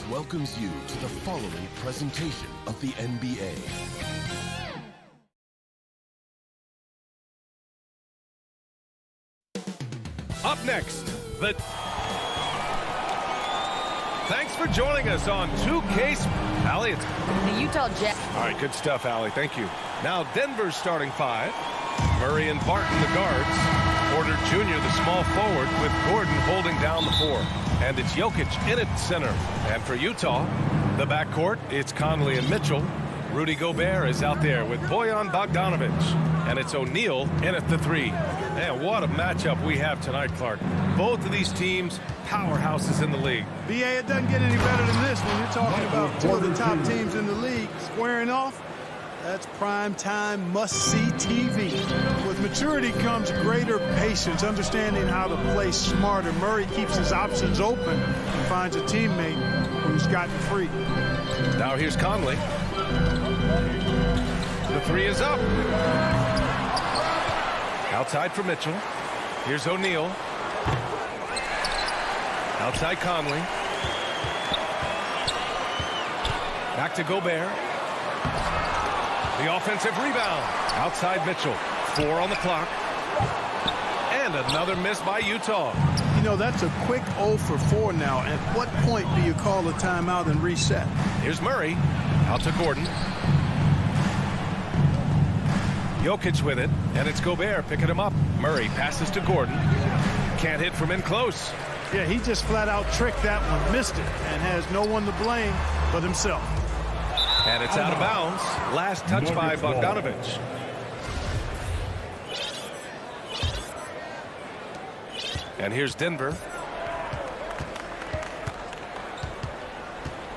welcomes you to the following presentation of the NBA. Up next, Thanks for joining us on 2K. Allie, it's the Utah Jazz. All right, good stuff, Allie. Thank you. Now Denver's starting five. Murray and Barton, the guards. Porter Jr., the small forward, with Gordon holding down the four. And it's Jokic in at center. And for Utah, the backcourt, it's Conley and Mitchell. Rudy Gobert is out there with Bojan Bogdanovic. And it's O'Neal in at the three. Man, what a matchup we have tonight, Clark. Both of these teams, powerhouses in the league. BA, it doesn't get any better than this when you're talking about two of the top teams in the league squaring off. That's prime time must-see TV. With maturity comes greater patience, understanding how to play smarter. Murray keeps his options open and finds a teammate who's gotten free. Now here's Conley. The three is up. Outside for Mitchell. Here's O'Neal. Outside Conley. Back to Gobert. The offensive rebound. Outside Mitchell. 4 on the clock. And another miss by Utah. You know, that's a quick 0 for 4 now. At what point do you call a timeout and reset? Here's Murray. Out to Gordon. Jokic with it. And it's Gobert picking him up. Murray passes to Gordon. Can't hit from in close. Yeah, he just flat out tricked that one. Missed it. And has no one to blame but himself. And it's out of bounds. Last touch by Bogdanovic. And here's Denver.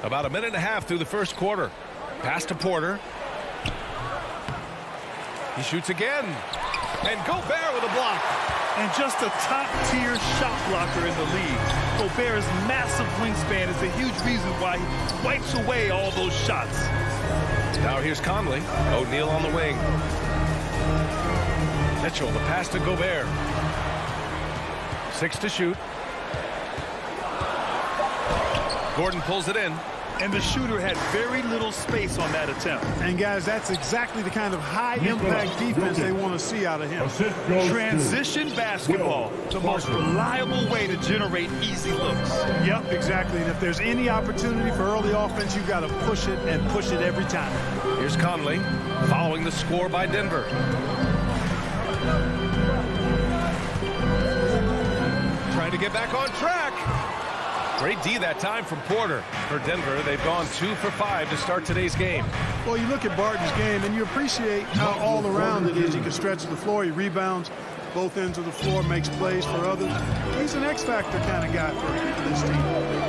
About a minute and a half through the first quarter. Pass to Porter. He shoots again. And Gobert with a block. And just a top-tier shot blocker in the league. Gobert's massive wingspan is a huge reason why he wipes away all those shots. Now here's Conley. O'Neal on the wing. Mitchell, the pass to Gobert. 6 to shoot. Gordon pulls it in. And the shooter had very little space on that attempt. And, guys, that's exactly the kind of high-impact defense they want to see out of him. Transition basketball, the most reliable way to generate easy looks. Yep, exactly. And if there's any opportunity for early offense, you've got to push it and push it every time. Here's Conley, following the score by Denver. Trying to get back on track. Great D that time from Porter. For Denver, they've gone 2 for 5 to start today's game. Well, you look at Barton's game, and you appreciate how all-around it is. He can stretch the floor. He rebounds both ends of the floor, makes plays for others. He's an X-factor kind of guy for this team.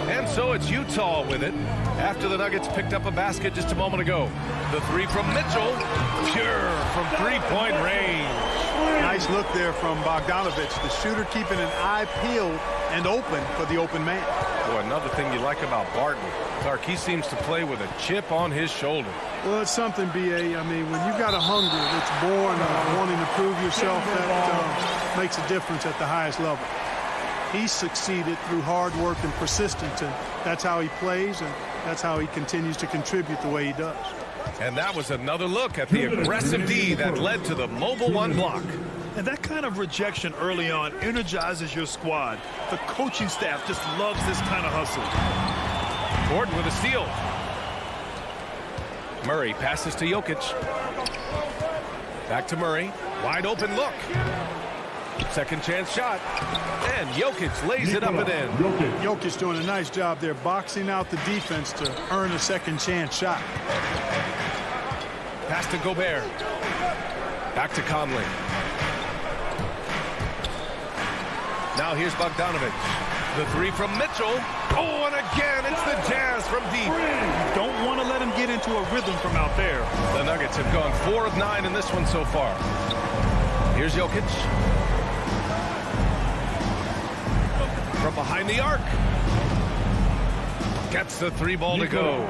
And so it's Utah with it after the Nuggets picked up a basket just a moment ago. The three from Mitchell, pure from three-point range. Nice look there from Bogdanovic, the shooter keeping an eye peeled and open for the open man. Boy, another thing you like about Barton, Clark, he seems to play with a chip on his shoulder. Well, it's something, B.A. I mean, when you've got a hunger that's born of wanting to prove yourself, that makes a difference at the highest level. He succeeded through hard work and persistence, and that's how he plays, and that's how he continues to contribute the way he does. And that was another look at the aggressive D that led to the mobile one block. And that kind of rejection early on energizes your squad. The coaching staff just loves this kind of hustle. Gordon with a steal. Murray passes to Jokic. Back to Murray. Wide open look. Second chance shot. And Jokic lays it up and in. Jokic doing a nice job there, boxing out the defense to earn a second chance shot. Pass to Gobert. Back to Conley. Now here's Bogdanovic. The three from Mitchell. Oh, and again, it's the Jazz from deep. You don't want to let him get into a rhythm from out there. The Nuggets have gone 4 of 9 in this one so far. Here's Jokic. From behind the arc. Gets the 3-ball to go.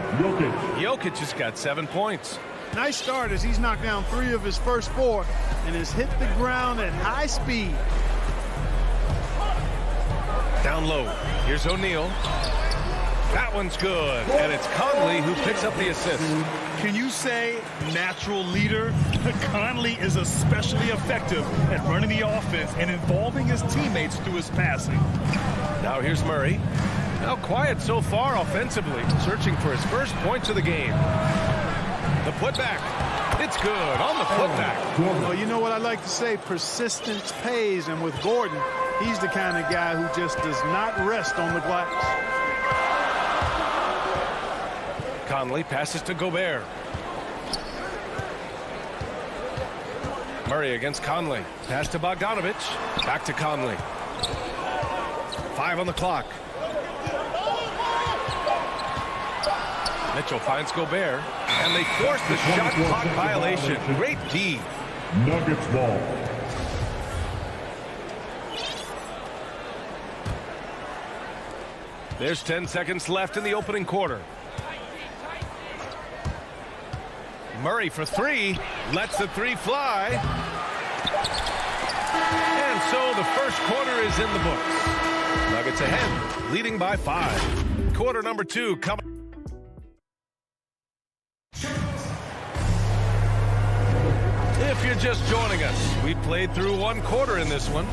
Jokic has got 7 points. Nice start as he's knocked down 3 of his first 4 and has hit the ground at high speed. Down low. Here's O'Neal. That one's good, and it's Conley who picks up the assist. Can you say natural leader? Conley is especially effective at running the offense and involving his teammates through his passing. Now here's Murray. Now quiet so far offensively, searching for his first points of the game. The putback. It's good on the putback. Well, you know what I like to say? Persistence pays, and with Gordon, he's the kind of guy who just does not rest on the glass. Conley passes to Gobert. Murray against Conley. Pass to Bogdanovic. Back to Conley. 5 on the clock. Mitchell finds Gobert, and they force the shot clock violation. Great D. Nuggets ball. There's 10 seconds left in the opening quarter. Murray for 3. Lets the 3 fly. And so the first quarter is in the books. Nuggets ahead, leading by 5. Quarter number 2 coming. If you're just joining us, we played through 1 quarter in this one.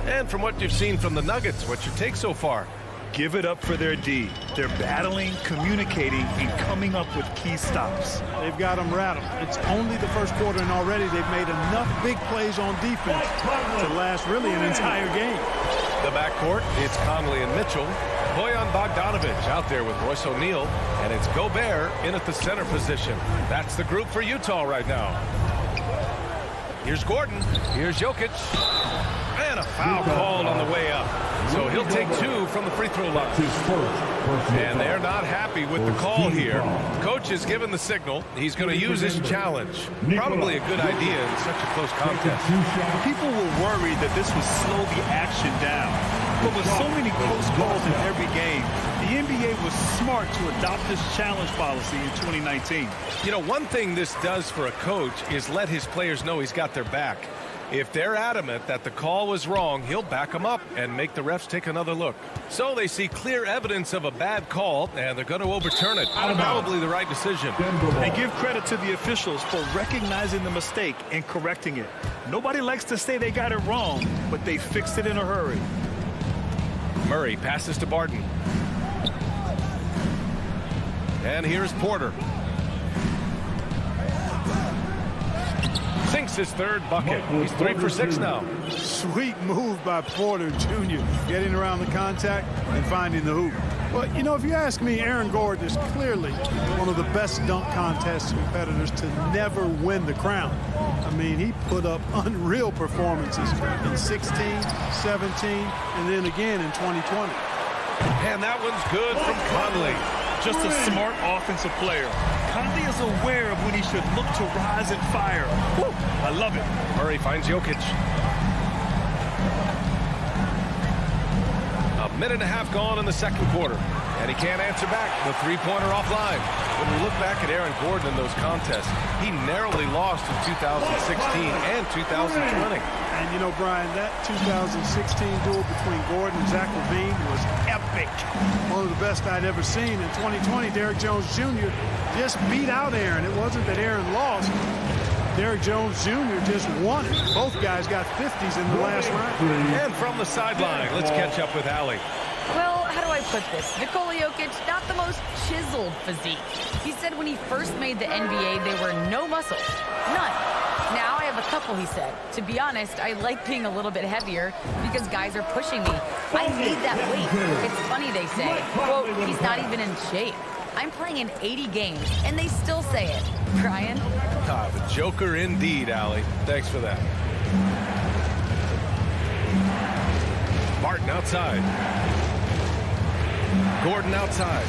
And from what you've seen from the Nuggets, what's your take so far? Give it up for their D. They're battling, communicating, and coming up with key stops. They've got them rattled. It's only the first quarter, and already they've made enough big plays on defense to last really an entire game. The backcourt, it's Conley and Mitchell. Bojan Bogdanovic out there with Royce O'Neal, and it's Gobert in at the center position. That's the group for Utah right now. Here's Gordon. Here's Jokic. And a foul called on the way up. So he'll take 2 from the free throw line. And they're not happy with the call here. Coach has given the signal. He's going to use his challenge. Probably a good idea in such a close contest. People were worried that this would slow the action down. But with so many close calls in every game, the NBA was smart to adopt this challenge policy in 2019. You know, one thing this does for a coach is let his players know he's got their back. If they're adamant that the call was wrong, he'll back them up and make the refs take another look. So they see clear evidence of a bad call, and they're going to overturn it. Probably the right decision. And give credit to the officials for recognizing the mistake and correcting it. Nobody likes to say they got it wrong, but they fixed it in a hurry. Murray passes to Barton. And here's Porter. Sinks his 3rd bucket. He's 3 for 6 now. Sweet move by Porter Jr. Getting around the contact and finding the hoop. Well, you know, if you ask me, Aaron Gordon is clearly one of the best dunk contest competitors to never win the crown. I mean, he put up unreal performances in 16, 17, and then again in 2020. And that one's good from Conley. Just a smart offensive player. Conley is aware of when he should look to rise and fire. Woo, I love it. Murray finds Jokic. A minute and a half gone in the second quarter. And he can't answer back. The 3-pointer offline. When we look back at Aaron Gordon in those contests, he narrowly lost in 2016 and 2020. And, you know, Brian, that 2016 duel between Gordon and Zach LaVine was epic. One of the best I'd ever seen. In 2020, Derrick Jones Jr. just beat out Aaron. It wasn't that Aaron lost. Derrick Jones Jr. just won it. Both guys got 50s in the last round. And from the sideline, let's catch up with Allie. Well, how do I put this? Nikola Jokic, not the most chiseled physique. He said when he first made the NBA, there were no muscles. None. Now I have a couple, he said. To be honest, I like being a little bit heavier because guys are pushing me. I need that weight. It's funny they say, quote, he's not even in shape. I'm playing in 80 games, and they still say it. Brian? Ah, the Joker indeed, Allie. Thanks for that. Martin outside. Gordon outside.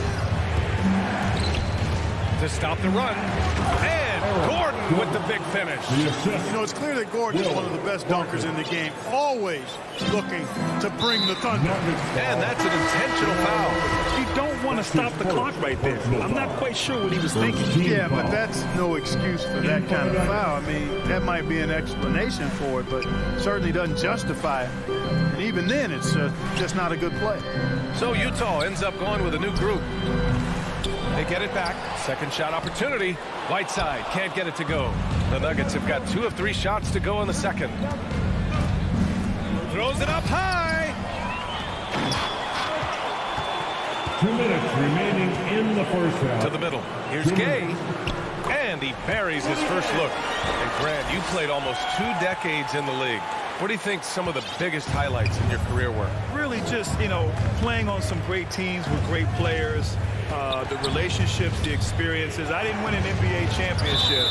To stop the run. And Gordon with the big finish. You know, it's clear that Gordon is one of the best dunkers in the game. Always looking to bring the thunder. And that's an intentional foul. You don't want to stop the clock right there. I'm not quite sure what he was thinking. Yeah, but that's no excuse for that kind of foul. I mean, that might be an explanation for it, but certainly doesn't justify it. And even then, it's just not a good play. So Utah ends up going with a new group. They get it back. Second shot opportunity. Whiteside can't get it to go. The Nuggets have got 2 of 3 shots to go in the second. Throws it up high. 2 minutes remaining in the first half. To the middle. Here's Gay. And he buries his first look. And Grant, you played almost 2 decades in the league. What do you think some of the biggest highlights in your career were? Really just, playing on some great teams with great players, the relationships, the experiences. I didn't win an NBA championship,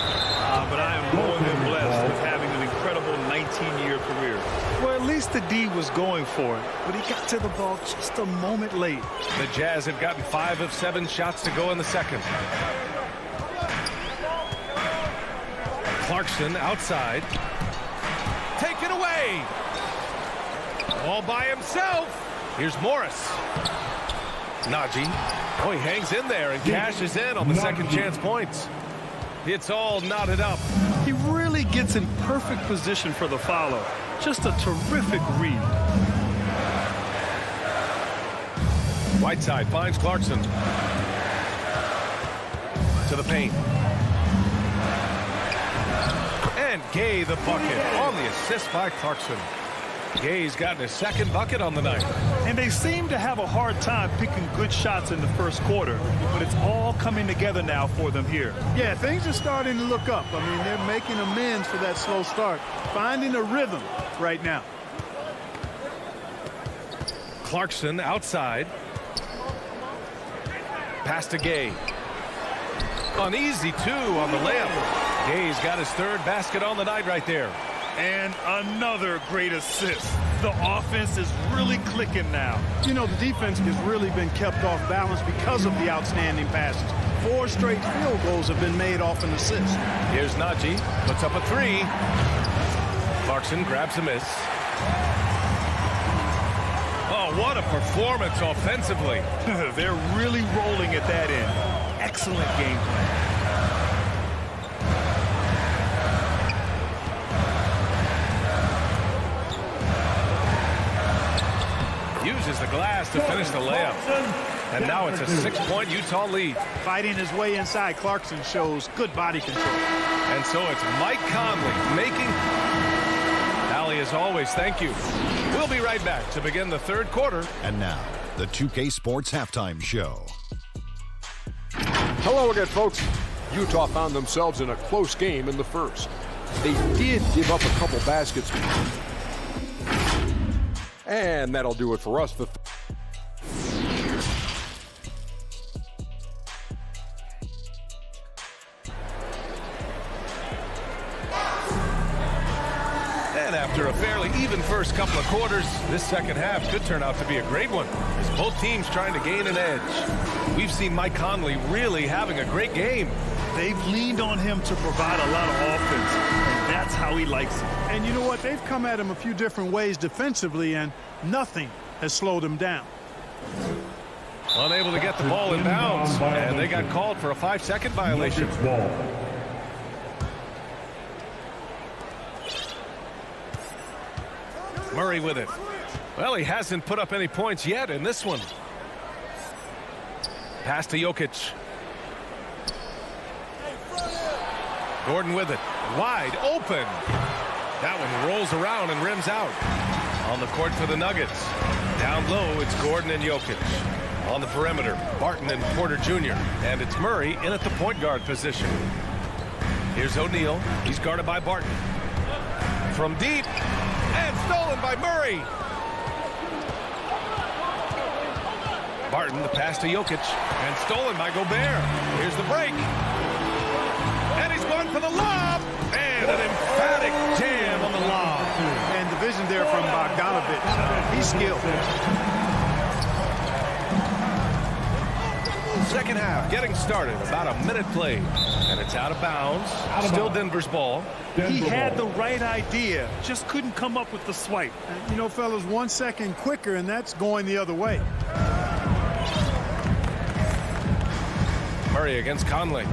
but I am more than blessed with having an incredible 19-year career. Well, at least the D was going for it, but he got to the ball just a moment late. The Jazz have gotten 5 of 7 shots to go in the second. Clarkson outside. Taken away. All by himself. Here's Morris. Najee. Oh, he hangs in there and cashes in on the second chance points. It's all knotted up. He really gets in perfect position for the follow. Just a terrific read. Whiteside finds Clarkson. To the paint. And Gay the bucket on the assist by Clarkson. Gay's gotten his second bucket on the night. And they seem to have a hard time picking good shots in the first quarter, but it's all coming together now for them here. Yeah, things are starting to look up. I mean, they're making amends for that slow start, finding a rhythm right now. Clarkson outside. Pass to Gay. An easy 2 on the layup. Gay's got his 3rd basket on the night right there. And another great assist. The offense is really clicking now. The defense has really been kept off balance because of the outstanding passes. 4 straight field goals have been made off an assist. Here's Najee. Puts up a 3. Clarkson grabs a miss. Oh, what a performance offensively. They're really rolling at that end. Excellent game plan. Uses the glass to finish the layup. And now it's a 6-point Utah lead. Fighting his way inside, Clarkson shows good body control. And so it's Mike Conley making... Allie, as always, thank you. We'll be right back to begin the 3rd quarter. And now, the 2K Sports Halftime Show. Hello again, folks. Utah found themselves in a close game in the first. They did give up a couple baskets. And that'll do it for us. And after a fairly even first couple of quarters, this second half could turn out to be a great one, as both teams trying to gain an edge. We've seen Mike Conley really having a great game. They've leaned on him to provide a lot of offense, and that's how he likes it. And you know what? They've come at him a few different ways defensively, and nothing has slowed him down. Unable to get the ball in bounds, and they got called for a 5-second violation. Murray with it. Well, he hasn't put up any points yet in this one. Pass to Jokic. Gordon with it. Wide open. That one rolls around and rims out. On the court for the Nuggets. Down low, it's Gordon and Jokic. On the perimeter, Barton and Porter Jr. And it's Murray in at the point guard position. Here's O'Neal. He's guarded by Barton. From deep. And stolen by Murray. Barton, the pass to Jokic. And stolen by Gobert. Here's the break. And he's going for the lob. And an emphatic jam on the lob. And the vision there from Bogdanovich. He's skilled. Second half getting started. About a minute played. And it's out of bounds. Still Denver's ball. He had the right idea. Just couldn't come up with the swipe. And, you know, fellas, 1 second quicker, and that's going the other way. Murray against Conley.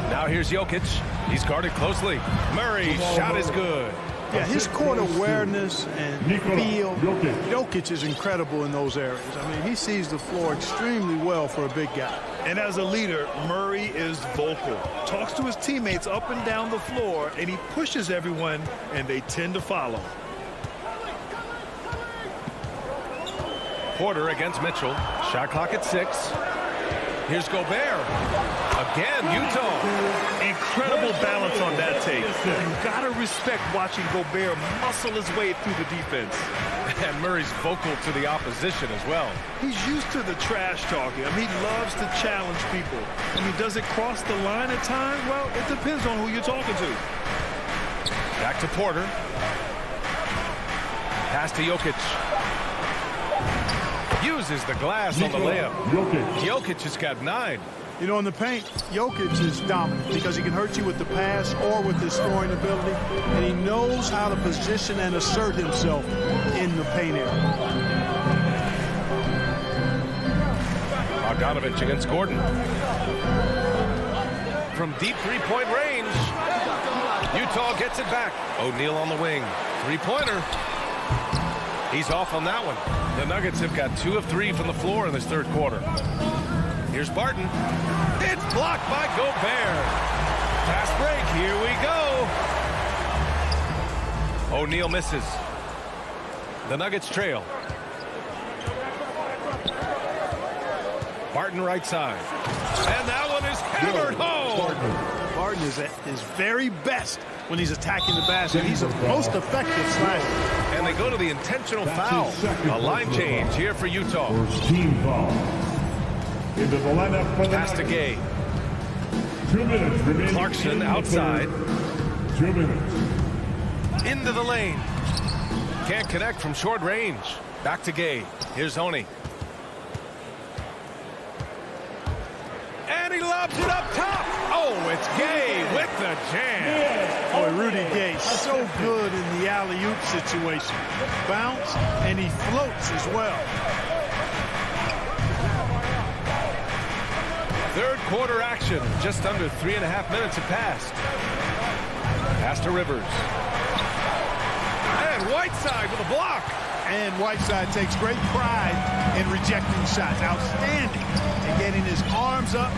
Now here's Jokic. He's guarded closely. Murray's shot is good. Yeah, his court awareness and feel. Jokic is incredible in those areas. I mean, he sees the floor extremely well for a big guy. And as a leader, Murray is vocal. Talks to his teammates up and down the floor, and he pushes everyone, and they tend to follow. Porter against Mitchell. Shot clock at 6. Here's Gobert. Again, Utah. Incredible balance on that take. You got to respect watching Gobert muscle his way through the defense. And Murray's vocal to the opposition as well. He's used to the trash talking. I mean, he loves to challenge people. I mean, does it cross the line at times? Well, it depends on who you're talking to. Back to Porter. Pass to Jokic. Uses the glass on the layup. Jokic has got 9. You know, in the paint, Jokic is dominant because he can hurt you with the pass or with his scoring ability, and he knows how to position and assert himself in the paint area. Bogdanovich against Gordon. From deep three-point range, Utah gets it back. O'Neal on the wing. Three-pointer. He's off on that one. The Nuggets have got 2 of 3 from the floor in this third quarter. Here's Barton. It's blocked by Gobert. Fast break. Here we go. O'Neal misses. The Nuggets trail. Barton right side. And that one is hammered home. Barton is at his very best when he's attacking the basket. He's a most effective slasher. And they go to the intentional foul. A line change here for Utah. First team foul. Into the lineup for the Pass to Gay. 2 minutes remaining. Clarkson outside. 2 minutes. Into the lane. Can't connect from short range. Back to Gay. Here's Honey. And he lobs it up top. Oh, it's Gay with the jam. Boy, Rudy Gay, so good in the alley-oop situation. Bounce, and he floats as well. Third quarter action. Just under 3.5 minutes have passed. Pass to Rivers. And Whiteside with a block. And Whiteside takes great pride in rejecting shots. Outstanding in getting his arms up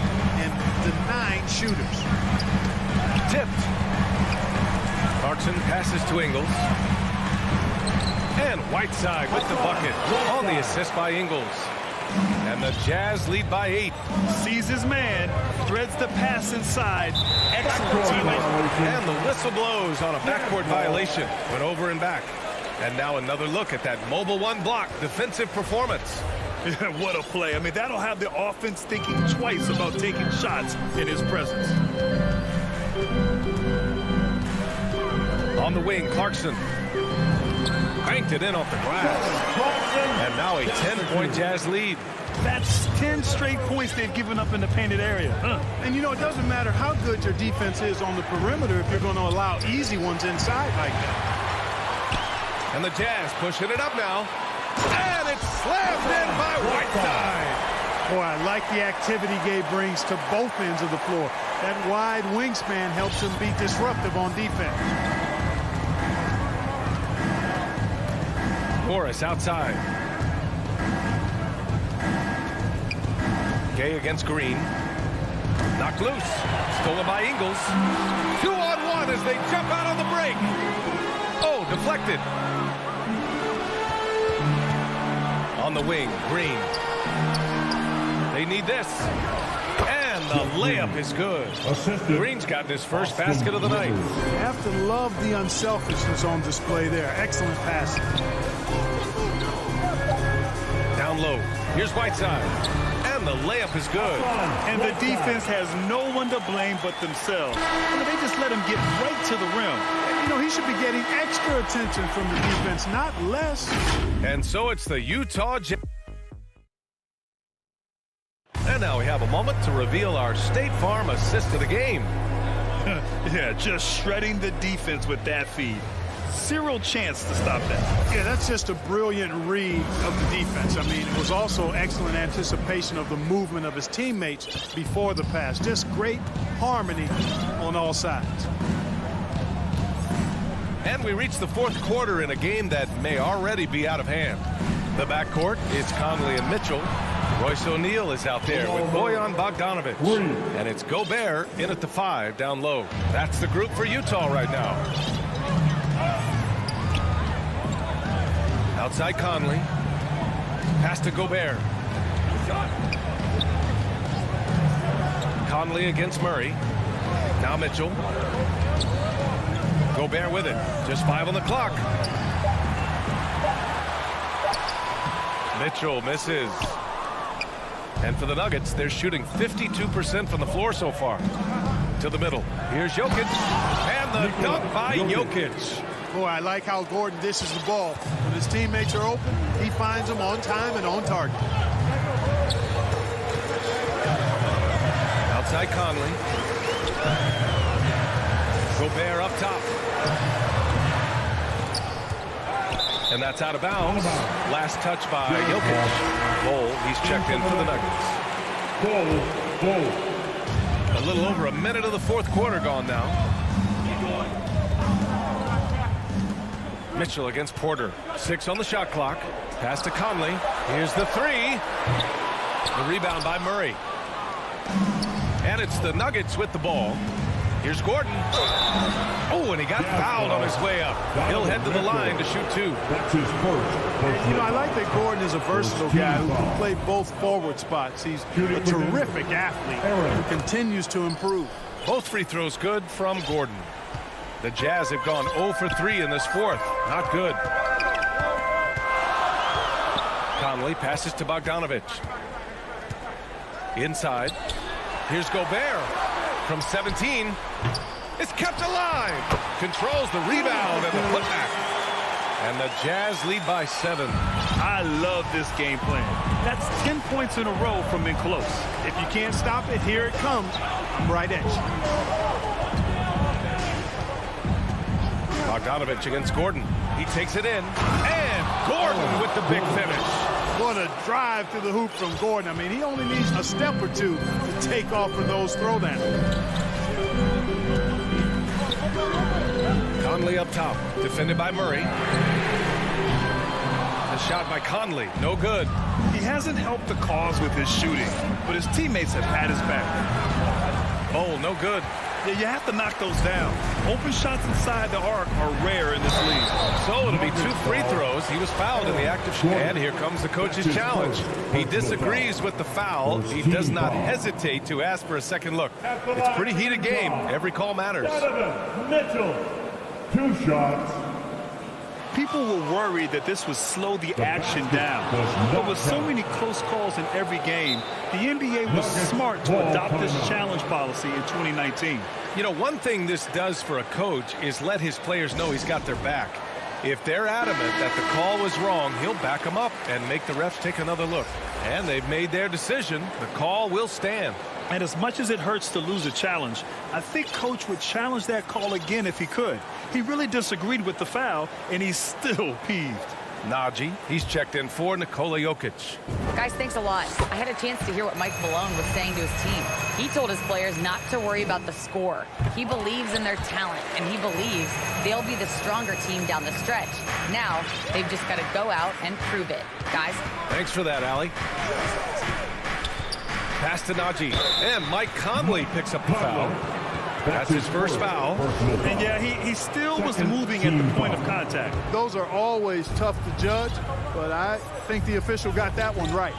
and denying shooters. Tipped. Clarkson passes to Ingles. And Whiteside with the bucket on the assist by Ingles. And the Jazz lead by 8. Sees his man, threads the pass inside. Excellent teammate. And the whistle blows on a backcourt violation. Went over and back. And now another look at that mobile 1 block defensive performance. What a play. I mean, that'll have the offense thinking twice about taking shots in his presence. On the wing, Clarkson. Banked it in off the glass. And now a 10-point Jazz lead. That's 10 straight points they've given up in the painted area. And, you know, it doesn't matter how good your defense is on the perimeter if you're going to allow easy ones inside like that. And the Jazz pushing it up now. And it's slammed in by Whiteside. Boy, I like the activity Gabe brings to both ends of the floor. That wide wingspan helps him be disruptive on defense. Morris outside. Gay against Green. Knocked loose. Stolen by Ingles. 2-on-1 as they jump out on the break. Oh, deflected. On the wing, Green. They need this. And the layup is good. Green's gotten his first basket of the night. You have to love the unselfishness on display there. Excellent passing. Down low. Here's Whiteside. And the layup is good. And the defense has no one to blame but themselves. I mean, they just let him get right to the rim. You know, he should be getting extra attention from the defense, not less. And so it's the Utah Jazz. And now we have a moment to reveal our State Farm assist of the game. Yeah, just shredding the defense with that feed. Zero chance to stop that. Yeah, that's just a brilliant read of the defense. I mean, it was also excellent anticipation of the movement of his teammates before the pass. Just great harmony on all sides. And we reach the fourth quarter in a game that may already be out of hand. The backcourt is Conley and Mitchell. Royce O'Neal is out there with Bojan Bogdanovic. And it's Gobert in at the 5 down low. That's the group for Utah right now. Outside Conley. Pass to Gobert. Conley against Murray. Now Mitchell. Gobert with it. Just 5 on the clock. Mitchell misses. And for the Nuggets, they're shooting 52% from the floor so far. To the middle. Here's Jokic. And the dunk by Jokic. Boy, I like how Gordon dishes the ball. When his teammates are open, he finds them on time and on target. Outside Conley. Gobert up top. And that's out of bounds. Last touch by Jokic. Bol, he's checked in for the Nuggets. A little over a minute of the fourth quarter gone now. Mitchell against Porter. 6 on the shot clock. Pass to Conley. Here's the 3. The rebound by Murray. And it's the Nuggets with the ball. Here's Gordon. Oh, and he got fouled on his way up. He'll head to the line to shoot 2. That's his first. You know, I like that Gordon is a versatile guy who can play both forward spots. He's a terrific athlete who continues to improve. Both free throws good from Gordon. The Jazz have gone 0 for 3 in this fourth. Not good. Conley passes to Bogdanovic. Inside. Here's Gobert. From 17. It's kept alive. Controls the rebound and the putback. And the Jazz lead by 7. I love this game plan. That's 10 points in a row from in close. If you can't stop it, here it comes. I'm right at you. Bogdanovic against Gordon. He takes it in. And Gordon with the big finish. What a drive to the hoop from Gordon. I mean, he only needs a step or two to take off for those throwdowns. Conley up top. Defended by Murray. The shot by Conley. No good. He hasn't helped the cause with his shooting, but his teammates have had his back. Oh, no good. Yeah, you have to knock those down. Open shots inside the arc are rare in this league. So it'll be 2 free throws. He was fouled in the act of shooting. And here comes the coach's challenge. He disagrees with the foul. He does not hesitate to ask for a second look. It's a pretty heated game. Every call matters. Mitchell, 2 shots. People were worried that this would slow the action down. But with so many close calls in every game, the NBA was smart to adopt this challenge policy in 2019. You know, one thing this does for a coach is let his players know he's got their back. If they're adamant that the call was wrong, he'll back them up and make the refs take another look. And they've made their decision. The call will stand. And as much as it hurts to lose a challenge, I think Coach would challenge that call again if he could. He really disagreed with the foul, and he's still peeved. Najee, he's checked in for Nikola Jokic. Guys, thanks a lot. I had a chance to hear what Mike Malone was saying to his team. He told his players not to worry about the score. He believes in their talent, and he believes they'll be the stronger team down the stretch. Now, they've just got to go out and prove it. Guys? Thanks for that, Allie. Pass to Najee. And Mike Conley picks up the foul. That's his first foul. And yeah, he still was moving at the point of contact. Those are always tough to judge, but I think the official got that one right.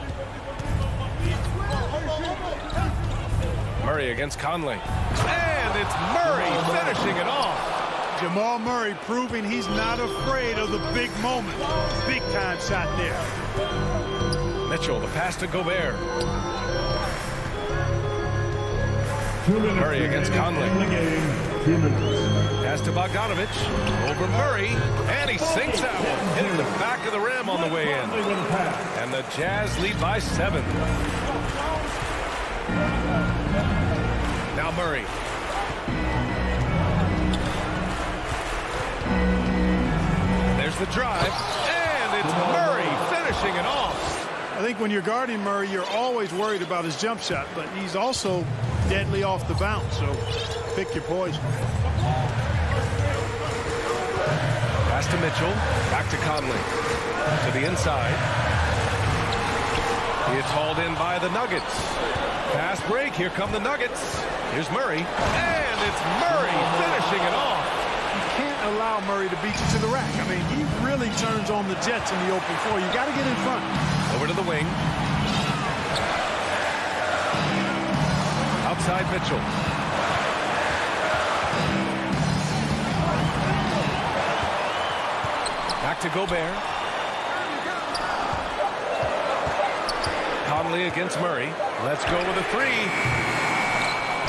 Murray against Conley. And it's Murray finishing it off. Jamal Murray proving he's not afraid of the big moment. Big time shot there. Mitchell, the pass to Gobert. 2 minutes. Murray against Conley. In the game. 2 minutes. Pass to Bogdanovic. Over Murray. And he sinks that one. Hitting the back of the rim on the way in. And the Jazz lead by 7. Now Murray. There's the drive. And it's Murray finishing it off. I think when you're guarding Murray, you're always worried about his jump shot, but he's also deadly off the bounce, so pick your poison. Pass to Mitchell. Back to Conley. To the inside. It's hauled in by the Nuggets. Fast break. Here come the Nuggets. Here's Murray. And it's Murray finishing it off. You can't allow Murray to beat you to the rack. I mean, he really turns on the Jets in the open floor. You got to get in front. Over to the wing. Outside Mitchell. Back to Gobert. Conley against Murray. Let's go with a three.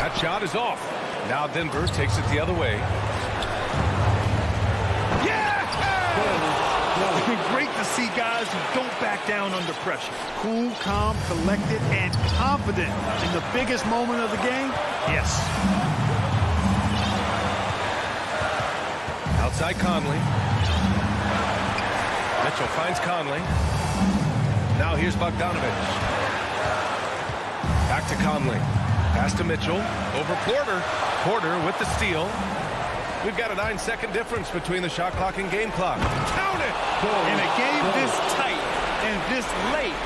That shot is off. Now Denver takes it the other way. Yeah! Great to see guys who don't back down under pressure. Cool, calm, collected, and confident in the biggest moment of the game. Yes. Outside Conley. Mitchell finds Conley. Now here's Bogdanovich. Back to Conley. Pass to Mitchell. Over Porter. Porter with the steal. We've got a 9-second difference between the shot clock and game clock. Count it! In a game this tight and this late,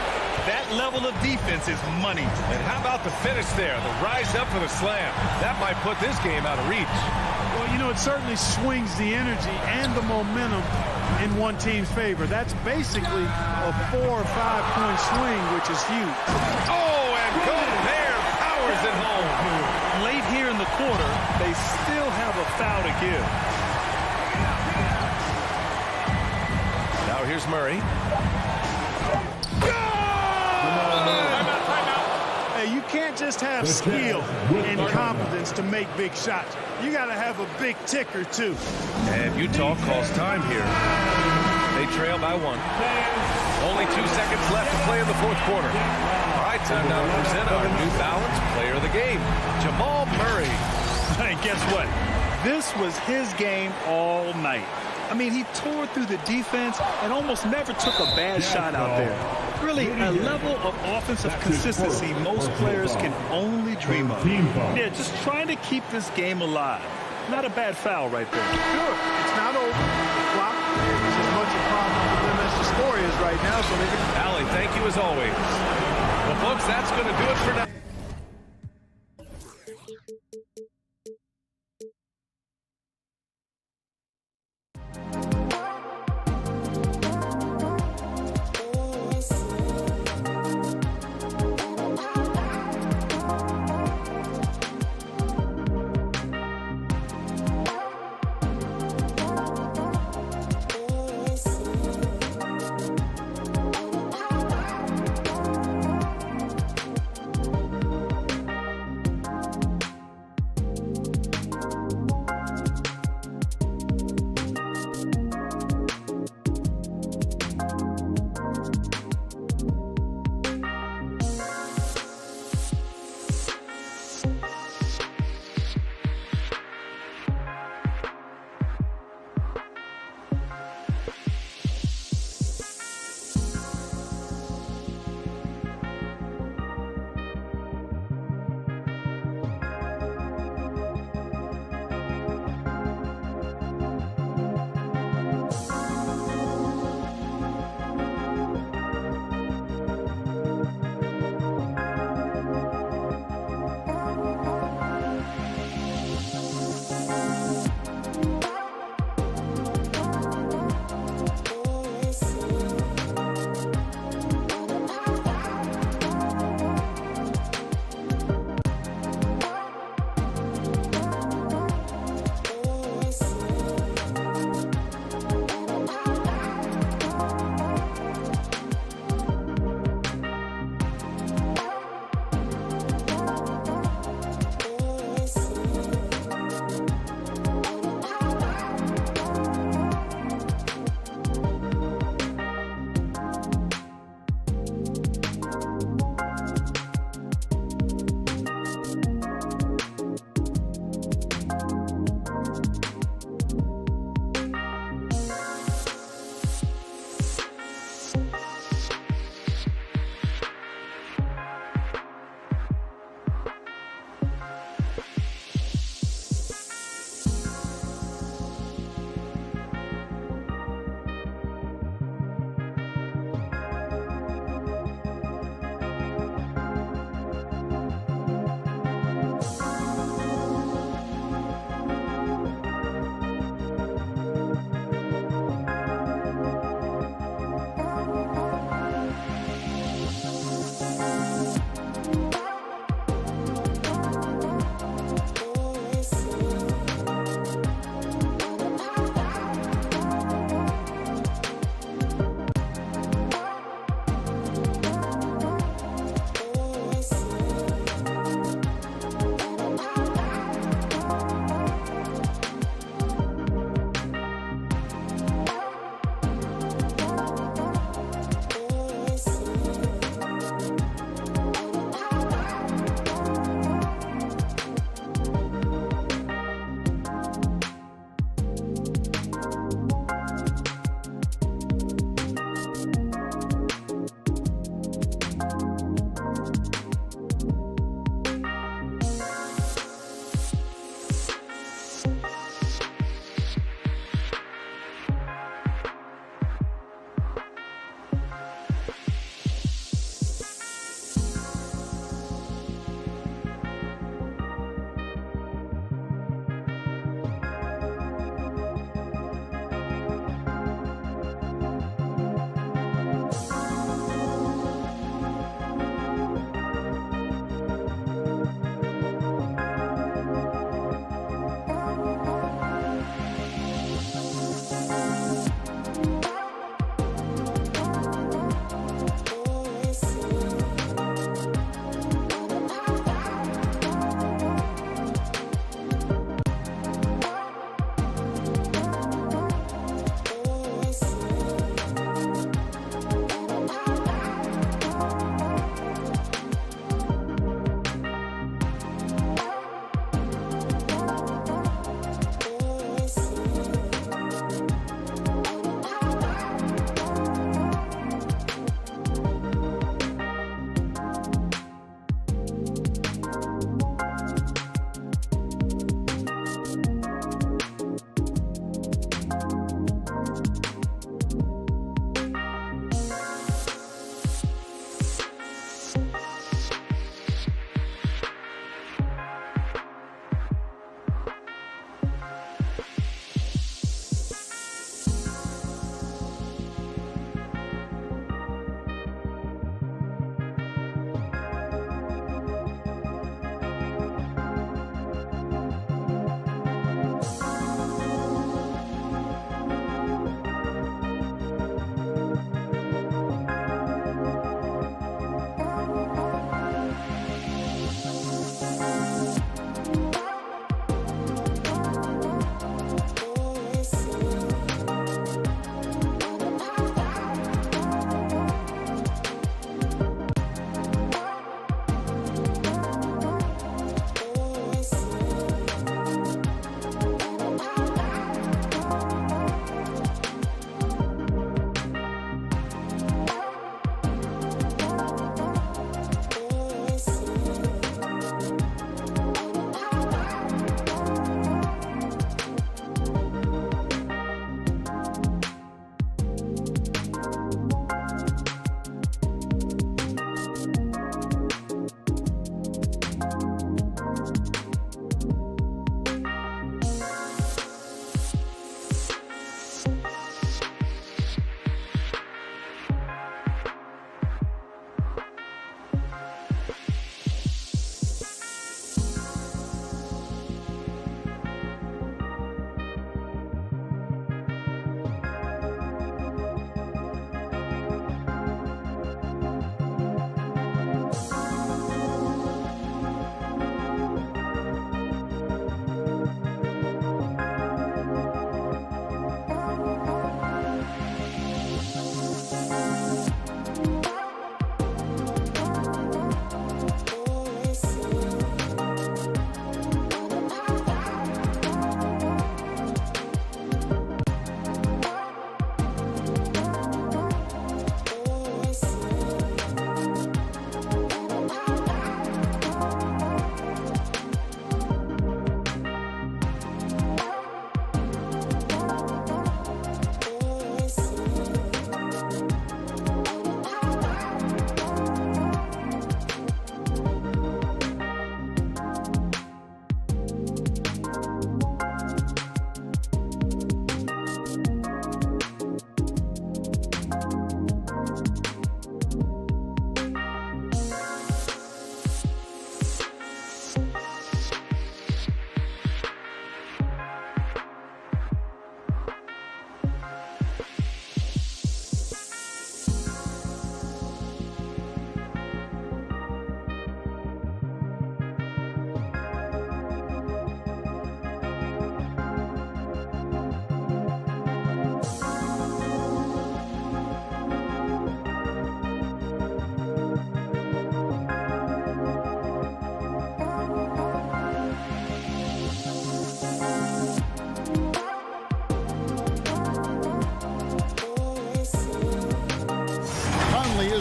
that level of defense is money. And how about the finish there? The rise up for the slam. That might put this game out of reach. Well, you know, it certainly swings the energy and the momentum in one team's favor. That's basically a 4 or 5 point swing, which is huge. Oh, and Gobert powers it home. Late here in the quarter, they still have a foul to give. Now here's Murray. Hey, you can't just have skill and confidence to make big shots. You got to have a big ticker, too. And Utah calls time here. They trail by 1. Only 2 seconds left to play in the fourth quarter. All right, time now to present our New Balance player of the game, Jamal Murray. And guess what? This was his game all night. I mean, he tore through the defense and almost never took a bad shot out there. Really, a level of offensive consistency most players can only dream of. Yeah, just trying to keep this game alive. Not a bad foul right there. Sure, it's not over. The clock is as much a problem for them as the score is right now, so they can... Allie, thank you as always. Well, folks, that's going to do it for now.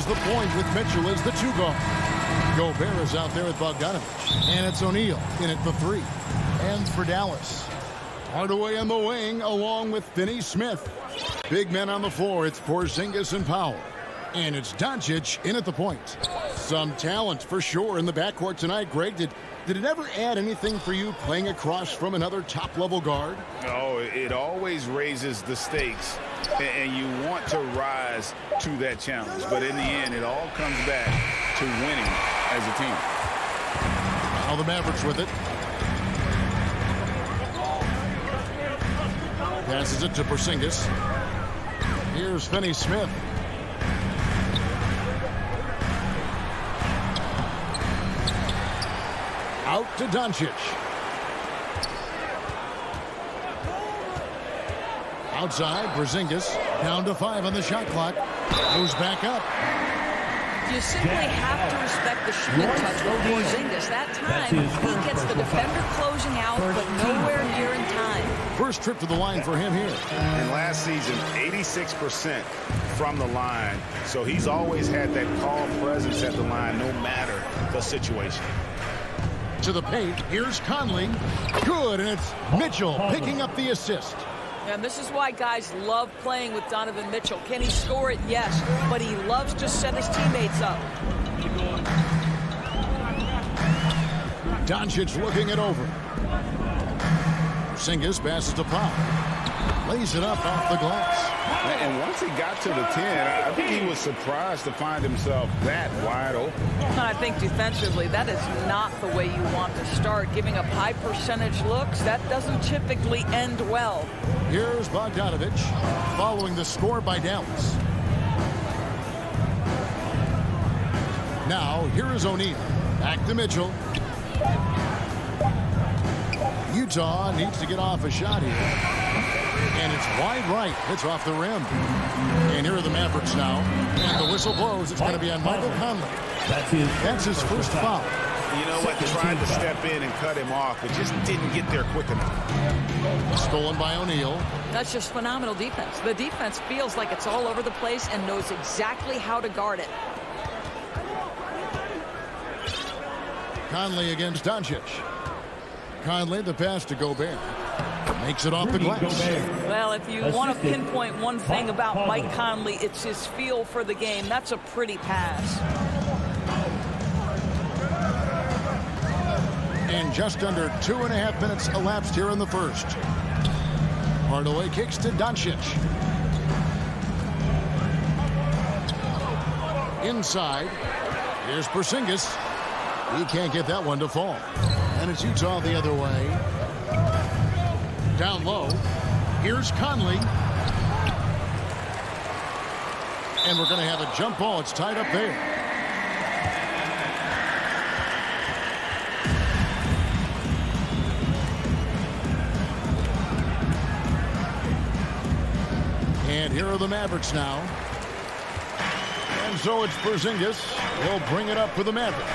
the point with Mitchell as the 2 guard. Gobert is out there with Bogdanovich. And it's O'Neal in at the 3. And for Dallas, Hardaway on the wing along with Finney-Smith. Big men on the floor. It's Porzingis and Powell. And it's Doncic in at the point. Some talent for sure in the backcourt tonight. Greg, did it ever add anything for you playing across from another top-level guard? No, it always raises the stakes, and you want to rise to that challenge. But in the end, it all comes back to winning as a team. Now the Mavericks with it. Passes it to Porzingis. Here's Finney-Smith. Out to Doncic. Outside, Porzingis down to 5 on the shot clock. Goes back up. You simply have to respect the shooting touch with Porzingis. That time, he gets the defender closing out, but nowhere near in time. First trip to the line for him here. And last season, 86% from the line. So he's always had that calm presence at the line, no matter the situation. To the paint, here's Conley. Good, and it's Mitchell picking up the assist. And this is why guys love playing with Donovan Mitchell. Can he score it? Yes. But he loves to set his teammates up. Doncic looking it over. Porzingis passes to Powell. Lays it up off the glass. And once he got to the 10, I think he was surprised to find himself that wide open. I think defensively, that is not the way you want to start. Giving up high percentage looks, that doesn't typically end well. Here's Bogdanovich following the score by Dallas. Now, here is O'Neal. Back to Mitchell. Utah needs to get off a shot here. And it's wide right. It's off the rim. And here are the Mavericks now. And the whistle blows. It's going to be on Michael Conley. That's his first foul. You know what? Tried to step in and cut him off, but just didn't get there quick enough. Stolen by O'Neal. That's just phenomenal defense. The defense feels like it's all over the place and knows exactly how to guard it. Conley against Doncic. Conley, the pass to Gobert. Makes it off the glass. Well, if you want to pinpoint one thing about Mike Conley, it's his feel for the game. That's a pretty pass. And just under 2.5 minutes elapsed here in the first. Hardaway kicks to Doncic. Inside. Here's Porzingis. He can't get that one to fall. And it's Utah the other way. Down low. Here's Conley. And we're going to have a jump ball. It's tied up there. And here are the Mavericks now. And so it's Porzingis. He'll bring it up for the Mavericks.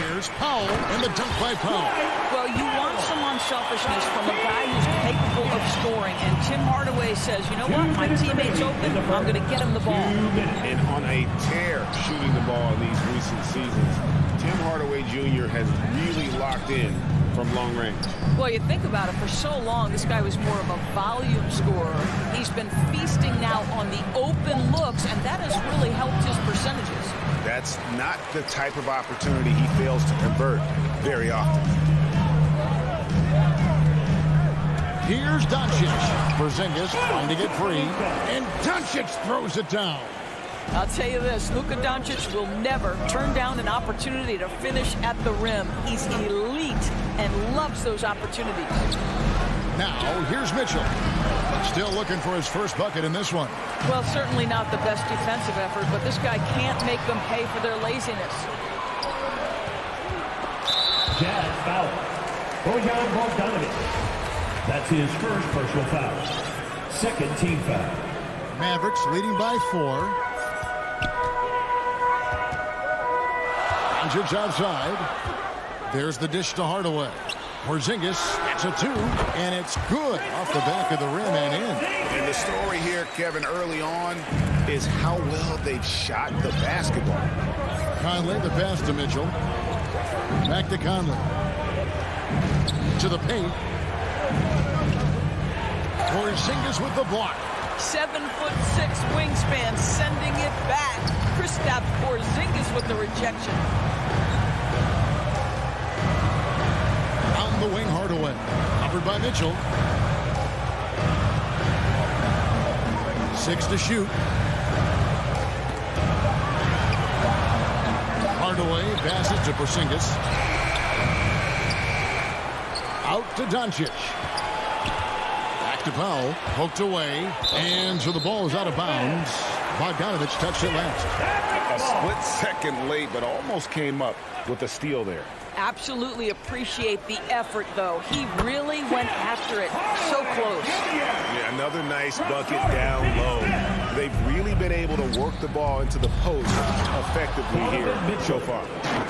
Here's Powell and the dunk by Powell. Well, you want some unselfishness from a guy who's capable of scoring. And Tim Hardaway says, you know what? My teammate's open. I'm going to get him the ball. And on a tear shooting the ball in these recent seasons, Tim Hardaway Jr. has really locked in from long range. Well, you think about it, for so long, this guy was more of a volume scorer. He's been feasting now on the open looks, and that has really helped his percentages. That's not the type of opportunity he fails to convert very often. Here's Doncic. Porzingis trying to get free, and Doncic throws it down. I'll tell you this, Luka Doncic will never turn down an opportunity to finish at the rim. He's elite and loves those opportunities. Now, here's Mitchell. Still looking for his first bucket in this one. Well, certainly not the best defensive effort, but this guy can't make them pay for their laziness. Jazz foul. Bojan Bogdanović. That's his first personal foul. Second team foul. Mavericks leading by 4. Doncic outside. There's the dish to Hardaway. Porzingis, it's a 2, and it's good off the back of the rim and in. And the story here, Kevin, early on is how well they've shot the basketball. Conley, the pass to Mitchell. Back to Conley. To the paint. Porzingis with the block. 7'6" wingspan, sending it back. Kristaps Porzingis with the rejection. On the wing, Hardaway. Covered by Mitchell. 6 to shoot. Hardaway passes to Porzingis. Out to Doncic. Back to Powell. Poked away. And so the ball is out of bounds. Bogdanovich touched it last. A split second late, but almost came up with a steal there. Absolutely appreciate the effort, though. He really went after it. So close. Yeah, another nice bucket down low. They've really been able to work the ball into the post effectively here so far.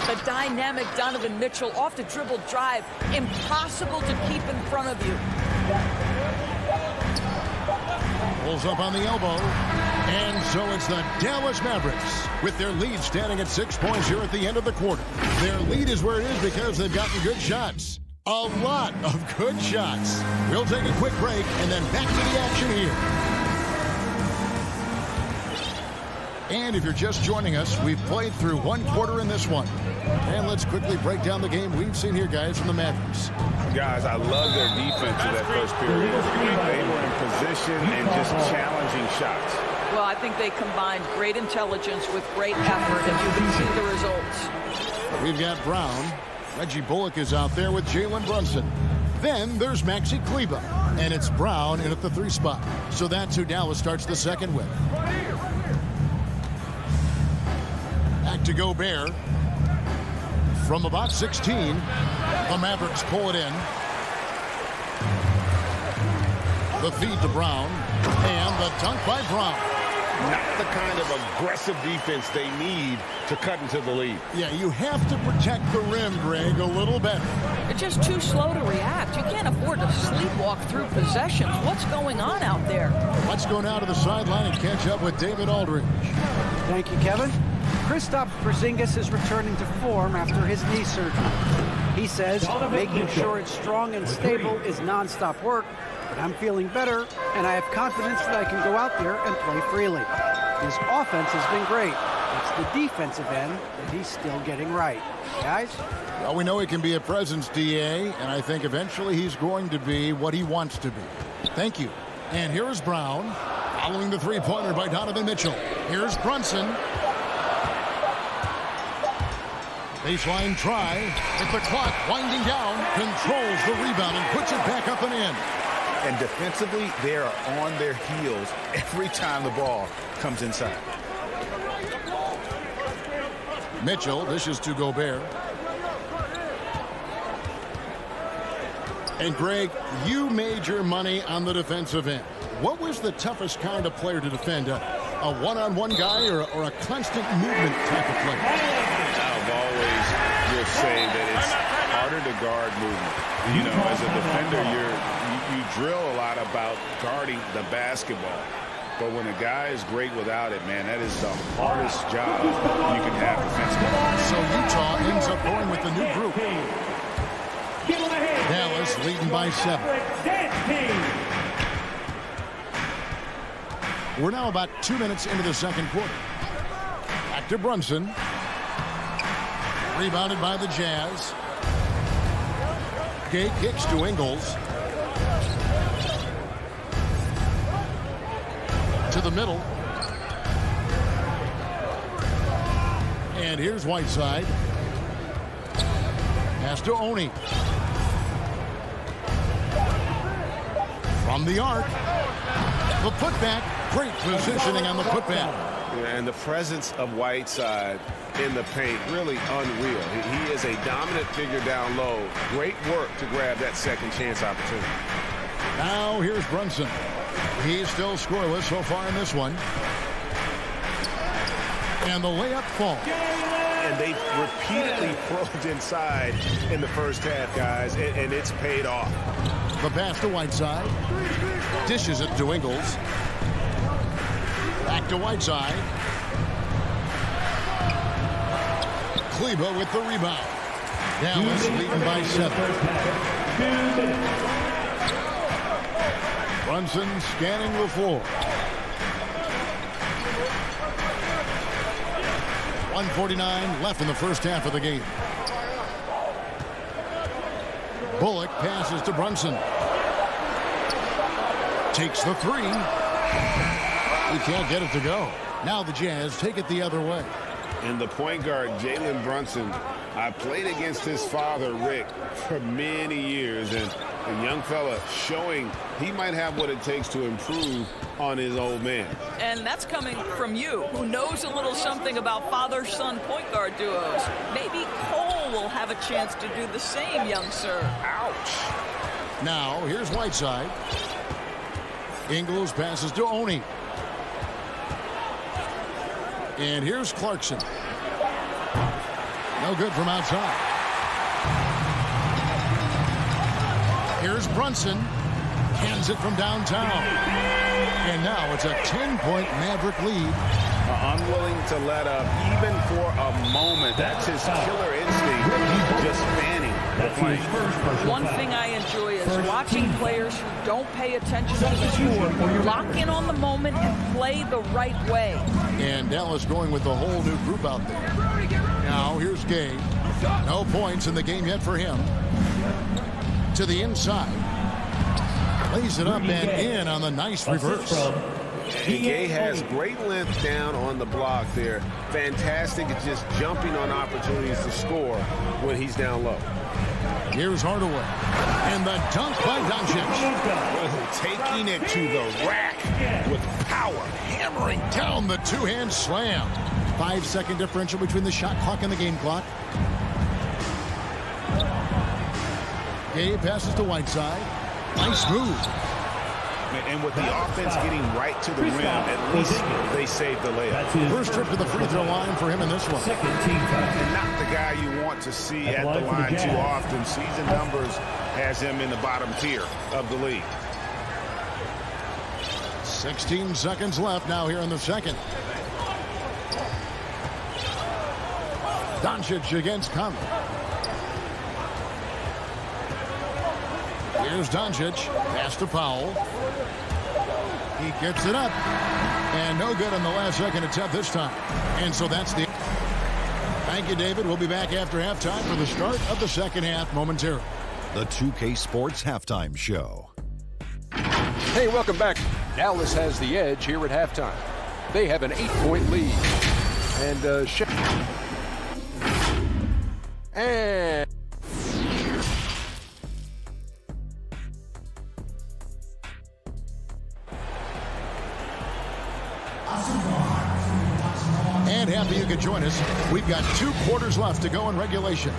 The dynamic Donovan Mitchell off the dribble drive. Impossible to keep in front of you. Pulls up on the elbow. And so it's the Dallas Mavericks with their lead standing at 6 points here at the end of the quarter. Their lead is where it is because they've gotten good shots. A lot of good shots. We'll take a quick break and then back to the action here. And if you're just joining us, we've played through 1 quarter in this one. And let's quickly break down the game we've seen here, guys, from the Mavericks. Guys, I love their defense in that first period. They were in position and just challenging shots. Well, I think they combined great intelligence with great effort, and you can see the results. We've got Brown. Reggie Bullock is out there with Jalen Brunson. Then there's Maxi Kleber, and it's Brown in at the 3 spot. So that's who Dallas starts the second with. Back to Gobert. From about 16, the Mavericks pull it in. The feed to Brown, and the dunk by Brown. Not the kind of aggressive defense they need to cut into the lead. Yeah, you have to protect the rim, Greg, a little better. You're just too slow to react. You can't afford to sleepwalk through possessions. What's going on out there? Let's go now to the sideline and catch up with David Aldridge. Thank you, Kevin. Kristaps Porzingis is returning to form after his knee surgery. He says making sure it's strong and stable is nonstop work, but I'm feeling better, and I have confidence that I can go out there and play freely. His offense has been great. It's the defensive end that he's still getting right. Guys? Well, we know he can be a presence, DA, and I think eventually he's going to be what he wants to be. Thank you. And here's Brown, following the three-pointer by Donovan Mitchell. Here's Brunson. Baseline try. With the clock winding down, controls the rebound and puts it back up and in. And defensively, they are on their heels every time the ball comes inside. Mitchell dishes to Gobert. And Greg, you made your money on the defensive end. What was the toughest kind of player to defend? A one-on-one guy or a constant movement type of player? I've always just say that it's harder to guard movement. You know, as a defender, you drill a lot about guarding the basketball. But when a guy is great without it, man, that is the hardest job you can have defensively. So Utah ends up going with the new group. Dallas leading by 7. We're now about 2 minutes into the second quarter. Back to Brunson. Rebounded by the Jazz. Gay kicks to Ingles. To the middle. And here's Whiteside. Pass to Oni. From the arc. The putback. Great positioning on the putback. And the presence of Whiteside in the paint, really unreal. He is a dominant figure down low. Great work to grab that second chance opportunity. Now here's Brunson. He's still scoreless so far in this one. And the layup falls. And They've repeatedly probed inside in the first half, guys, and it's paid off. The pass to Whiteside. Dishes it to Ingles. Back to Whiteside. Kleba with the rebound. Dallas leading by 7. Brunson scanning the floor. 1:49 left in the first half of the game. Bullock passes to Brunson. Takes the 3. He can't get it to go. Now the Jazz take it the other way. And the point guard, Jalen Brunson, I played against his father, Rick, for many years. And a young fella showing he might have what it takes to improve on his old man. And that's coming from you, who knows a little something about father-son point guard duos. Maybe Cole will have a chance to do the same, young sir. Ouch. Now, here's Whiteside. Ingles passes to Oni. And here's Clarkson. No good from outside. Here's Brunson. Hands it from downtown. And now it's a 10-point Maverick lead. Unwilling to let up even for a moment. That's his killer instinct. Just fanning the flame. One thing I enjoy is watching players who don't pay attention to the score lock in on the moment and play the right way. And Dallas going with the whole new group out there. Now here's Gay. No points in the game yet for him. To the inside. Lays it up and in on the nice reverse. And Gay has great length down on the block there. Fantastic at just jumping on opportunities to score when he's down low. Here's Hardaway. And the dunk by Doncic. Taking it to the rack with power. Hammering down the two-hand slam. 5-second differential between the shot clock and the game clock. Gay passes to Whiteside. Nice move. And with the offense getting right to the rim, at least they saved the layup. First trip to the free throw line for him in this one. And not the guy you want to see at the line too often. Season numbers has him in the bottom tier of the league. 16 seconds left now here in the second. Doncic against Conley. Here's Doncic. Pass to Powell. He gets it up. And no good on the last second attempt this time. And so that's the... Thank you, David. We'll be back after halftime for the start of the second half momentarily. The 2K Sports Halftime Show. Hey, welcome back. Dallas has the edge here at halftime. They have an 8-point lead. And happy you could join us. We've got 2 quarters left to go in regulation.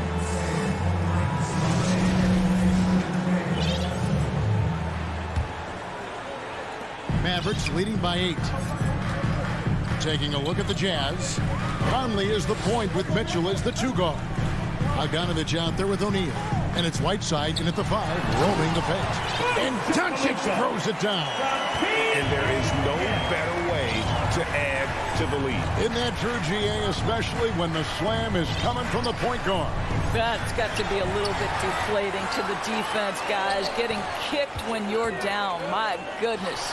Mavericks leading by 8. Taking a look at the Jazz. Conley is the point with Mitchell as the 2 guard. Bogdanovich out there with O'Neal. And it's Whiteside in at the 5, roaming the paint. And Doncic throws it down. And there is no better way to add to the lead. Isn't that true, GA, especially when the slam is coming from the point guard? That's got to be a little bit deflating to the defense, guys. Getting kicked when you're down. My goodness.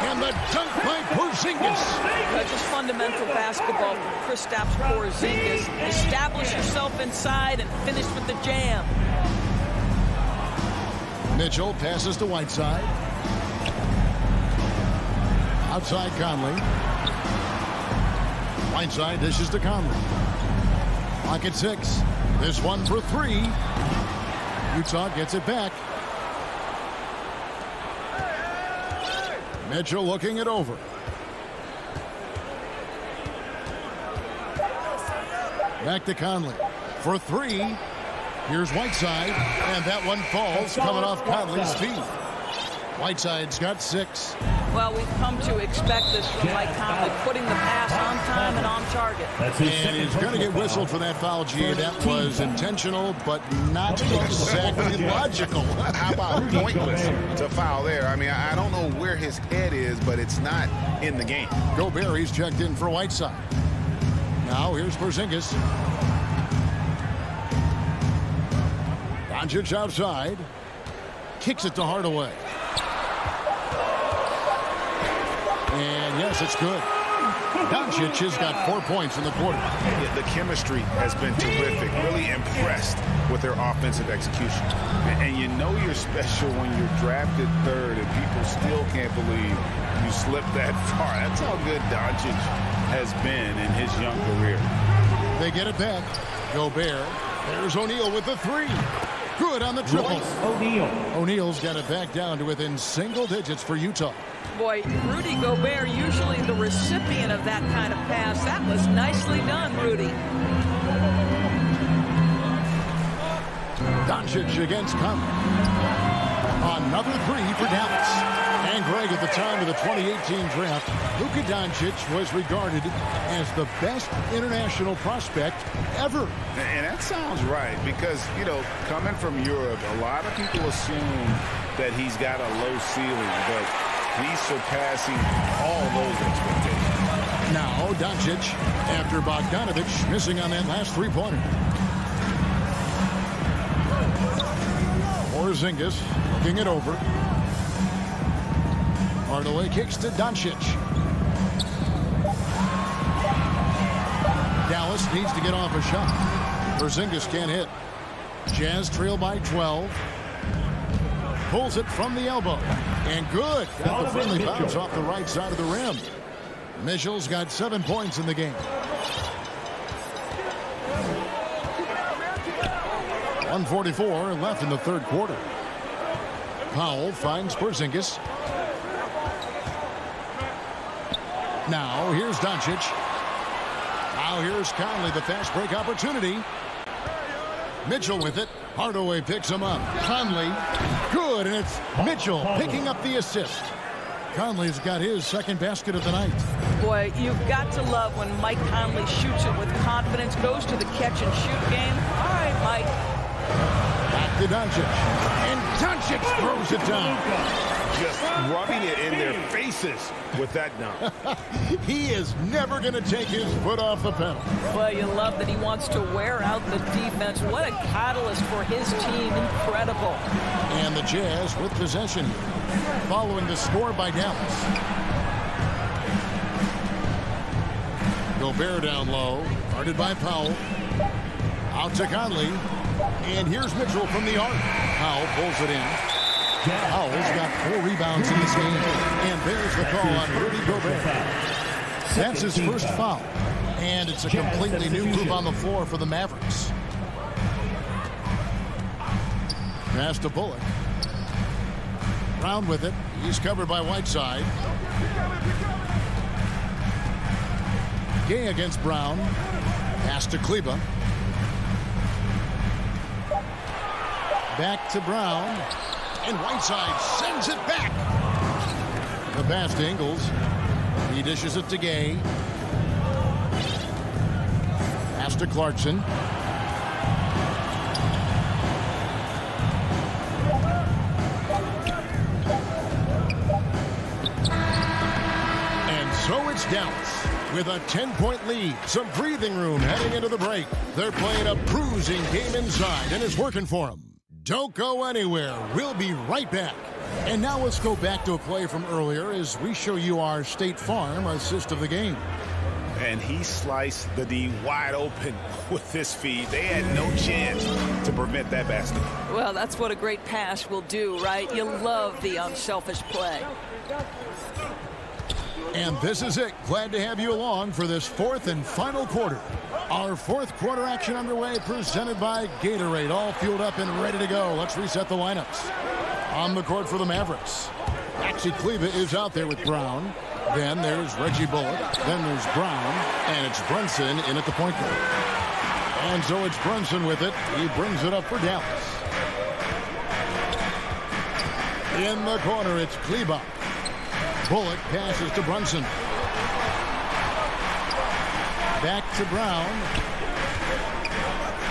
And the dunk by Porzingis. Just fundamental basketball from Kristaps Porzingis. Establish yourself inside and finish with the jam. Mitchell passes to Whiteside. Outside Conley. Whiteside dishes to Conley. Clock at 6. This one for 3. Utah gets it back. Mitchell looking it over. Back to Conley for 3. Here's Whiteside, and that one falls coming off Conley's feet. Whiteside's got 6. Well, we've come to expect this from Mike Conley, putting the pass on time and on target. And he's going to get whistled for that foul, G. That was intentional, but not exactly logical. How about pointless to foul there? I mean, I don't know where his head is, but it's not in the game. Gobert, he's checked in for Whiteside. Now here's Porzingis. Doncic outside. Kicks it to Hardaway. And yes, it's good. Doncic has got 4 points in the quarter. The chemistry has been terrific. Really impressed with their offensive execution. And you know you're special when you're drafted third and people still can't believe you slipped that far. That's how good Doncic has been in his young career. They get it back. Gobert. There's O'Neal with the three. Good on the triple. O'Neal's got it back down to within single digits for Utah. Boy, Rudy Gobert, usually the recipient of that kind of pass. That was nicely done, Rudy. Doncic against Conley. Another three for Dallas. And Greg, at the time of the 2018 draft, Luka Doncic was regarded as the best international prospect ever. And that sounds right because, you know, coming from Europe, a lot of people assume that he's got a low ceiling, but he's surpassing all those expectations. Now Doncic after Bogdanovich missing on that last three-pointer. Porzingis looking it over. Hardaway kicks to Doncic. Dallas needs to get off a shot. Porzingis can't hit. Jazz trail by 12. Pulls it from the elbow. And good. Got the friendly bounce off the right side of the rim. Mitchell's got 7 points in the game. 1:44 left in the third quarter. Powell finds Porzingis. Now here's Doncic. Now here's Conley, the fast break opportunity. Mitchell with it. Hardaway picks him up. Conley, good, and it's Mitchell picking up the assist. Conley's got his second basket of the night. Boy, you've got to love when Mike Conley shoots it with confidence, goes to the catch-and-shoot game. All right, Mike. Back to Doncic. And Doncic throws it down. Just rubbing it in their faces with that dunk. He is never going to take his foot off the pedal. Well, you love that he wants to wear out the defense. What a catalyst for his team. Incredible. And the Jazz with possession following the score by Dallas. Gobert down low. Guarded by Powell. Out to Conley. And here's Mitchell from the arc. Powell pulls it in. Powell's got 4 rebounds in this game. And there's the call on Rudy Gobert. That's his first foul. And it's a completely new group on the floor for the Mavericks. Pass to Bullock. Brown with it. He's covered by Whiteside. Gay against Brown. Pass to Kleber. Back to Brown. And Whiteside sends it back. The pass to Ingles. He dishes it to Gay. Pass to Clarkson. And so it's Dallas with a 10-point lead. Some breathing room heading into the break. They're playing a bruising game inside, and it's working for them. Don't go anywhere. We'll be right back. And now let's go back to a play from earlier as we show you our State Farm assist of the game. And he sliced the D wide open with this feed. They had no chance to prevent that basket. Well, that's what a great pass will do, right? You love the unselfish play. And this is it. Glad to have you along for this fourth and final quarter. Our fourth quarter action underway, presented by Gatorade. All fueled up and ready to go. Let's reset the lineups. On the court for the Mavericks, Maxi Kleber is out there with Brown. Then there's Reggie Bullock. Then there's Brown. And it's Brunson in at the point guard. And so it's Brunson with it. He brings it up for Dallas. In the corner, it's Kleber. Bullock passes to Brunson. Back to Brown.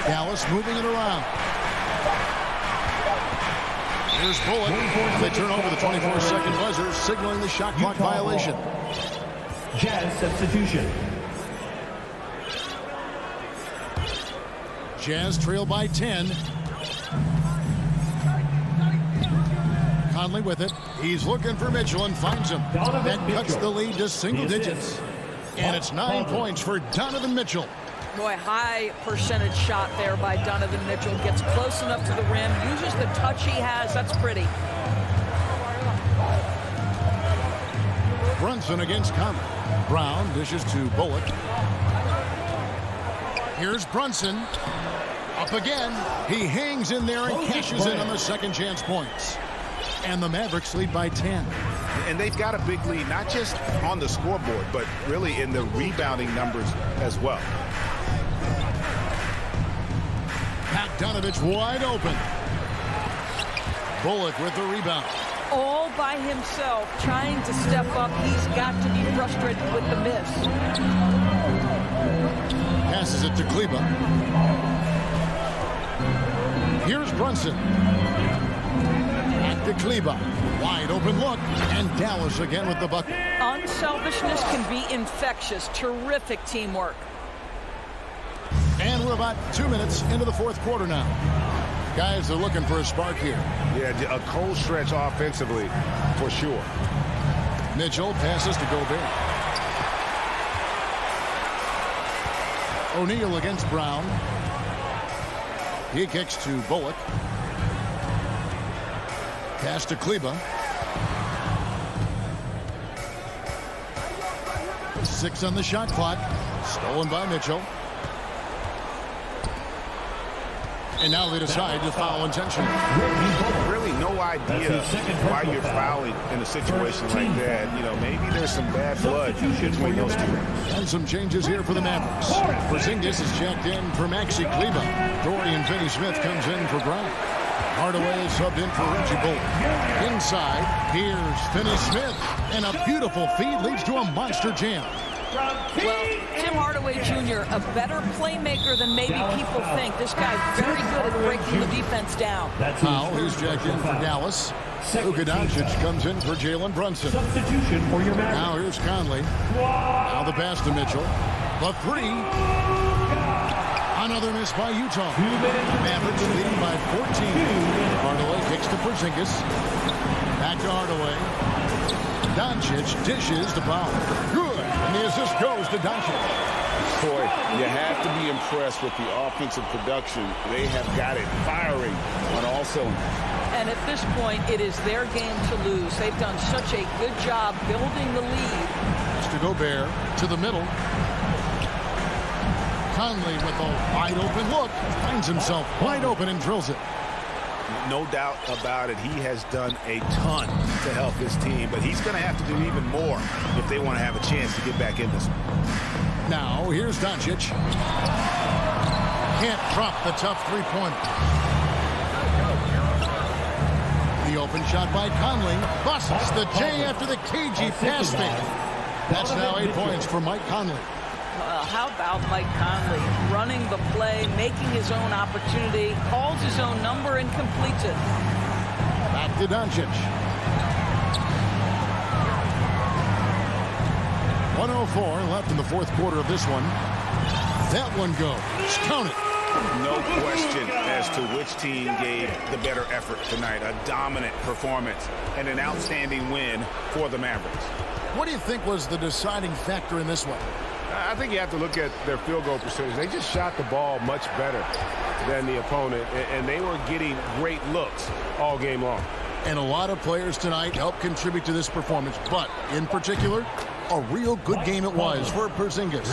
Dallas moving it around. Here's Bullock. They turn over the 24-second buzzer, signaling the shot clock violation. Jazz substitution. Jazz trail by 10. Conley with it. He's looking for Mitchell and finds him. That cuts the lead to single digits. And it's 9 points for Donovan Mitchell. Boy, high percentage shot there by Donovan Mitchell. Gets close enough to the rim, uses the touch he has. That's pretty. Brunson against Conley. Brown dishes to Bullock. Here's Brunson. Up again. He hangs in there and cashes in on the second chance points. And the Mavericks lead by 10. And they've got a big lead, not just on the scoreboard, but really in the rebounding numbers as well. Bogdanovich wide open. Bullock with the rebound. All by himself, trying to step up. He's got to be frustrated with the miss. Passes it to Kleber. Here's Brunson. Back to Kleber. Wide open look. And Dallas again with the bucket. Unselfishness can be infectious. Terrific teamwork. And we're about 2 minutes into the fourth quarter now. Guys are looking for a spark here. Yeah, a cold stretch offensively, for sure. Mitchell passes to Gobert. O'Neal against Brown. He kicks to Bullock. Pass to Kleber. 6 on the shot clock. Stolen by Mitchell. And now they decide to foul intentionally. Really no idea why you're fouling in a situation like that. You know, maybe there's some bad blood between those two. And some changes here for the Mavericks. Porzingis is checked in for Maxi Kleber. Dorian Finney-Smith comes in for Brown. Hardaway is subbed in for Reggie Bullock. Inside, here's Finney-Smith. And a beautiful feed leads to a monster jam. Well, Tim Hardaway Jr., a better playmaker than maybe people think. This guy very good at breaking the defense down. Foul, he's jacked in for Dallas. Luka Doncic comes in for Jalen Brunson. Substitution for your Mavericks. Now here's Conley. Now the pass to Mitchell. The three. Another miss by Utah. Mavericks leading by 14. Hardaway kicks to Porzingis. Back to Hardaway. Doncic dishes to Powell. Good. And the assist goes to Doncic. Boy, you have to be impressed with the offensive production. They have got it firing on all cylinders. And at this point, it is their game to lose. They've done such a good job building the lead. To Gobert, to the middle. Conley with a wide open look. Finds himself wide open and drills it. No doubt about it. He has done a ton to help this team, but he's going to have to do even more if they want to have a chance to get back in this one. Now, here's Doncic. Can't drop the tough three-pointer. The open shot by Conley. Busts the J after the cagey pass fake. That's now 8 points for Mike Conley. How about Mike Conley running the play, making his own opportunity, calls his own number, and completes it. Back to Doncic. 1:04 left in the fourth quarter of this one. That one goes. Count it. No question as to which team gave the better effort tonight. A dominant performance and an outstanding win for the Mavericks. What do you think was the deciding factor in this one? I think you have to look at their field goal percentage. They just shot the ball much better than the opponent, and they were getting great looks all game long. And a lot of players tonight helped contribute to this performance, but in particular, a real good game it was for Porzingis.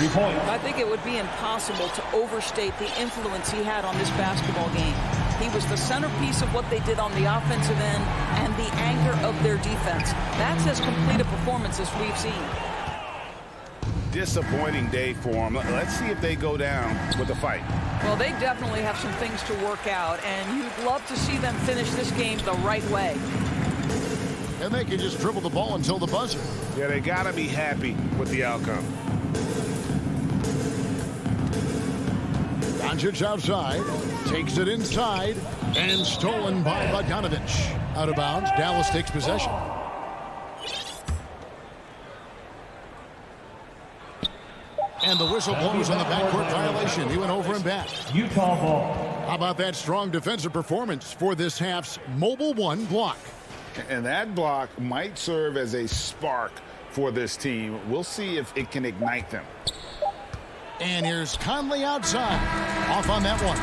I think it would be impossible to overstate the influence he had on this basketball game. He was the centerpiece of what they did on the offensive end and the anchor of their defense. That's as complete a performance as we've seen. Disappointing day for them. Let's see if they go down with a fight. Well, they definitely have some things to work out, and you'd love to see them finish this game the right way. and they can just dribble the ball until the buzzer. Yeah, they got to be happy with the outcome. Doncic outside, takes it inside, and stolen by Bogdanovich. Out of bounds, Dallas takes possession. And the whistle blows on the backcourt violation. He went over and back. Utah ball. How about that strong defensive performance for this half's Mobile One block? And that block might serve as a spark for this team. We'll see if it can ignite them. And here's Conley outside. Off on that one.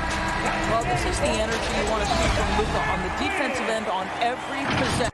Well, this is the energy you want to see from Luka on the defensive end on every possession.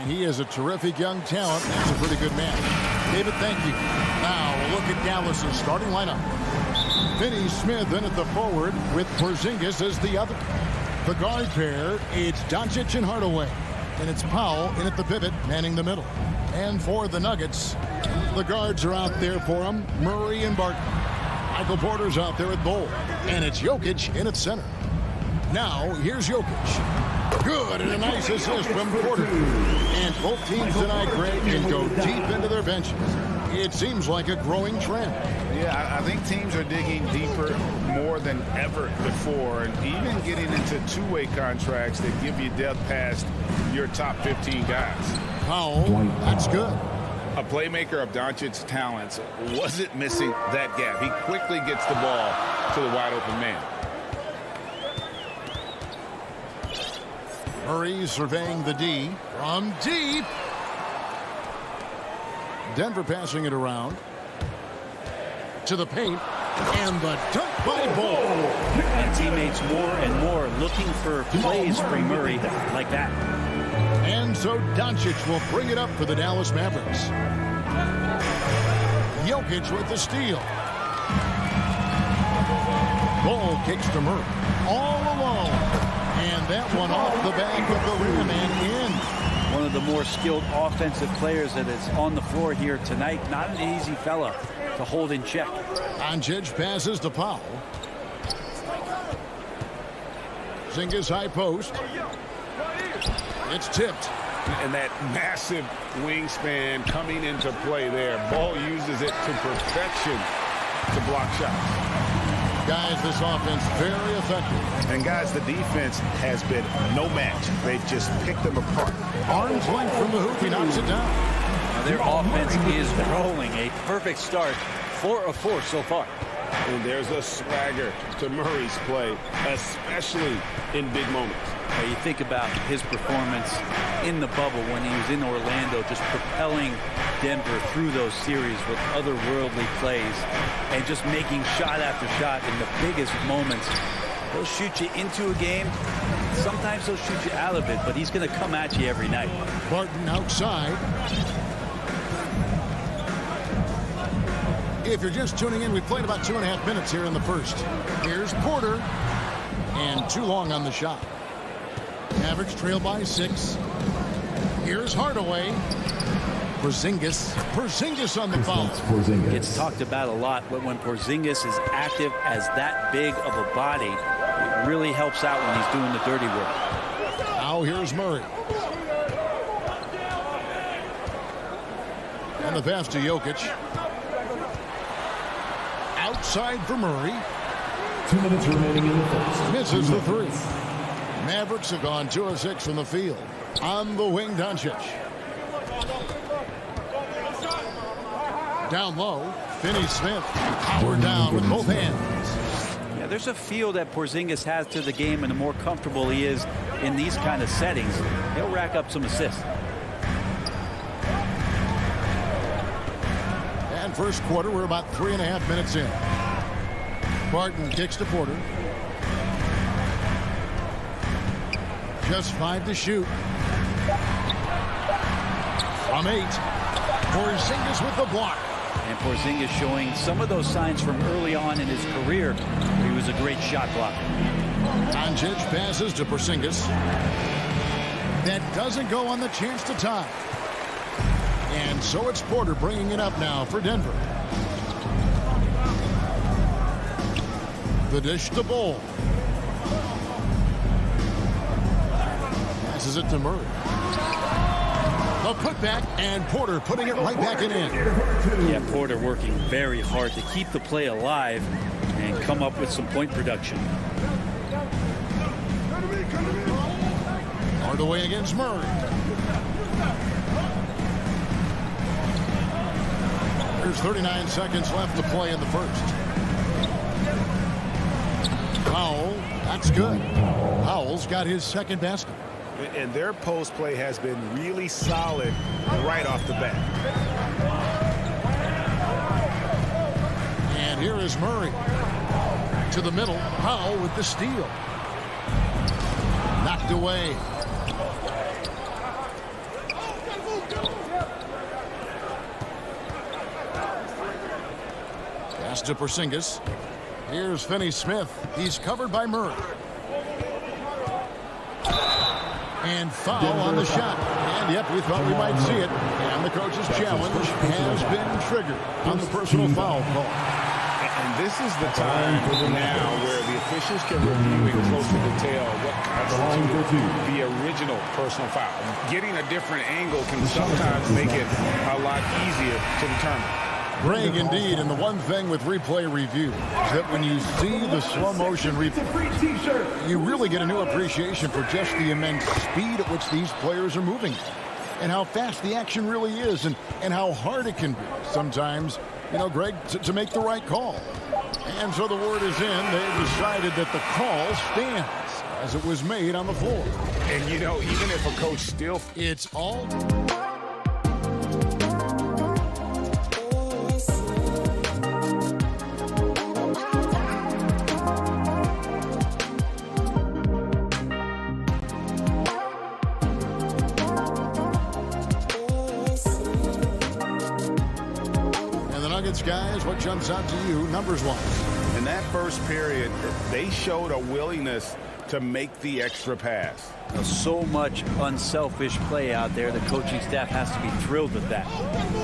He is a terrific young talent. That's a pretty good man. David, thank you. Now, we'll look at Dallas's starting lineup. Finney Smith in at the forward with Porzingis as the other. The guard pair, it's Doncic and Hardaway. And it's Powell in at the pivot, manning the middle. And for the Nuggets, the guards are out there for them, Murray and Barton. Michael Porter's out there at Bull. And it's Jokic in at center. Now, here's Jokic. Good, and a nice assist from Porter. And both teams tonight, Greg, can go deep into their benches. It seems like a growing trend. Yeah, I think teams are digging deeper more than ever before, and even getting into two-way contracts that give you depth past your top 15 guys. Powell, that's good. A playmaker of Doncic's talents wasn't missing that gap. He quickly gets the ball to the wide-open man. Murray surveying the D from deep. Denver passing it around to the paint, and the dunk by Bull. And teammates more and more looking for plays from Murray like that. And so Doncic will bring it up for the Dallas Mavericks. Jokic with the steal. Bull kicks to Murray all alone. And that one off the back of the rim and in. One of the more skilled offensive players that is on the floor here tonight. Not an easy fella to hold in check. Doncic passes to Powell. Porzingis high post. It's tipped. And that massive wingspan coming into play there. Ball uses it to perfection to block shots. Guys, this offense very effective. And guys, the defense has been no match. They've just picked them apart. Arms length from the hoop. He knocks it down. their offense is rolling. A perfect start, 4 of 4 so far. And there's a swagger to Murray's play, especially in big moments. You think about his performance in the bubble when he was in Orlando, just propelling Denver through those series with otherworldly plays and just making shot after shot in the biggest moments. He'll shoot you into a game. Sometimes he'll shoot you out of it, but he's going to come at you every night. Barton outside. If you're just tuning in, we played about 2.5 minutes here in the first. Here's Porter. And too long on the shot. Mavericks trail by 6. Here's Hardaway. Porzingis on the foul. It's talked about a lot, but when Porzingis is active as that big of a body, it really helps out when he's doing the dirty work. Now here's Murray. And the pass to Jokic. Outside for Murray. 2 minutes remaining in the first. Misses the 3. Mavericks have gone 2 of 6 from the field. On the wing, Doncic. Down low, Finney-Smith. Power down with both hands. Yeah, there's a feel that Porzingis has to the game, and the more comfortable he is in these kind of settings, he'll rack up some assists. And first quarter, we're about 3.5 minutes in. Barton kicks to Porter. Just 5 to shoot. From 8. Porzingis with the block. And Porzingis showing some of those signs from early on in his career where he was a great shot blocker. Doncic passes to Porzingis. That doesn't go on the chance to tie. And so it's Porter bringing it up now for Denver. The dish to Bol. Passes it to Murray. A putback, and Porter putting it right back in. Yeah, Porter working very hard to keep the play alive and come up with some point production. Hardaway against Murray. There's 39 seconds left to play in the first. Powell, that's good. Powell's got his second basket. And their post play has been really solid right off the bat. And here is Murray. To the middle. Powell with the steal. Knocked away. Pass to Porzingis. Here's Finney-Smith. He's covered by Murray. And foul on the shot. And yep, we thought we might see it. And the coach's challenge has been triggered on the personal foul call. And this is the time now where the officials can review in closer detail what constituted the original personal foul. Getting a different angle can sometimes make it a lot easier to determine. Greg, indeed, and the one thing with replay review is that when you see the slow motion replay, you really get a new appreciation for just the immense speed at which these players are moving and how fast the action really is and how hard it can be sometimes, you know, Greg, to make the right call. And so the word is in. They've decided that the call stands as it was made on the floor. And, you know, even if a coach still... It's all... Guys, what jumps out to you numbers-wise? In that first period, they showed a willingness to make the extra pass. So much unselfish play out there. The coaching staff has to be thrilled with that.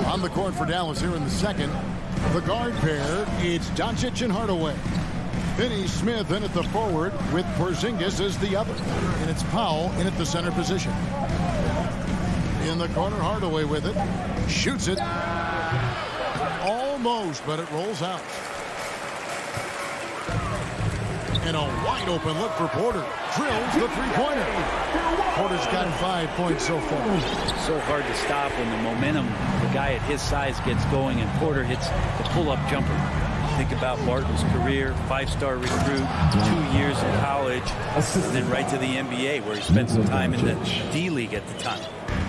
On the court for Dallas here in the second, the guard pair, it's Doncic and Hardaway. Finney-Smith in at the forward with Porzingis as the other. And it's Powell in at the center position. In the corner, Hardaway with it. Shoots it. Almost, but it rolls out. And a wide open look for Porter. Drills the three-pointer. Porter's got 5 points so far. So hard to stop when the momentum, the guy at his size gets going, and Porter hits the pull-up jumper. Think about Barton's career, 5-star recruit, 2 years in college, and then right to the NBA, where he spent some time in the D-League at the time.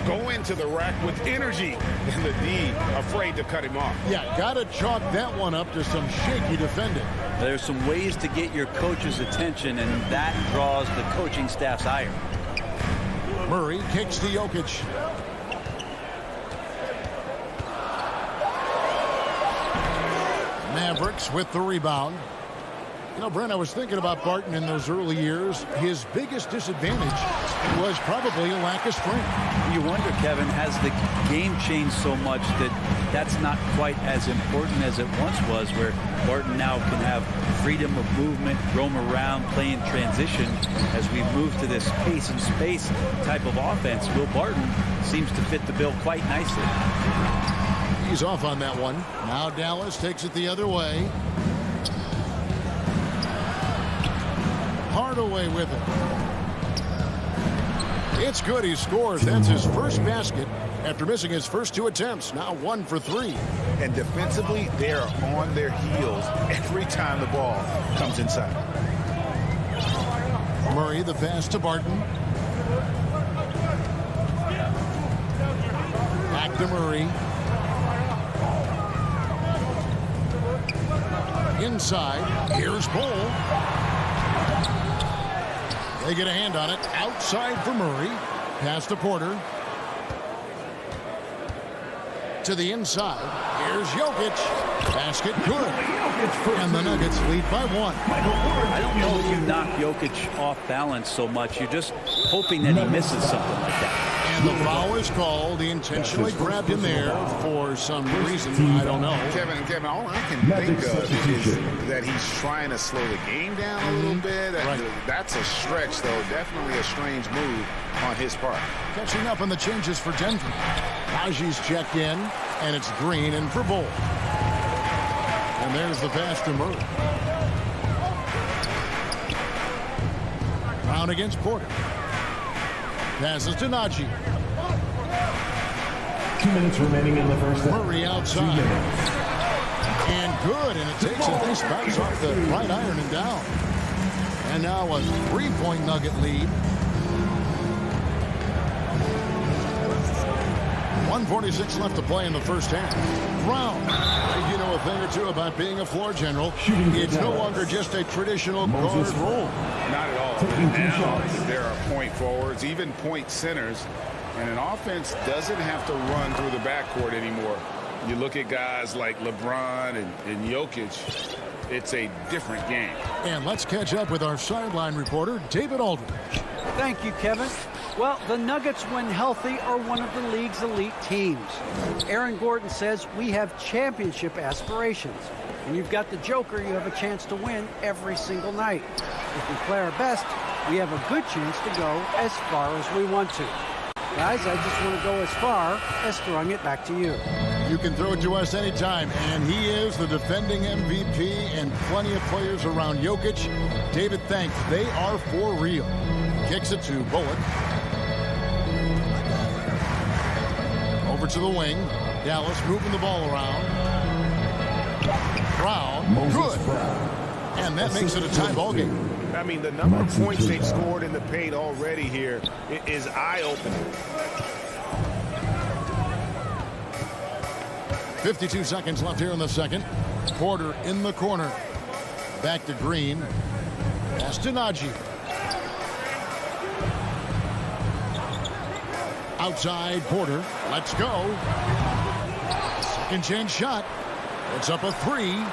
Go into the rack with energy, and the D afraid to cut him off. Yeah, got to chalk that one up to some shaky defending. There's some ways to get your coach's attention, and that draws the coaching staff's ire. Murray kicks to Jokic. Mavericks with the rebound. You know, Brent, I was thinking about Barton in those early years. His biggest disadvantage was probably a lack of strength. You wonder, Kevin, has the game changed so much that that's not quite as important as it once was, where Barton now can have freedom of movement, roam around, play in transition. As we move to this pace and space type of offense, Will Barton seems to fit the bill quite nicely. He's off on that one. Now Dallas takes it the other way. Hardaway with it. It's good. He scores. That's his first basket after missing his first 2 attempts. Now 1 for 3. And defensively, they are on their heels every time the ball comes inside. Murray, the pass to Barton. Back to Murray. Inside. Here's Bull. They get a hand on it. Outside for Murray. Pass to Porter. To the inside. Here's Jokic. Basket good. And the Nuggets lead by 1. I don't know if you knock Jokic off balance so much. You're just hoping that he misses something like that. And the foul is called. He intentionally grabbed him there for some reason. I don't know. Kevin, all I can think of is that he's trying to slow the game down a little bit. That's a stretch, though. Definitely a strange move on his part. Catching up on the changes for Denver. Haji's checked in, and it's Green in for Bull. And there's the pass to Murray. Brown against Porter. Passes to Najee. 2 minutes remaining in the first half. Murray outside. And good, and it takes a nice bounce off the right iron and down. And now a 3-point Nugget lead. 1:46 left to play in the first half. Brown, you know a thing or two about being a floor general. It's no longer just a traditional guard role. Not at all. Now there are point forwards, even point centers, and an offense doesn't have to run through the backcourt anymore. You look at guys like LeBron and Jokic, it's a different game. And let's catch up with our sideline reporter, David Aldridge. Thank you, Kevin. Well, the Nuggets, when healthy, are one of the league's elite teams. Aaron Gordon says we have championship aspirations. When you've got the Joker, you have a chance to win every single night. If we play our best, we have a good chance to go as far as we want to. Guys, I just want to go as far as throwing it back to you. You can throw it to us anytime, and he is the defending MVP and plenty of players around Jokic. David, thanks. They are for real. Kicks it to Bullock. Over to the wing. Dallas moving the ball around. Brown, good. And that makes it a tie ball game. I mean, the number of points they've scored in the paint already here is eye-opening. 52 seconds left here in the second. Porter in the corner. Back to Green. Pass to Najee. Outside Porter. Let's go. Second chance shot. It's up a 3.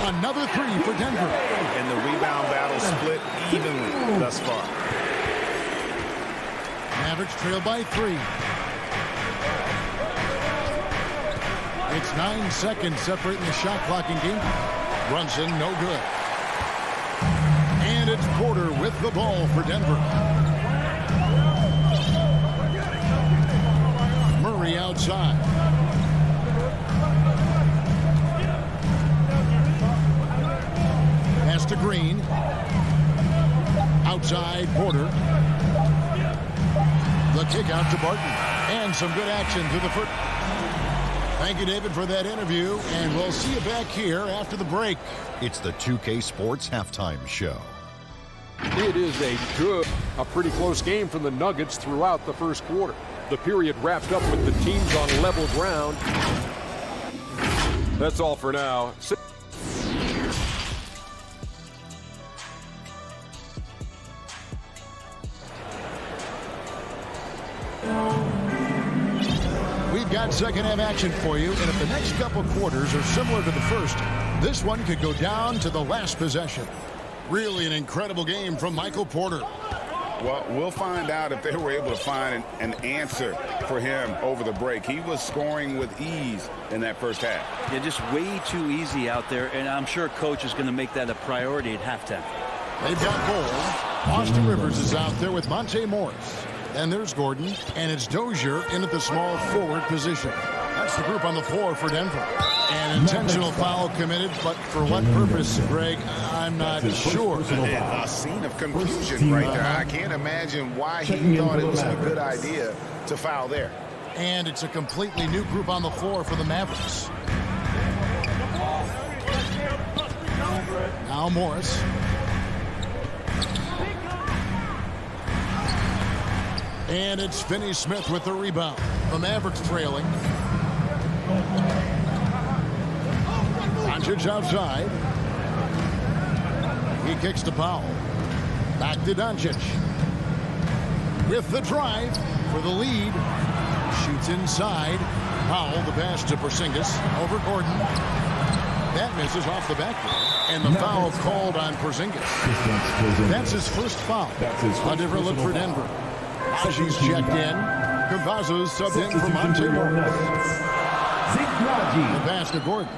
Another 3 for Denver. And the rebound battle split evenly thus far. Mavericks trail by 3. It's 9 seconds separating the shot clock in game. Brunson, no good. And it's Porter with the ball for Denver. Murray outside. Pass to Green. outside Porter. The kick out to Barton. And some good action through the first. Thank you, David, for that interview. And we'll see you back here after the break. It's the 2K Sports Halftime Show. It is a pretty close game from the Nuggets throughout the first quarter. The period wrapped up with the teams on level ground. That's all for now. We've got second half action for you, and if the next couple quarters are similar to the first, this one could go down to the last possession. Really an incredible game from Michael Porter. Well, we'll find out if they were able to find an answer for him over the break. He was scoring with ease in that first half. Yeah, just way too easy out there, and I'm sure Coach is going to make that a priority at halftime. They've got goals. Austin Rivers is out there with Monte Morris. And there's Gordon, and it's Dozier in at the small forward position. That's the group on the floor for Denver. An intentional foul committed, but for what purpose, Greg, I'm not sure. A scene of confusion right there. I can't imagine why he thought it was a good idea to foul there. And it's a completely new group on the floor for the Mavericks. Now Morris. And it's Finney Smith with the rebound. The Mavericks trailing. Doncic outside. He kicks to Powell. Back to Doncic. With the drive for the lead. Shoots inside. Powell, the pass to Porzingis. Over Gordon. That misses off the backboard. And the foul called on Porzingis. That's his first foul. A different look for Denver. She's checked in. Campazzo's subbed in for Monte Morris. The pass to Gordon.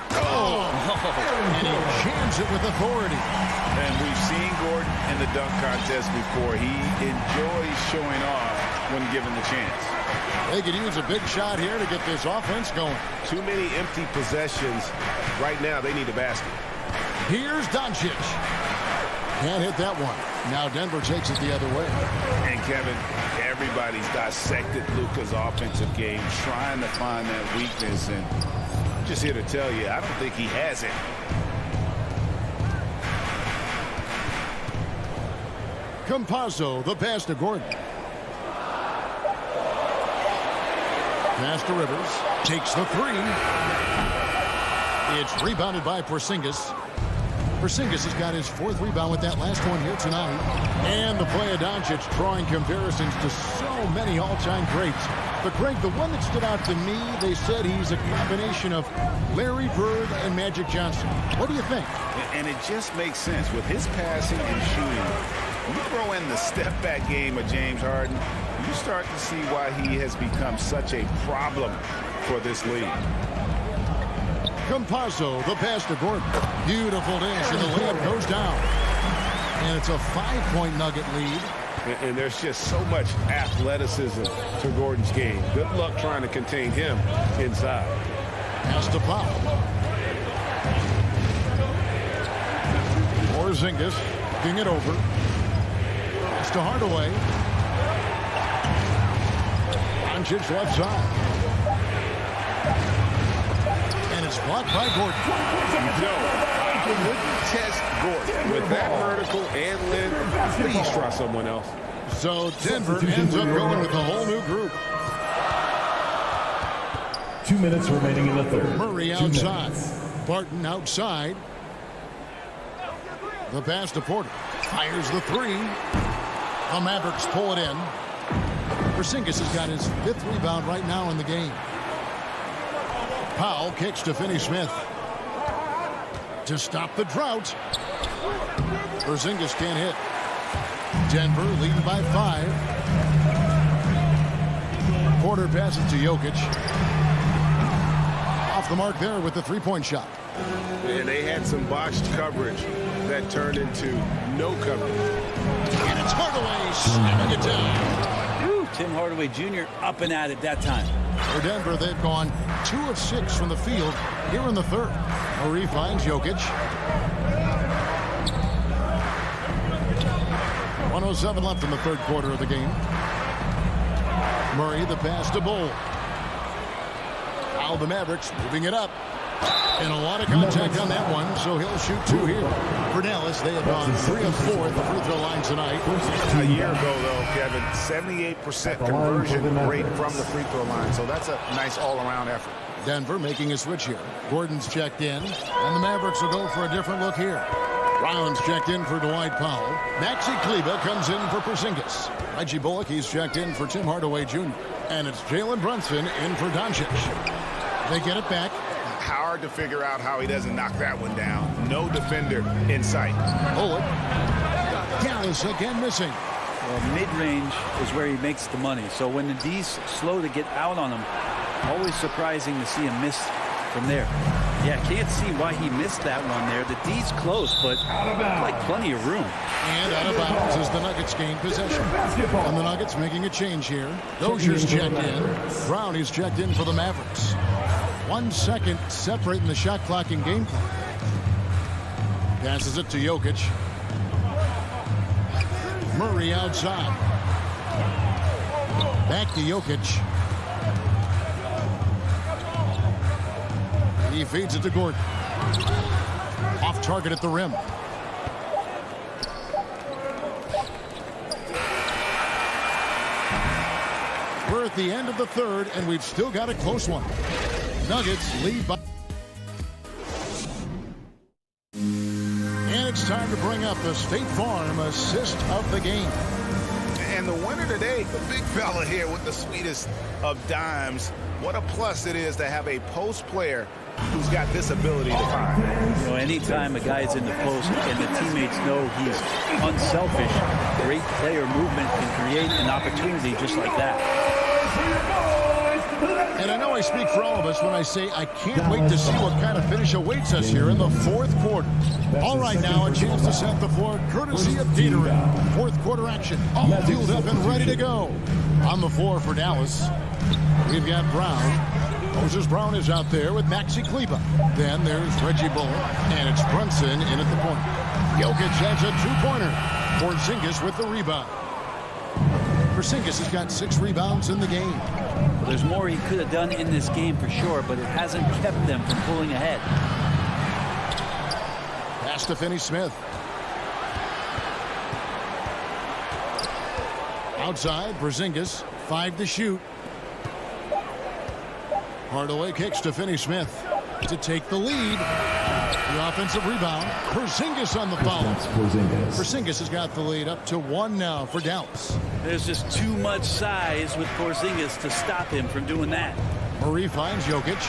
And he jams it with authority. And we've seen Gordon in the dunk contest before. He enjoys showing off when given the chance. They could use a big shot here to get this offense going. Too many empty possessions. Right now, they need a basket. Here's Doncic. Can't hit that one. Now Denver takes it the other way. And Kevin, everybody's dissected Luka's offensive game, trying to find that weakness. And I'm just here to tell you, I don't think he has it. Campazzo, the pass to Gordon. Pass to Rivers. Takes the three. It's rebounded by Porzingis. Porzingis has got his fourth rebound with that last one here tonight. And the play of Doncic drawing comparisons to so many all-time greats. But Greg, the one that stood out to me, they said he's a combination of Larry Bird and Magic Johnson. What do you think? And it just makes sense. With his passing and shooting, you throw in the step-back game of James Harden, you start to see why he has become such a problem for this league. Campazzo, the pass to Gordon. Beautiful dish, and the layup goes down. And it's a 5-point Nugget lead. And there's just so much athleticism to Gordon's game. Good luck trying to contain him inside. Pass to Powell. Porzingis, king it over. Pass to Hardaway. Doncic left side. It's blocked by Gordon. No, I wouldn't test Gordon with that vertical and length. Please try someone else. So Denver ends up going with a whole new group. 2 minutes remaining in the third. Murray outside. Barton outside. The pass to Porter. Fires the three. The Mavericks pull it in. Porzingis has got his 5th rebound right now in the game. Powell kicks to Finney Smith. To stop the drought. Porzingis can't hit. Denver leading by 5. Porter passes to Jokic. Off the mark there with the three-point shot. And they had some botched coverage that turned into no coverage. And it's Hardaway slamming it down. Ooh, Tim Hardaway Jr. up and at it that time. For Denver, they've gone 2 of 6 from the field here in the third. Murray finds Jokic. 1:07 left in the third quarter of the game. Murray, the pass to Bull. Now the Mavericks moving it up. And a lot of contact on that one, so he'll shoot 2 here. For Dallas, they have gone 3 of 4 at the free throw line tonight. A year ago, though, Kevin, 78% conversion rate from the free throw line, so that's a nice all-around effort. Denver making a switch here. Gordon's checked in, and the Mavericks will go for a different look here. Brown's checked in for Dwight Powell. Maxi Kleber comes in for Porzingis. Reggie Bullock, he's checked in for Tim Hardaway Jr. And it's Jalen Brunson in for Doncic. They get it back. Hard to figure out how he doesn't knock that one down. No defender in sight. Bullock. Dallas again missing. Well, mid-range is where he makes the money. So when the D's slow to get out on him, always surprising to see him miss from there. Yeah, can't see why he missed that one there. The D's close, but like plenty of room. And out of bounds as the Nuggets gain possession. And the Nuggets making a change here. Dozier's checked in. Brown is checked in for the Mavericks. 1 second separating the shot clock and game clock. Passes it to Jokic. Murray outside. Back to Jokic. He feeds it to Gordon. Off target at the rim. We're at the end of the third, and we've still got a close one. Nuggets lead by. And it's time to bring up the State Farm assist of the game. And the winner today, the big fella here with the sweetest of dimes. What a plus it is to have a post player who's got this ability to find. You know, anytime a guy's in the post and the teammates know he's unselfish, great player movement can create an opportunity just like that. And I know I speak for all of us when I say I can't wait to see what kind of finish awaits us here in the fourth quarter. All right, now a chance to set the floor courtesy of Gatorade. Fourth quarter action, all fueled up and ready to go. On the floor for Dallas, we've got Brown. Moses Brown is out there with Maxi Kleber. Then there's Reggie Bullock, and it's Brunson in at the point. Jokic has a two-pointer. Porzingis with the rebound. Porzingis has got 6 rebounds in the game. Well, there's more he could have done in this game for sure, but it hasn't kept them from pulling ahead. Pass to Finney-Smith. Outside, Porzingis, 5 to shoot. Hardaway kicks to Finney-Smith to take the lead. The offensive rebound. Porzingis on the foul. Porzingis has got the lead up to 1 now for Dallas. There's just too much size with Porzingis to stop him from doing that. Murray finds Jokic.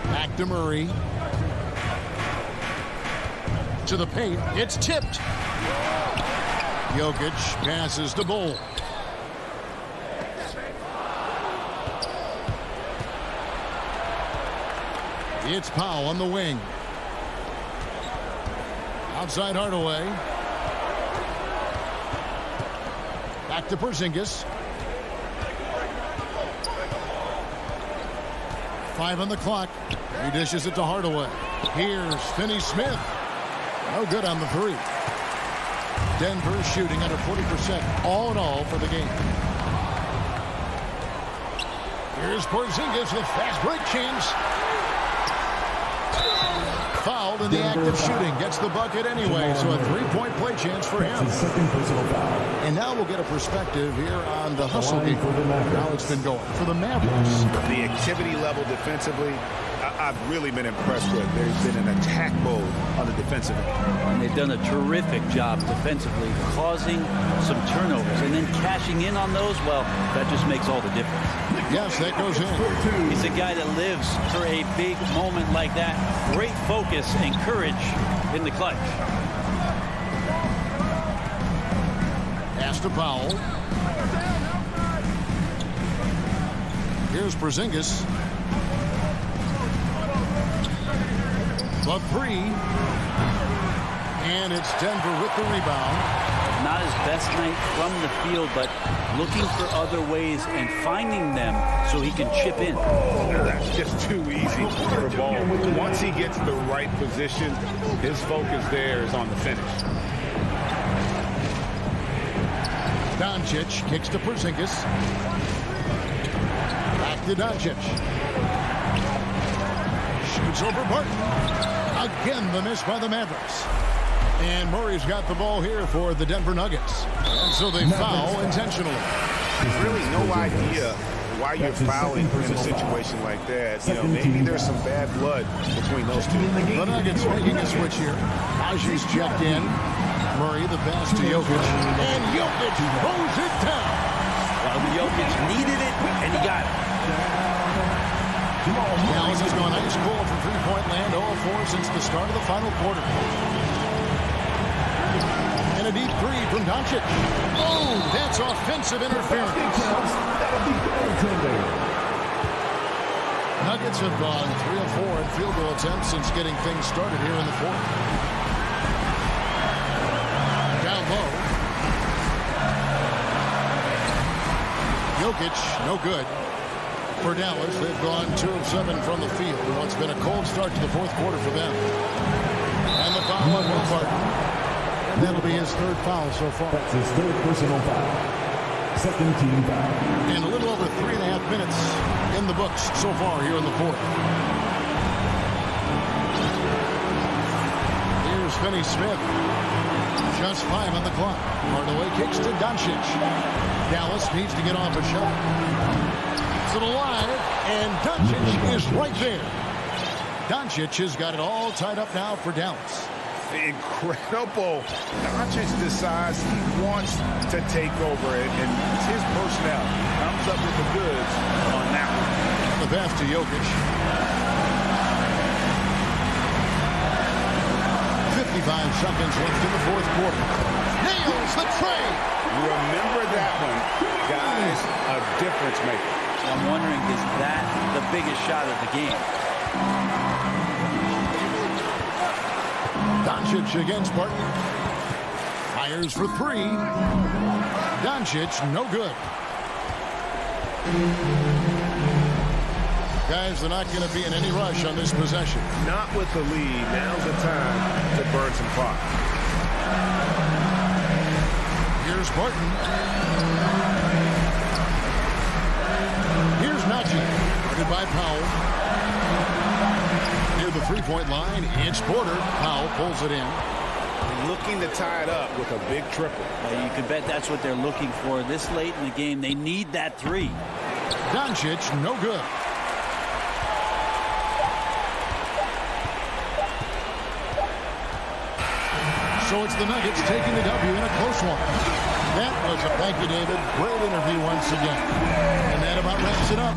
Back to Murray. To the paint. It's tipped. Jokic passes to Bull. It's Powell on the wing. Outside Hardaway. Back to Porzingis. 5 on the clock. He dishes it to Hardaway. Here's Finney-Smith. No good on the 3. Denver shooting under 40% all in all for the game. Here's Porzingis with fast break chance. Fouled in the act of shooting. Gets the bucket anyway, so a 3-point play chance for him. And now we'll get a perspective here on the hustle game. How it's been going for the Mavericks. The activity level defensively, I've really been impressed with. There's been an attack mode on the defensive end. And they've done a terrific job defensively, causing some turnovers and then cashing in on those. Well, that just makes all the difference. Yes, that goes in. He's a guy that lives for a big moment like that. Great focus and courage in the clutch. Pass to Powell. Here's Porzingis. The 3. And it's Denver with the rebound. Not his best night from the field, but looking for other ways and finding them so he can chip in. That's just too easy for Ball. Once he gets the right position, his focus there is on the finish. Doncic kicks to Porzingis. Back to Doncic. Shoots over Barton. Again, the miss by the Mavericks. And Murray's got the ball here for the Denver Nuggets. And so they foul intentionally. There's really no idea why you're fouling in a situation like that. You know, maybe there's some bad blood between those two. The Nuggets making a switch here. Aji's checked in. Murray the pass to Jokic. And Jokic throws it down. Well, Jokic needed it, and he got it. Dallas has gone ice cold from three-point land, 0-4 since the start of the final quarter. And a deep three from Doncic. Oh, that's offensive interference. Nuggets have gone 3 of 4 in field goal attempts since getting things started here in the fourth. Down low. Jokic, no good. For Dallas, they've gone 2 of 7 from the field in what's been a cold start to the fourth quarter for them. And the foul on Will Barton. And that'll be his third foul so far. That's his third personal foul. Second team foul. And a little over 3.5 minutes in the books so far here in the fourth. Here's Finney Smith. Just 5 on the clock. Hardaway kicks to Doncic. Dallas needs to get off a shot. To the line, and Doncic is right there. Doncic has got it all tied up now for Dallas. Incredible. Doncic decides he wants to take over it, and it's his personnel. Comes up with the goods on that one. The pass to Jokic. 55 seconds left in the fourth quarter. Nails the tray. Remember that one. Guys, a difference maker. I'm wondering, is that the biggest shot of the game? Doncic against Barton. Fires for 3. Doncic, no good. Guys, they're not going to be in any rush on this possession. Not with the lead. Now's the time to burn some clock. Here's Barton. Here's Najee, guarded by Powell. Near the three-point line, it's Porter. Powell pulls it in. Looking to tie it up with a big triple. Well, you can bet that's what they're looking for this late in the game. They need that 3. Doncic, no good. So it's the Nuggets taking the W in a close one. That was a thank you, David. Great interview once again. And that about wraps it up.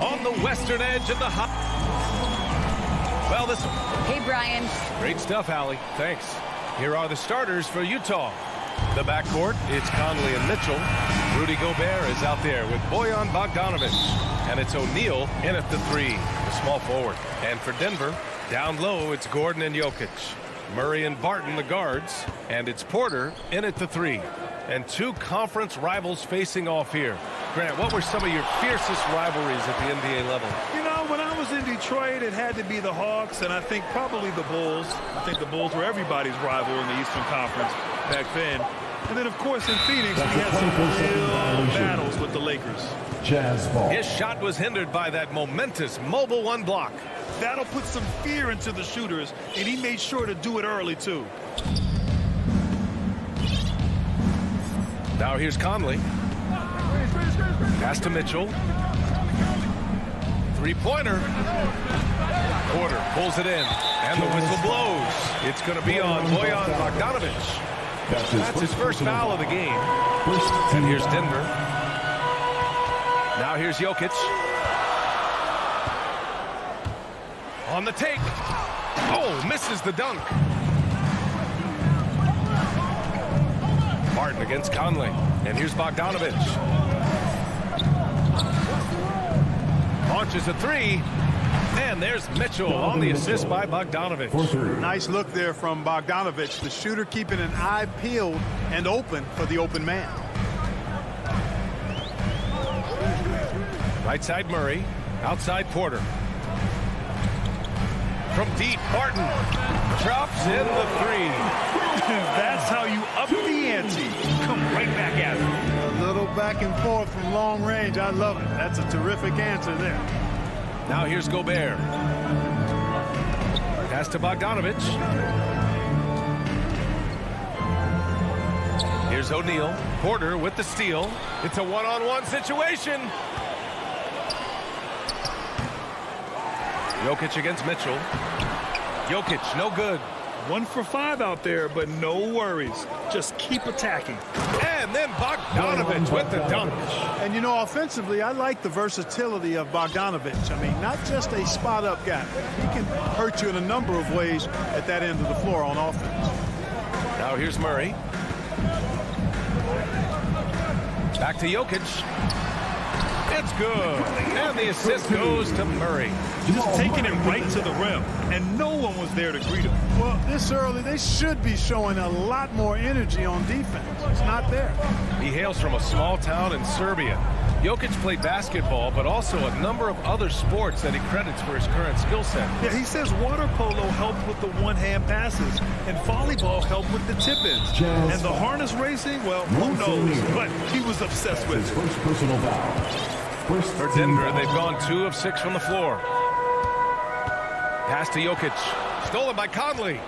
on the western edge of the hot. Well, this. Hey, Brian. Great stuff, Allie. Thanks. Here are the starters for Utah. The backcourt, it's Conley and Mitchell. Rudy Gobert is out there with Bojan Bogdanovic. And it's O'Neal in at the 3, the small forward. And for Denver, down low, it's Gordon and Jokic. Murray and Barton, the guards. And it's Porter in at the 3. And 2 conference rivals facing off here. Grant, what were some of your fiercest rivalries at the NBA level? You know, when I was in Detroit, it had to be the Hawks, and I think probably the Bulls. I think the Bulls were everybody's rival in the Eastern Conference back then. And then, of course, in Phoenix, we had some real battles with the Lakers. Jazz ball. His shot was hindered by that momentous mobile 1 block. That'll put some fear into the shooters, and he made sure to do it early, too. Now here's Conley. Pass to Mitchell. 3-pointer. Porter pulls it in, and the whistle blows. It's going to be on Bojan Bogdanovic. That's his first foul of the game. And here's Denver. Now here's Jokic. On the take. Oh, misses the dunk. Martin against Conley. And here's Bogdanovic. Launches a 3. And there's Mitchell on the assist by Bogdanovic. Nice look there from Bogdanovic, the shooter keeping an eye peeled and open for the open man. Right side Murray, outside Porter. From deep, Barton drops in the 3. That's how you up the ante. Come right back at him. A little back and forth from long range. I love it. That's a terrific answer there. Now here's Gobert. Pass to Bogdanovic. Here's O'Neal. Porter with the steal. It's a one-on-one situation. Jokic against Mitchell. Jokic, no good. 1 for 5 out there, but no worries. Just keep attacking. And then Bogdanovic with the dunk. And, you know, offensively, I like the versatility of Bogdanovic. I mean, not just a spot-up guy. He can hurt you in a number of ways at that end of the floor on offense. Now here's Murray. Back to Jokic. It's good. And the assist goes to Murray. Just taking it right to the rim, and no one was there to greet him. Well, this early, they should be showing a lot more energy on defense. It's not there. He hails from a small town in Serbia. Jokic played basketball, but also a number of other sports that he credits for his current skill set. Yeah, he says water polo helped with the one-hand passes, and volleyball helped with the tip-ins. And the harness racing, well, who knows? But he was obsessed with it. First personal foul. For Denver, they've gone 2 of 6 from the floor. Pass to Jokic. Stolen by Conley.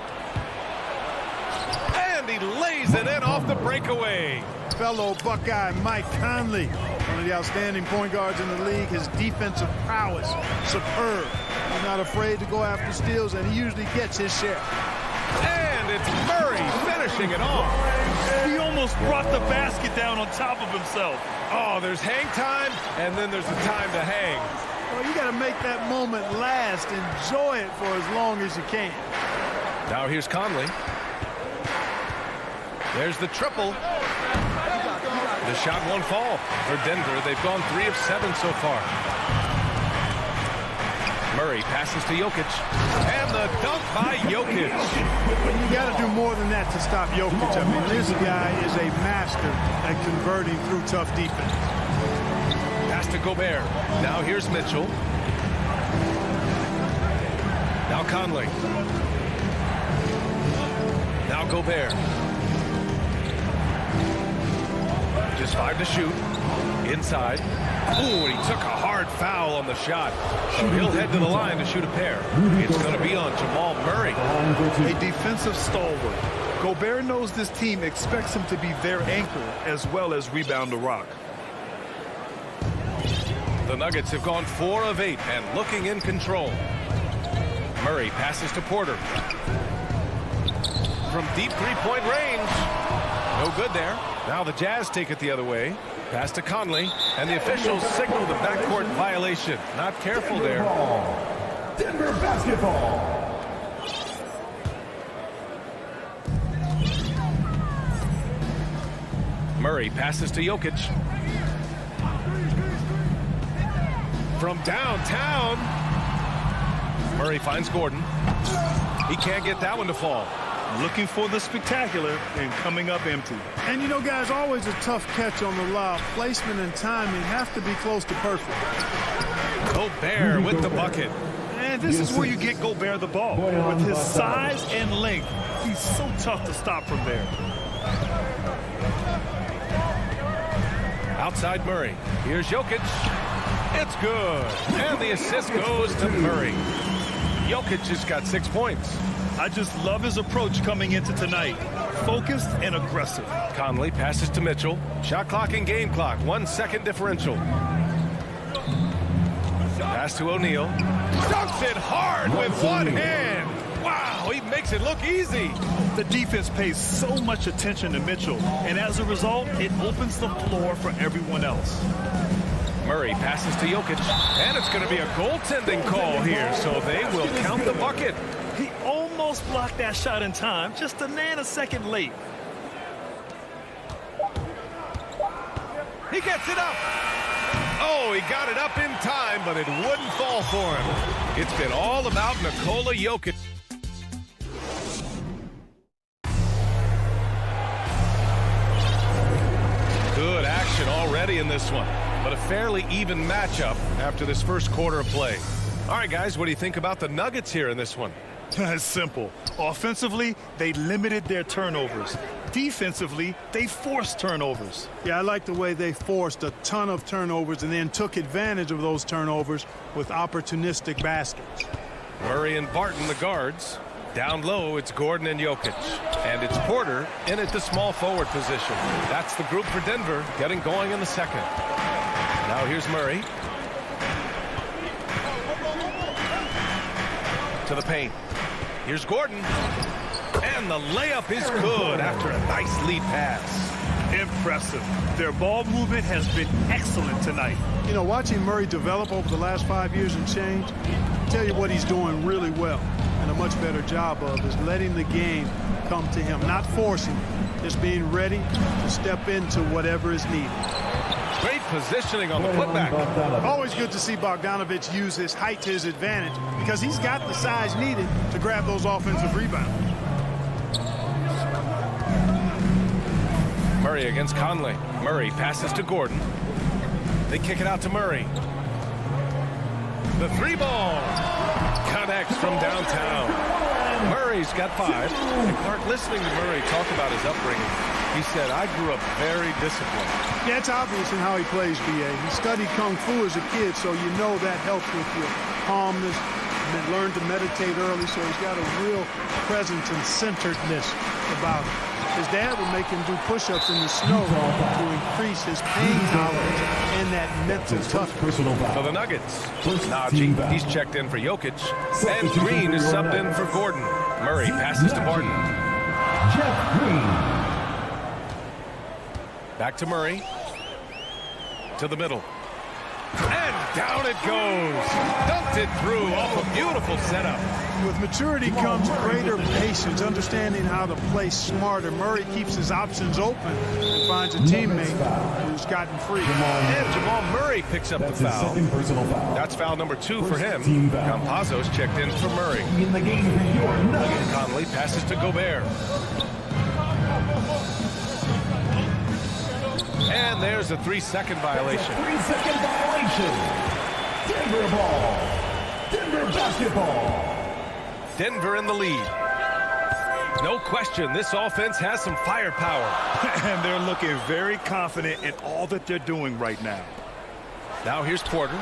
And he lays it in off the breakaway. Fellow Buckeye Mike Conley, one of the outstanding point guards in the league. His defensive prowess, superb. He's not afraid to go after steals, and he usually gets his share. And it's Murray finishing it off. He almost brought the basket down on top of himself. Oh, there's hang time, and then there's the time to hang. Well, you got to make that moment last. Enjoy it for as long as you can. Now here's Conley. There's the triple. The shot won't fall for Denver. They've gone 3 of 7 so far. Murray passes to Jokic. And the dunk by Jokic. You got to do more than that to stop Jokic. I mean, this guy is a master at converting through tough defense. Pass to Gobert. Now here's Mitchell. Now Conley. Now Gobert. Just 5 to shoot. Inside. Ooh, and he took a hard foul on the shot. So he'll head to the line to shoot a pair. It's going to be on Jamal Murray. A defensive stalwart. Gobert knows this team expects him to be their anchor as well as rebound the rock. The Nuggets have gone 4 of 8 and looking in control. Murray passes to Porter. From deep 3-point range. No good there. Now the Jazz take it the other way. Pass to Conley, and the officials signaled a backcourt violation. Not careful there. Denver basketball. Murray passes to Jokic. From downtown, Murray finds Gordon. He can't get that one to fall. Looking for the spectacular and coming up empty. And you know, guys, always a tough catch on the lob. Placement and timing have to be close to perfect. Gobert with the bucket. And this is where you get Gobert the ball. With his size and length, he's so tough to stop from there. Outside Murray. Here's Jokic. It's good. And the assist goes to Murray. Jokic has got 6 points. I just love his approach coming into tonight. Focused and aggressive. Conley passes to Mitchell. Shot clock and game clock. 1 second differential. Pass to O'Neal. Dunks it hard with one hand. Wow, he makes it look easy. The defense pays so much attention to Mitchell, and as a result, it opens the floor for everyone else. Murray passes to Jokic, and it's going to be a goaltending call here, so they will count the bucket. He almost blocked that shot in time, just a nanosecond late. He gets it up. Oh, he got it up in time, but it wouldn't fall for him. It's been all about Nikola Jokic. Good action already in this one, but a fairly even matchup after this first quarter of play. All right, guys, what do you think about the Nuggets here in this one? It's simple. Offensively, they limited their turnovers. Defensively, they forced turnovers. Yeah, I like the way they forced a ton of turnovers and then took advantage of those turnovers with opportunistic baskets. Murray and Barton, the guards. Down low, it's Gordon and Jokic. And it's Porter in at the small forward position. That's the group for Denver getting going in the second. Now here's Murray. To the paint. Here's Gordon. And the layup is good after a nice lead pass. Impressive. Their ball movement has been excellent tonight. You know, watching Murray develop over the last 5 years and change, I'll tell you what he's doing really well and a much better job of is letting the game come to him, not forcing it, just being ready to step into whatever is needed. Great positioning on the putback. Always good to see Bogdanovic use his height to his advantage because he's got the size needed to grab those offensive rebounds. Murray against Conley. Murray passes to Gordon. They kick it out to Murray. The three ball connects from downtown. Murray's got 5. And Clark, listening to Murray talk about his upbringing, he said, I grew up very disciplined. Yeah, it's obvious in how he plays, B.A. He studied Kung Fu as a kid, so you know that helps with your calmness. And learned to meditate early, so he's got a real presence and centeredness about him. His dad would make him do push-ups in the snow to increase his pain tolerance and that mental toughness. For the Nuggets, Najee, he's checked in for Jokic, and Green is subbed in for Gordon. Murray passes to Barton. Jeff Green. Back to Murray. To the middle. And down it goes. Dunked it through off a beautiful setup. With maturity comes greater patience, understanding how to play smarter. Murray keeps his options open and finds a teammate who's gotten free. And Jamal Murray picks up the foul. That's foul number 2 for him. Campazzo's checked in for Murray. In the game for your Nuggets. Conley passes to Gobert. And there's a 3-second violation. 3-second violation. Denver ball. Denver basketball. Denver in the lead. No question, this offense has some firepower. And they're looking very confident in all that they're doing right now. Now here's Porter.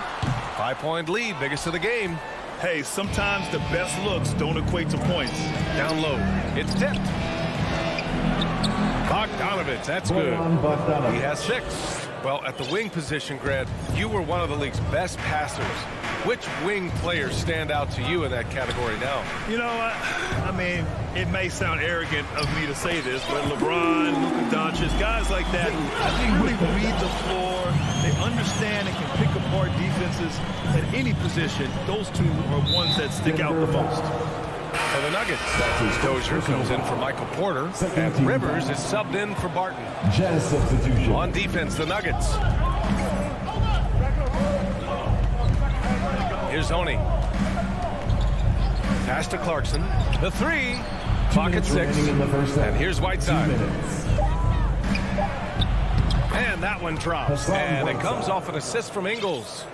5-point lead, biggest of the game. Hey, sometimes the best looks don't equate to points. Down low. It's tipped. Bogdanovic, that's good. He has 6. Well, at the wing position, Grant, you were one of the league's best passers. Which wing players stand out to you in that category now? You know, I mean, it may sound arrogant of me to say this, but LeBron, Luka Doncic, guys like that, I think really read the floor. They understand and can pick apart defenses at any position. Those two are ones that stick out the most. For the Nuggets, Dozier comes in for Michael Porter, and Rivers is subbed in for Barton. Substitution. On defense, the Nuggets. Here's Oni. Pass to Clarkson. The three. Pocket 6. And here's Whiteside. And that one drops. And it comes off an assist from Ingles.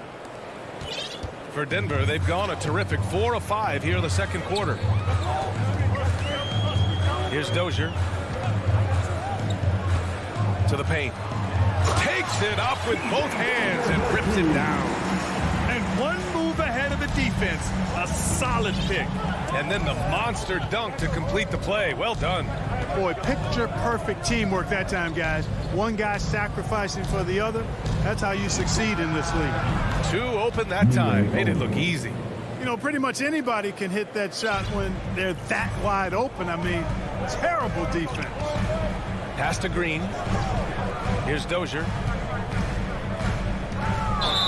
For Denver, they've gone a terrific 4 of 5 here in the second quarter. Here's Dozier. To the paint. Takes it up with both hands and rips it down. And one move ahead of the defense. A solid pick. And then the monster dunk to complete the play. Well done. Boy, picture-perfect teamwork that time, guys. One guy sacrificing for the other. That's how you succeed in this league. 2 open that time. Made it look easy. You know, pretty much anybody can hit that shot when they're that wide open. I mean, terrible defense. Pass to Green. Here's Dozier.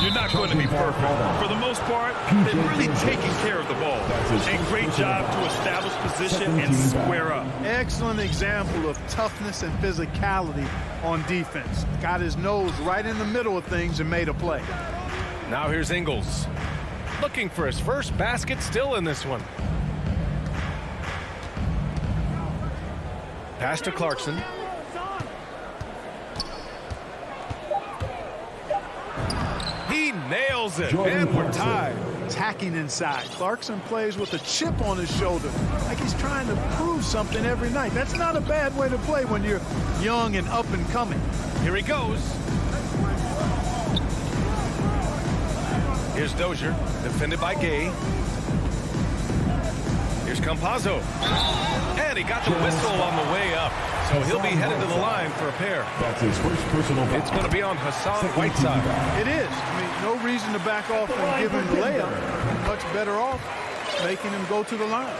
You're not going to be perfect. For the most part, they're really taking care of the ball. And great job to establish position and square up. Excellent example of toughness and physicality on defense. Got his nose right in the middle of things and made a play. Now here's Ingles. Looking for his first basket still in this one. Pass to Clarkson. He nails it, and we're tied. Attacking inside. Clarkson plays with a chip on his shoulder, like he's trying to prove something every night. That's not a bad way to play when you're young and up and coming. Here he goes. Here's Dozier, defended by Gay. Here's Campazzo. And he got the whistle on the way up. So he'll be headed to the line for a pair. That's his first personal foul. It's going to be on Hassan Whiteside. It is. I mean, no reason to back off and give him the layup. Much better off making him go to the line.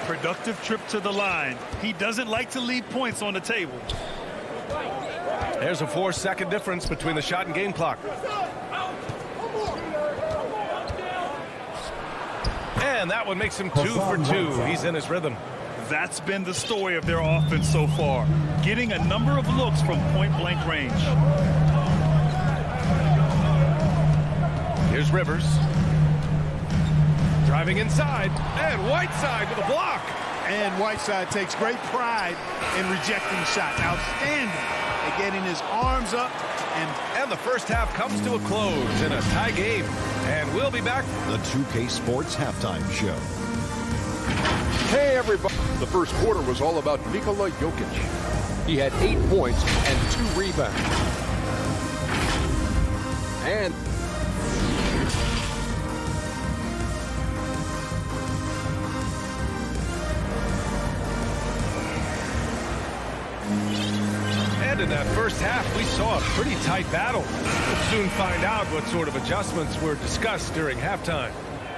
Productive trip to the line. He doesn't like to leave points on the table. There's a 4-second difference between the shot and game clock. And that one makes him 2 for 2. He's in his rhythm. That's been the story of their offense so far. Getting a number of looks from point-blank range. Here's Rivers. Driving inside. And Whiteside with a block. And Whiteside takes great pride in rejecting shots. Outstanding at getting his arms up. And the first half comes to a close in a tie game. And we'll be back. The 2K Sports Halftime Show. Hey, everybody. The first quarter was all about Nikola Jokic. He had 8 points and 2 rebounds. And in that first half, we saw a pretty tight battle. We'll soon find out what sort of adjustments were discussed during halftime.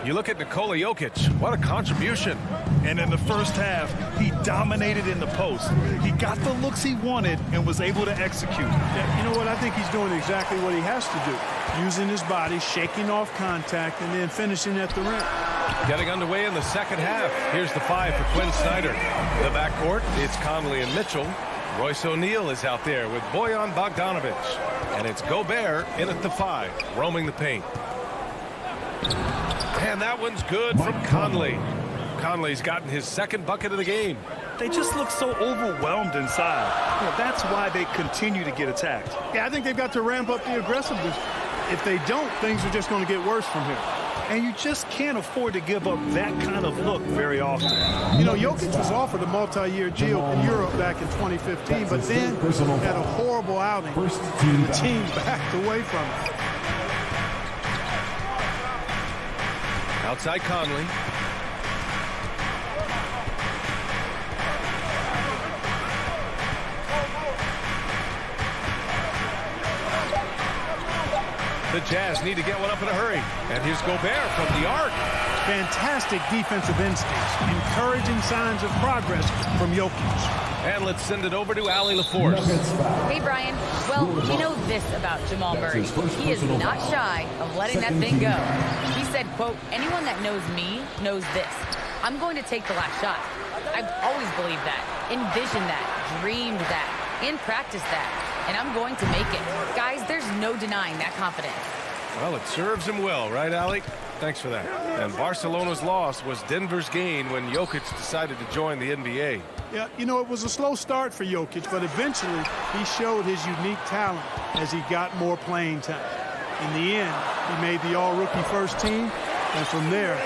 You look at Nikola Jokic, what a contribution. And in the first half, he dominated in the post. He got the looks he wanted and was able to execute. Yeah, you know what? I think he's doing exactly what he has to do. Using his body, shaking off contact, and then finishing at the rim. Getting underway in the second half. Here's the 5 for Quinn Snyder. The backcourt, it's Conley and Mitchell. Royce O'Neal is out there with Bojan Bogdanovic. And it's Gobert in at the 5, roaming the paint. And that one's good from Conley. Conley's gotten his second bucket of the game. They just look so overwhelmed inside. Well, that's why they continue to get attacked. Yeah, I think they've got to ramp up the aggressiveness. If they don't, things are just going to get worse from here. And you just can't afford to give up that kind of look very often. You know, Jokic was offered a multi-year deal in Europe back in 2015, but then had a horrible outing. And the team backed away from it. Outside Conley. The Jazz need to get one up in a hurry. And here's Gobert from the arc. Fantastic defensive instincts. Encouraging signs of progress from Jokic. And let's send it over to Allie LaForce. Hey, Brian. Well, you know this about Jamal Murray. He is not shy of letting that thing go. He said, quote, anyone that knows me knows this. I'm going to take the last shot. I've always believed that, envisioned that, dreamed that, and practiced that. And I'm going to make it. Guys, there's no denying that confidence. Well, it serves him well, right, Allie? Thanks for that. And Barcelona's loss was Denver's gain when Jokic decided to join the NBA. Yeah, you know, it was a slow start for Jokic, but eventually he showed his unique talent as he got more playing time. In the end, he made the all-rookie first team, and from there,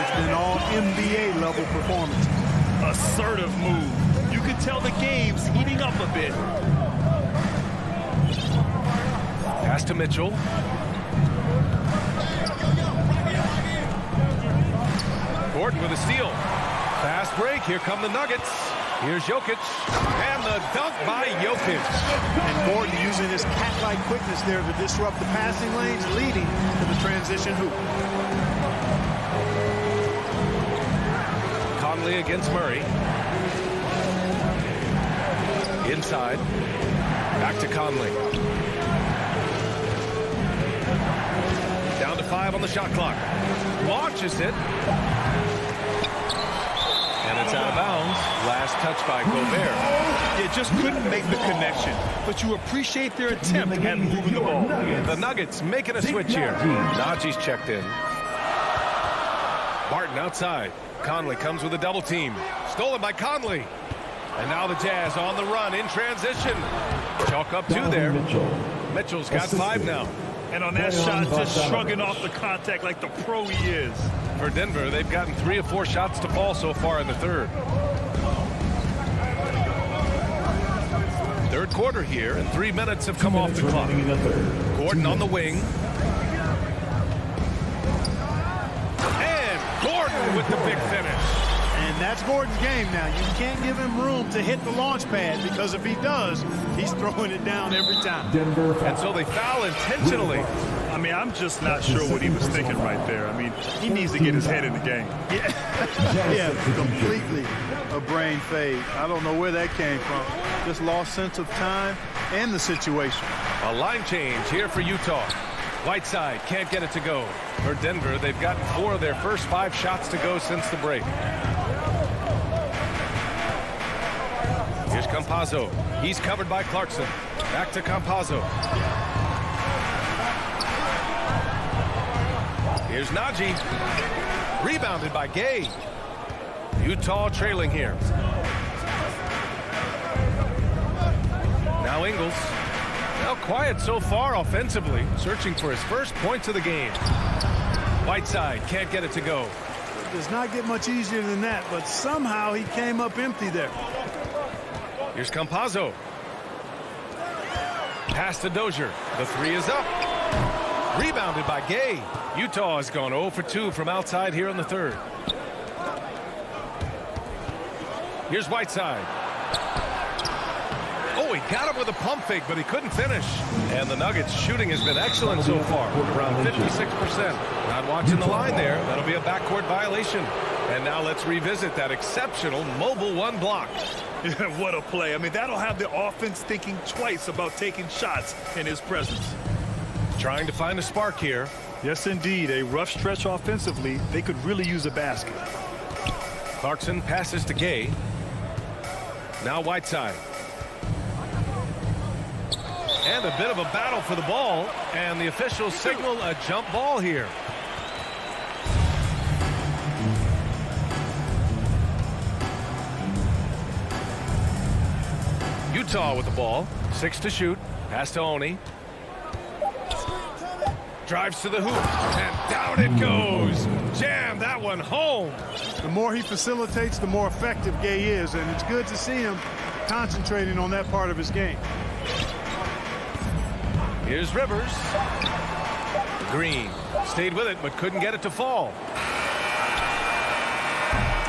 it's been all NBA-level performances. Assertive move. You can tell the game's heating up a bit. Pass to Mitchell. Gordon with a steal. Fast break. Here come the Nuggets. Here's Jokic. And the dunk by Jokic. And Gordon using his cat-like quickness there to disrupt the passing lanes, leading to the transition hoop. Conley against Murray. Inside. Back to Conley. Down to 5 on the shot clock. Launches it. And it's out of bounds. Last touch by Gobert. You just couldn't make the connection, but you appreciate their attempt at moving the ball. The Nuggets making a switch here. Najee's checked in. Barton outside. Conley comes with a double team. Stolen by Conley. And now the Jazz on the run in transition. Chalk up 2 there. Mitchell's got 5 now. And on that shot, just shrugging off the contact like the pro he is. For Denver, they've gotten 3 of 4 shots to fall so far in the third. Third quarter here, and 3 minutes have come off the clock. Gordon on the wing. And Gordon with the big finish. And that's Gordon's game now. You can't give him room to hit the launch pad, because if he does, he's throwing it down every time. And so they foul intentionally. I mean, I'm just not sure what he was thinking right there. I mean, he needs to get his head in the game. Yeah, completely a brain fade. I don't know where that came from. Just lost sense of time and the situation. A line change here for Utah. Whiteside can't get it to go. For Denver, they've gotten 4 of their first 5 shots to go since the break. Here's Campazzo. He's covered by Clarkson. Back to Campazzo. Here's Najee. Rebounded by Gay. Utah trailing here. Now Ingles. Now quiet so far offensively. Searching for his first points of the game. Whiteside can't get it to go. It does not get much easier than that, but somehow he came up empty there. Here's Campazzo. Pass to Dozier. The 3 is up. Rebounded by Gay. Utah has gone 0 for 2 from outside here in the third. Here's Whiteside. Oh, he got him with a pump fake, but he couldn't finish. And the Nuggets shooting has been excellent so far, around 56%. Not watching the line there. That'll be a backcourt violation. And now let's revisit that exceptional mobile 1 block. What a play. I mean, that'll have the offense thinking twice about taking shots in his presence. Trying to find a spark here. Yes, indeed. A rough stretch offensively. They could really use a basket. Clarkson passes to Gay. Now Whiteside. And a bit of a battle for the ball. And the officials signal a jump ball here. Utah with the ball. 6 to shoot. Pass to Oni. Drives to the hoop. And down it goes. Jam that one home. The more he facilitates, the more effective Gay is. And it's good to see him concentrating on that part of his game. Here's Rivers. Green stayed with it, but couldn't get it to fall.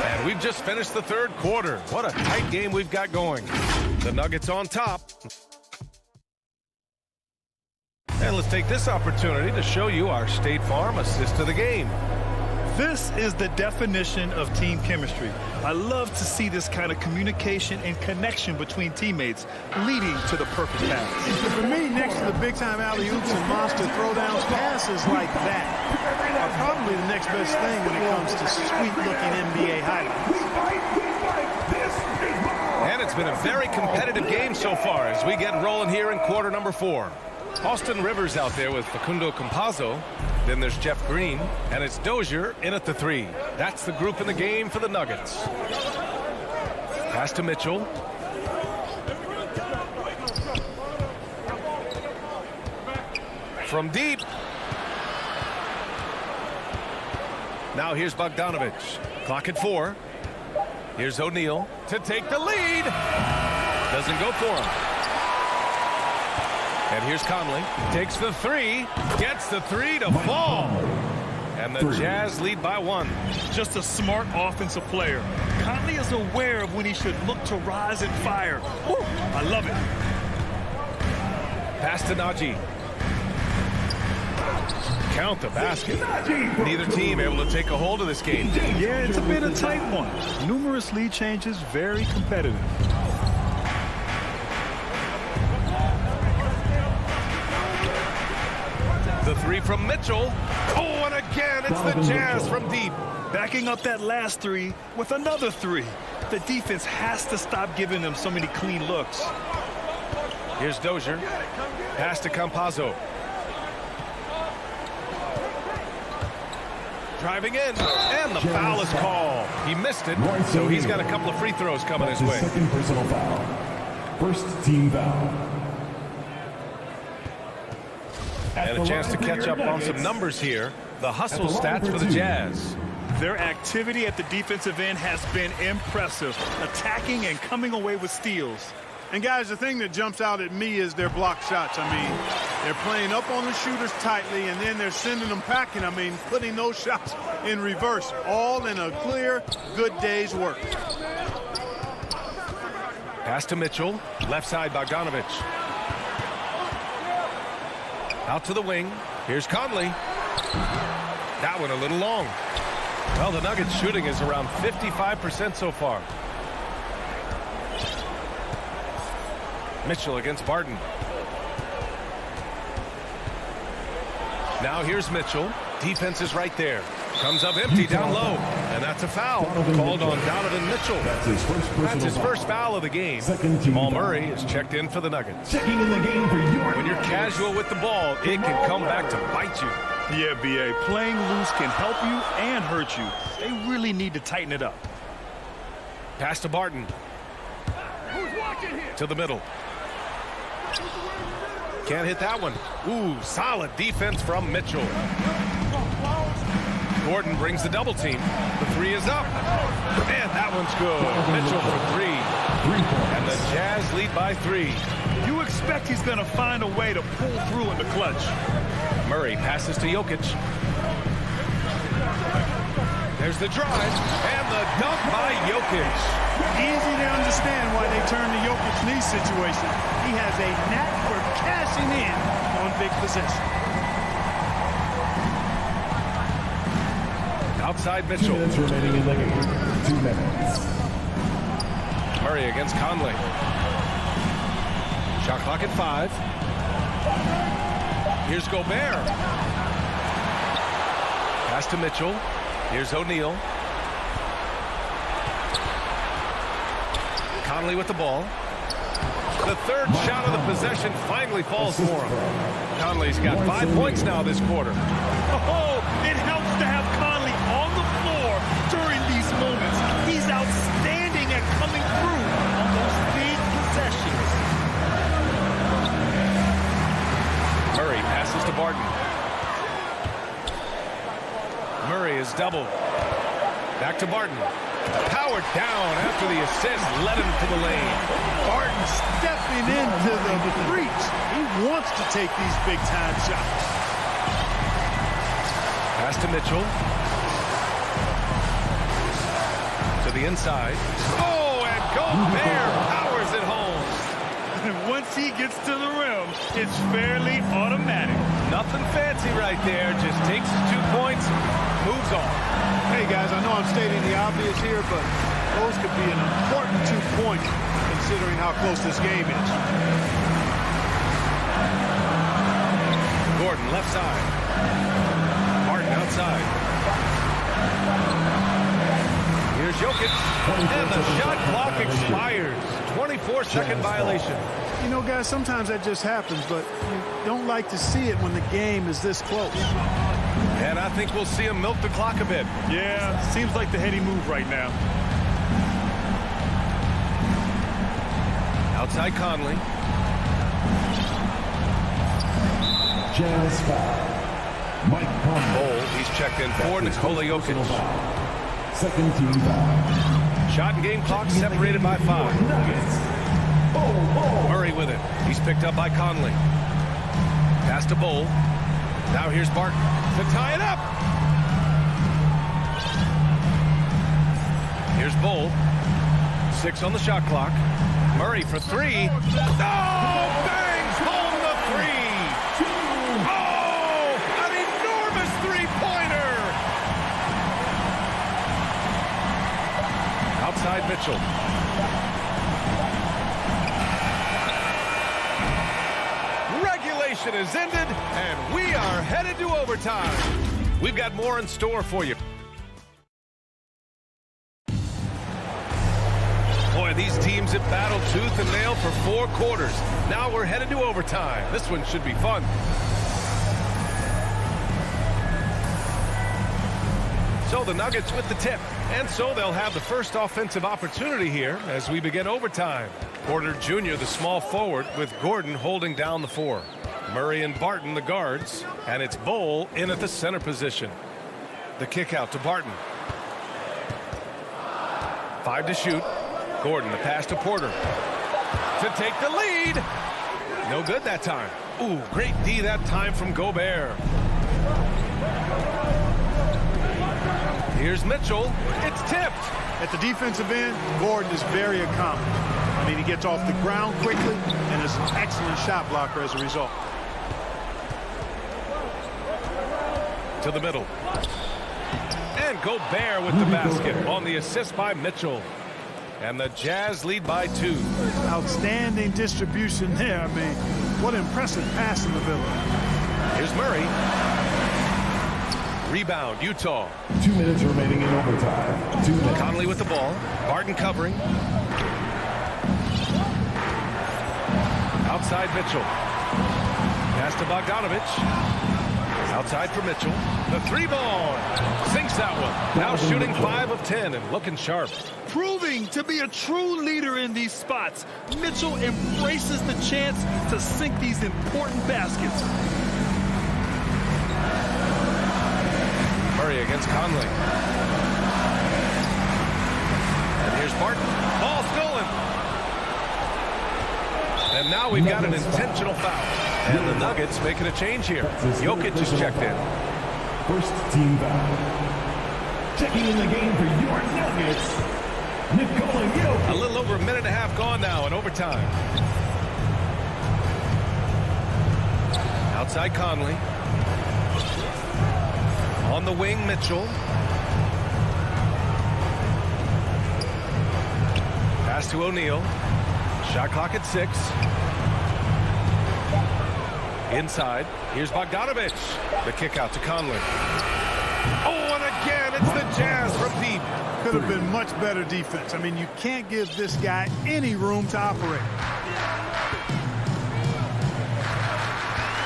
And we've just finished the third quarter. What a tight game we've got going. The Nuggets on top. And let's take this opportunity to show you our State Farm assist of the game. This is the definition of team chemistry. I love to see this kind of communication and connection between teammates leading to the perfect pass. For me, next to the big-time alley-oops and monster throwdowns, passes like that are probably the next best thing when it comes to sweet-looking NBA highlights. And it's been a very competitive game so far as we get rolling here in quarter number 4. Austin Rivers out there with Facundo Campazzo. Then there's Jeff Green, and it's Dozier in at the 3. That's the group in the game for the Nuggets. Pass to Mitchell. From deep. Now here's Bogdanovich. Clock at 4. Here's O'Neal to take the lead. Doesn't go for him. And here's Conley. Takes the 3. Gets the 3 to fall. And the Jazz lead by 1. Just a smart offensive player. Conley is aware of when he should look to rise and fire. Woo, I love it. Pass to Najee. Count the basket. Neither team able to take a hold of this game. Yeah, it's a bit of a tight one. Numerous lead changes, very competitive. The 3 from Mitchell. Oh, and again, it's the Jazz from deep. Backing up that last 3 with another 3. The defense has to stop giving them so many clean looks. Here's Dozier. Pass to Campazzo. Driving in, and the foul is called. He missed it, so he's got a couple of free throws coming his way. Second personal foul. First team foul. And a chance to catch up on some numbers here. The hustle stats for the Jazz. Their activity at the defensive end has been impressive, attacking and coming away with steals. And guys, the thing that jumps out at me is their block shots. I mean, they're playing up on the shooters tightly, and then they're sending them packing. I mean, putting those shots in reverse, all in a clear, good day's work. Pass to Mitchell, left side Bogdanovich. Out to the wing. Here's Conley. That one a little long. Well, the Nuggets shooting is around 55% so far. Mitchell against Barton. Now here's Mitchell. Defense is right there. Comes up empty down low. And that's a foul called on Donovan Mitchell. That's his first foul of the game. Jamal Murray is checked in for the Nuggets. Checking in the game for your When you're casual with the ball, it can come back to bite you. Yeah, B.A., playing loose can help you and hurt you. They really need to tighten it up. Pass to Barton. To the middle. Can't hit that one. Ooh, solid defense from Mitchell. Gordon brings the double team. The 3 is up. And that one's good. Mitchell for 3. And the Jazz lead by 3. You expect he's going to find a way to pull through in the clutch. Murray passes to Jokic. There's the drive. And the dunk by Jokic. Easy to understand why they turn to Jokic's knee situation. He has a knack for cashing in on big possession. Outside Mitchell. 2 minutes remaining in the game. 2 minutes. Murray against Conley. Shot clock at 5. Here's Gobert. Pass to Mitchell. Here's O'Neal. Conley with the ball. The third shot of the possession finally falls for him. Conley's got 5 points now this quarter. Oh, it helps to have Conley on the floor during these moments. He's outstanding at coming through on those big possessions. Murray passes to Barton. Murray is doubled. Back to Barton. Powered down after the assist, led him to the lane. Barton stepping into the breach. He wants to take these big-time shots. Pass to Mitchell. To the inside. Oh, and Gobert powers it home. Once he gets to the rim, it's fairly automatic. Nothing fancy right there. Just takes his 2 points, moves on. Hey, guys, I know I'm stating the obvious here, but those could be an important 2 points considering how close this game is. Gordon, left side. Martin outside. Here's Jokic, and the shot clock expires. 24-second violation. You know, guys, sometimes that just happens, but you don't like to see it when the game is this close. And I think we'll see him milk the clock a bit. Yeah, seems like the heady move right now. Outside Conley. Jazz foul. Mike Conley. He's checked in for Nikola Jokic. Second team foul. Shot and game clock separated by 5. Murray with it. He's picked up by Conley. Pass to Bull. Now here's Barton to tie it up. Here's Bull. 6 on the shot clock. Murray for 3. Oh, bangs home the 3. Oh, an enormous three-pointer. Outside Mitchell. Regulation is ended, and we are headed to overtime. We've got more in store for you. Boy, these teams have battled tooth and nail for 4 quarters. Now we're headed to overtime. This one should be fun. So the Nuggets with the tip. And so they'll have the first offensive opportunity here as we begin overtime. Porter Jr., the small forward, with Gordon holding down the 4. Murray and Barton, the guards. And it's Bull in at the center position. The kick out to Barton. 5 to shoot. Gordon, the pass to Porter. To take the lead. No good that time. Ooh, great D that time from Gobert. Here's Mitchell. It's tipped. At the defensive end, Gordon is very accomplished. I mean, he gets off the ground quickly and is an excellent shot blocker as a result. To the middle. And Gobert with the basket on the assist by Mitchell. And the Jazz lead by 2. Outstanding distribution there. I mean, what impressive pass in the middle. Here's Murray. Rebound, Utah. 2 minutes remaining in overtime. 2 minutes. Conley with the ball. Barton covering. Outside Mitchell. Pass to Bogdanovich. Outside for Mitchell. The 3-ball. Sinks that one. Now shooting 5 of 10 and looking sharp. Proving to be a true leader in these spots. Mitchell embraces the chance to sink these important baskets. Murray against Conley. And here's Barton. Ball stolen. And now we've got an intentional foul. And the Nuggets making a change here. Jokic is checked in. First team foul. Checking in the game for your Nuggets, Nikola Jokic. A little over a minute and a half gone now in overtime. Outside Conley. On the wing, Mitchell. Pass to O'Neal. Shot clock at 6. Inside. Here's Bogdanovich. The kick out to Conley. Oh, and again, it's the Jazz from deep. Could have been much better defense. I mean, you can't give this guy any room to operate.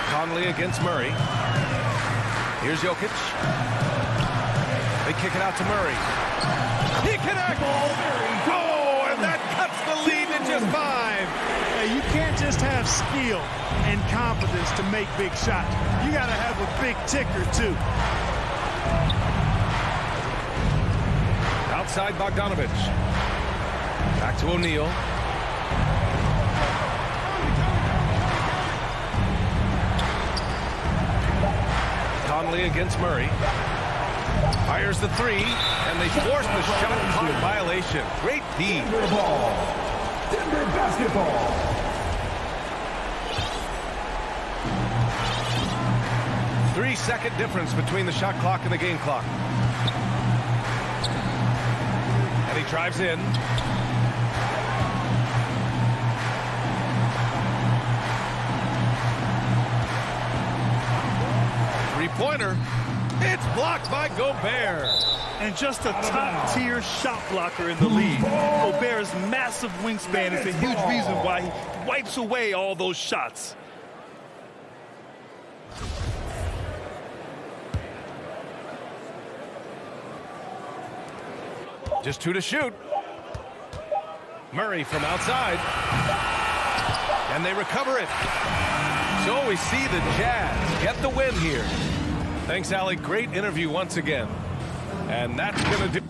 Conley against Murray. Here's Jokic. They kick it out to Murray. He connects. Oh, and that cuts the lead to just 5. Hey, you can't just have skill and confidence to make big shots. You got to have a big ticker, too. Outside Bogdanovich. Back to O'Neal. Conley against Murray. Fires the 3, and they force the shot clock violation. Great D. Denver basketball. 3-second difference between the shot clock and the game clock. And he drives in. Three-pointer. It's blocked by Gobert. And just a top-tier shot blocker in the league. Gobert's massive wingspan is a huge reason why he wipes away all those shots. Just 2 to shoot. Murray from outside. And they recover it. So we see the Jazz get the win here. Thanks, Allie. Great interview once again. And that's going to do.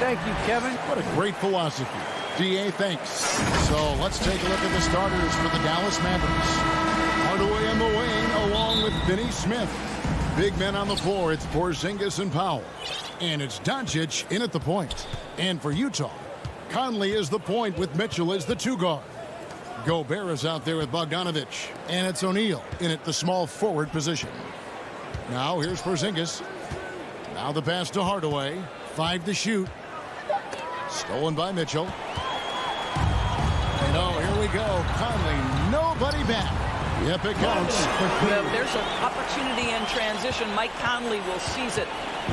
Thank you, Kevin. What a great philosophy. D.A., thanks. So let's take a look at the starters for the Dallas Mavericks. Hardaway on the wing, along with Finney Smith. Big men on the floor, it's Porzingis and Powell. And it's Doncic in at the point. And for Utah, Conley is the point with Mitchell as the 2 guard. Gobert is out there with Bogdanovic. And it's O'Neal in at the small forward position. Now here's Porzingis. Now the pass to Hardaway. 5 to shoot. Stolen by Mitchell. And oh, here we go. Conley, nobody back. Yep, it counts. Well, there's an opportunity in transition. Mike Conley will seize it.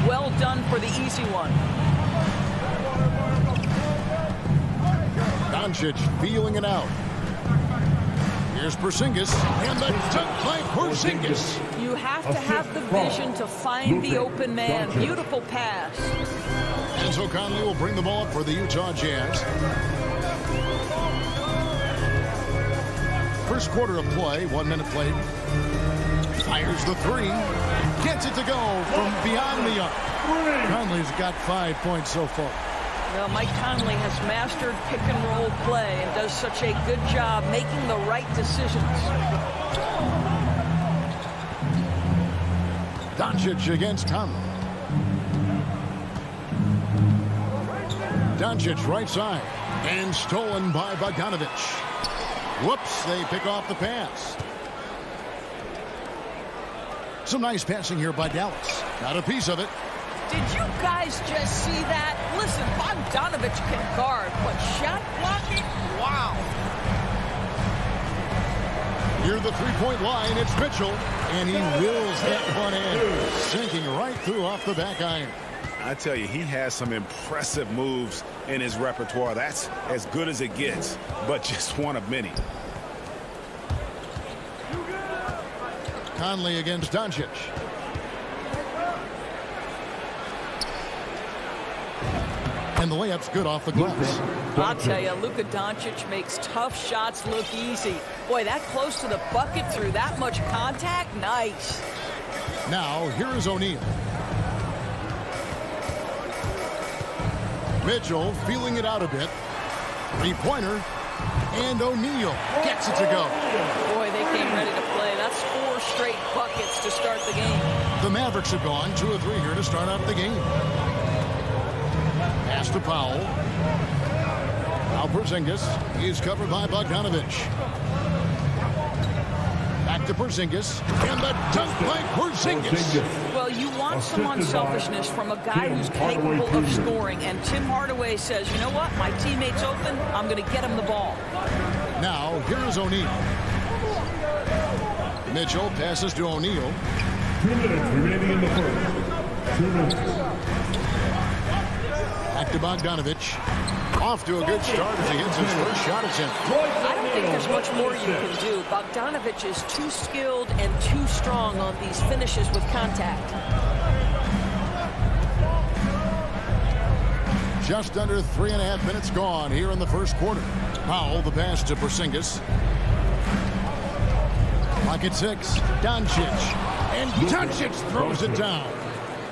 Well done for the easy one. Doncic feeling it out. Here's Porzingis, and the dunk by Porzingis. You have to have the vision to find the open man. Beautiful pass. And so Conley will bring the ball up for the Utah Jazz. First quarter of play, 1 minute played. Fires the 3. Gets it to go from beyond the arc. Conley's got 5 points so far. Well, Mike Conley has mastered pick and roll play and does such a good job making the right decisions. Doncic against Conley. Doncic right side. And stolen by Bogdanovic. Whoops, they pick off the pass. Some nice passing here by Dallas. Got a piece of it. Did you guys just see that? Listen, Bogdanovic can guard, but shot blocking? Wow. Near the three-point line, it's Mitchell, and he wills that one in, sinking right through off the back iron. I tell you, he has some impressive moves in his repertoire. That's as good as it gets, but just one of many. Conley against Doncic. And the layup's good off the glass. I'll tell you, Luka Doncic makes tough shots look easy. Boy, that close to the bucket through that much contact, nice. Now, here is O'Neal. Mitchell feeling it out a bit. Three-pointer. And O'Neal gets it to go. Boy, they came ready to play. That's 4 straight buckets to start the game. The Mavericks have gone 2 of 3 here to start out the game. Pass to Powell. Now Porzingis. He's covered by Bogdanovic. Back to Porzingis. And the dunk by Porzingis. Well, you want some unselfishness from a guy who's capable of scoring. And Tim Hardaway says, you know what? My teammate's open. I'm going to get him the ball. Now, here is O'Neal. Mitchell passes to O'Neal. 2 minutes remaining in the first. 2 minutes. Back to Bogdanovic. Off to a good start as he hits his first shot attempt. I don't think there's much more you can do. Bogdanovic is too skilled and too strong on these finishes with contact. Just under 3.5 minutes gone here in the first quarter. Powell, the pass to Porzingis. Pocket 6. Doncic. And Doncic throws it down.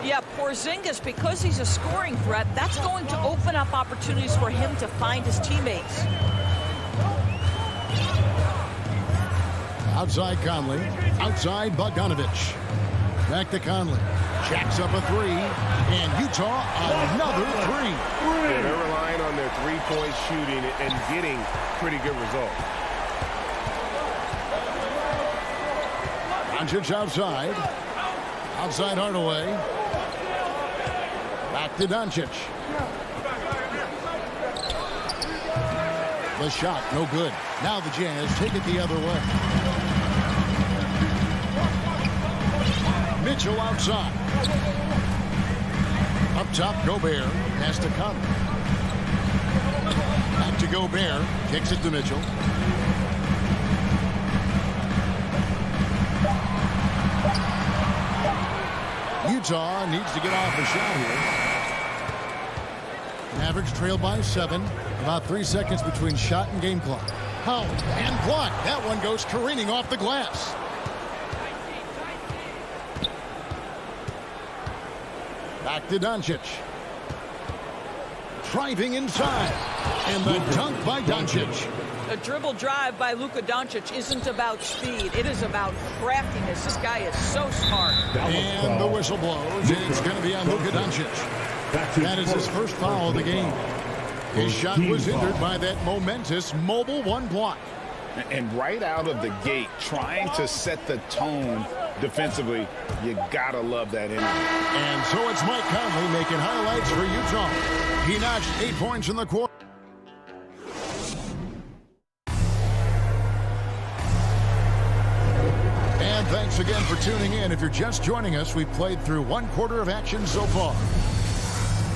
Yeah, Porzingis, because he's a scoring threat, that's going to open up opportunities for him to find his teammates. Outside Conley. Outside Bogdanovic. Back to Conley. Jacks up a 3. And Utah another 3. Yeah, they're relying on their three-point shooting and getting pretty good results. Doncic outside. Outside Hardaway. Back to Doncic. The shot, no good. Now the Jazz take it the other way. Mitchell outside. Up top, Gobert. Pass to Conley. Back to Gobert. Kicks it to Mitchell. Utah needs to get off the shot here. Mavericks trail by 7. About 3 seconds between shot and game clock. Powell and blocked. That one goes careening off the glass. Back to Doncic. driving inside. And the dunk by Doncic. A dribble drive by Luka Doncic isn't about speed. It is about craftiness. This guy is so smart. And the whistle blows. It's going to be on Luka Doncic. That is his first foul of the game. His shot was hindered by that momentous mobile one block. And right out of the gate, trying to set the tone defensively, you gotta love that energy. And so it's Mike Conley making highlights for Utah. He notched 8 points in the quarter. And thanks again for tuning in. If you're just joining us, we've played through 1 quarter of action so far.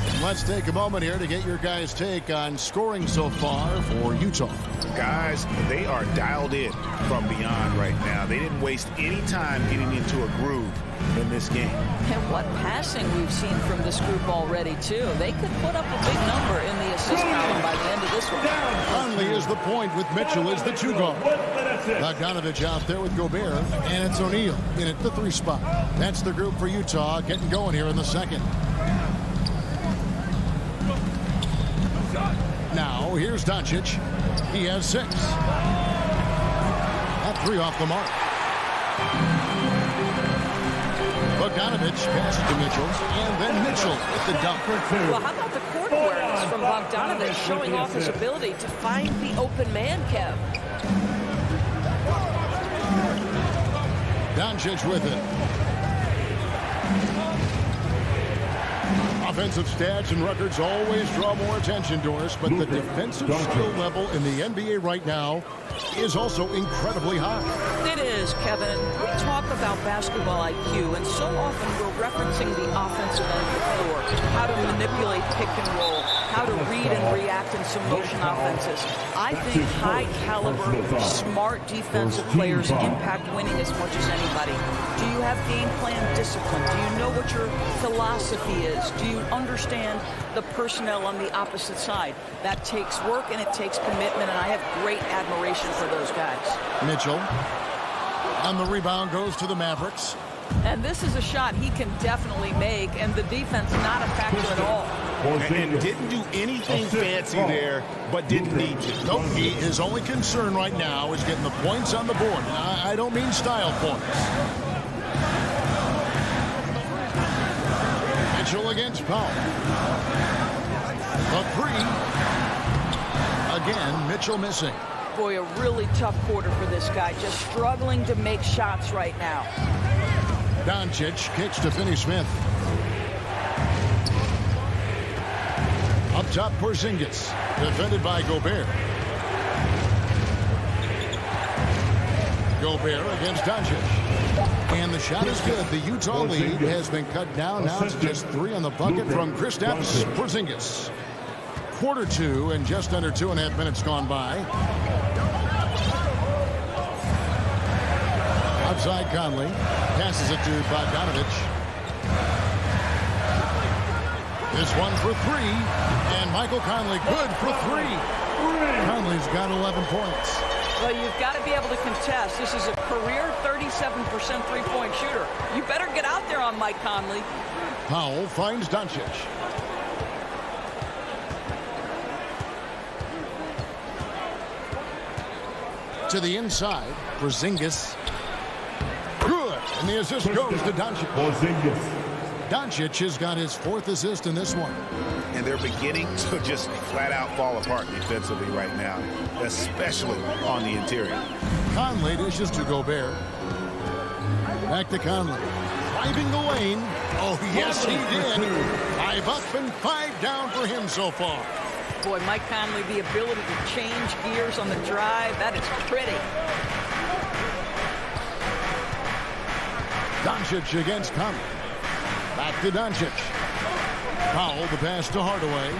And let's take a moment here to get your guys' take on scoring so far for Utah. Guys, they are dialed in from beyond right now. They didn't waste any time getting into a groove in this game. And what passing we've seen from this group already, too. They could put up a big number in the assist column by the end of this one. Conley is the point with Mitchell as the 2 guard. Bogdanovich out there with Gobert, and it's O'Neal in at the 3 spot. That's the group for Utah getting going here in the second. Now, here's Doncic. He has 6. That 3 off the mark. Bogdanovich passes to Mitchell, and then Mitchell with the dunk. Well, how about the court awareness from Bogdanovich showing off his ability to find the open man, Kev? Doncic with it. Offensive stats and records always draw more attention to us, but the defensive skill level in the NBA right now is also incredibly high. It is, Kevin. We talk about basketball IQ, and so often we're referencing the offensive end of the floor, how to manipulate pick and roll, how to read and react in some motion offenses. I think high-caliber, smart defensive players impact winning as much as anybody. Do you have game plan discipline? Do you know what your philosophy is? Do you understand the personnel on the opposite side? That takes work and it takes commitment, and I have great admiration for those guys. Mitchell on the rebound goes to the Mavericks. And this is a shot he can definitely make, and the defense not a factor at all. And didn't do anything fancy there, but didn't need to. Nope, his only concern right now is getting the points on the board. I don't mean style points. Mitchell against Powell. The 3. Again, Mitchell missing. Boy, a really tough quarter for this guy. Just struggling to make shots right now. Doncic kicks to Finney-Smith. Up top, Porzingis. Defended by Gobert. Gobert against Doncic. And the shot is good. The Utah lead has been cut down now to just 3 on the bucket from Kristaps Porzingis. Quarter 2 and just under 2.5 minutes gone by. Outside Conley. Passes it to Bogdanovich. This one for 3. And Michael Conley good for 3. Conley's got 11 points. Well, you've got to be able to contest. This is a career 37% three-point shooter. You better get out there on Mike Conley. Powell finds Doncic. To the inside, Porzingis. Good, and the assist goes to Doncic. Doncic has got his 4th assist in this one. And they're beginning to just flat out fall apart defensively right now, especially on the interior. Conley dishes to Gobert. Back to Conley. Driving the lane. Oh, yes, he did. 5 up and 5 down for him so far. Boy, Mike Conley, the ability to change gears on the drive, that is pretty. Doncic against Conley. Back to Doncic. Powell, the pass to Hardaway.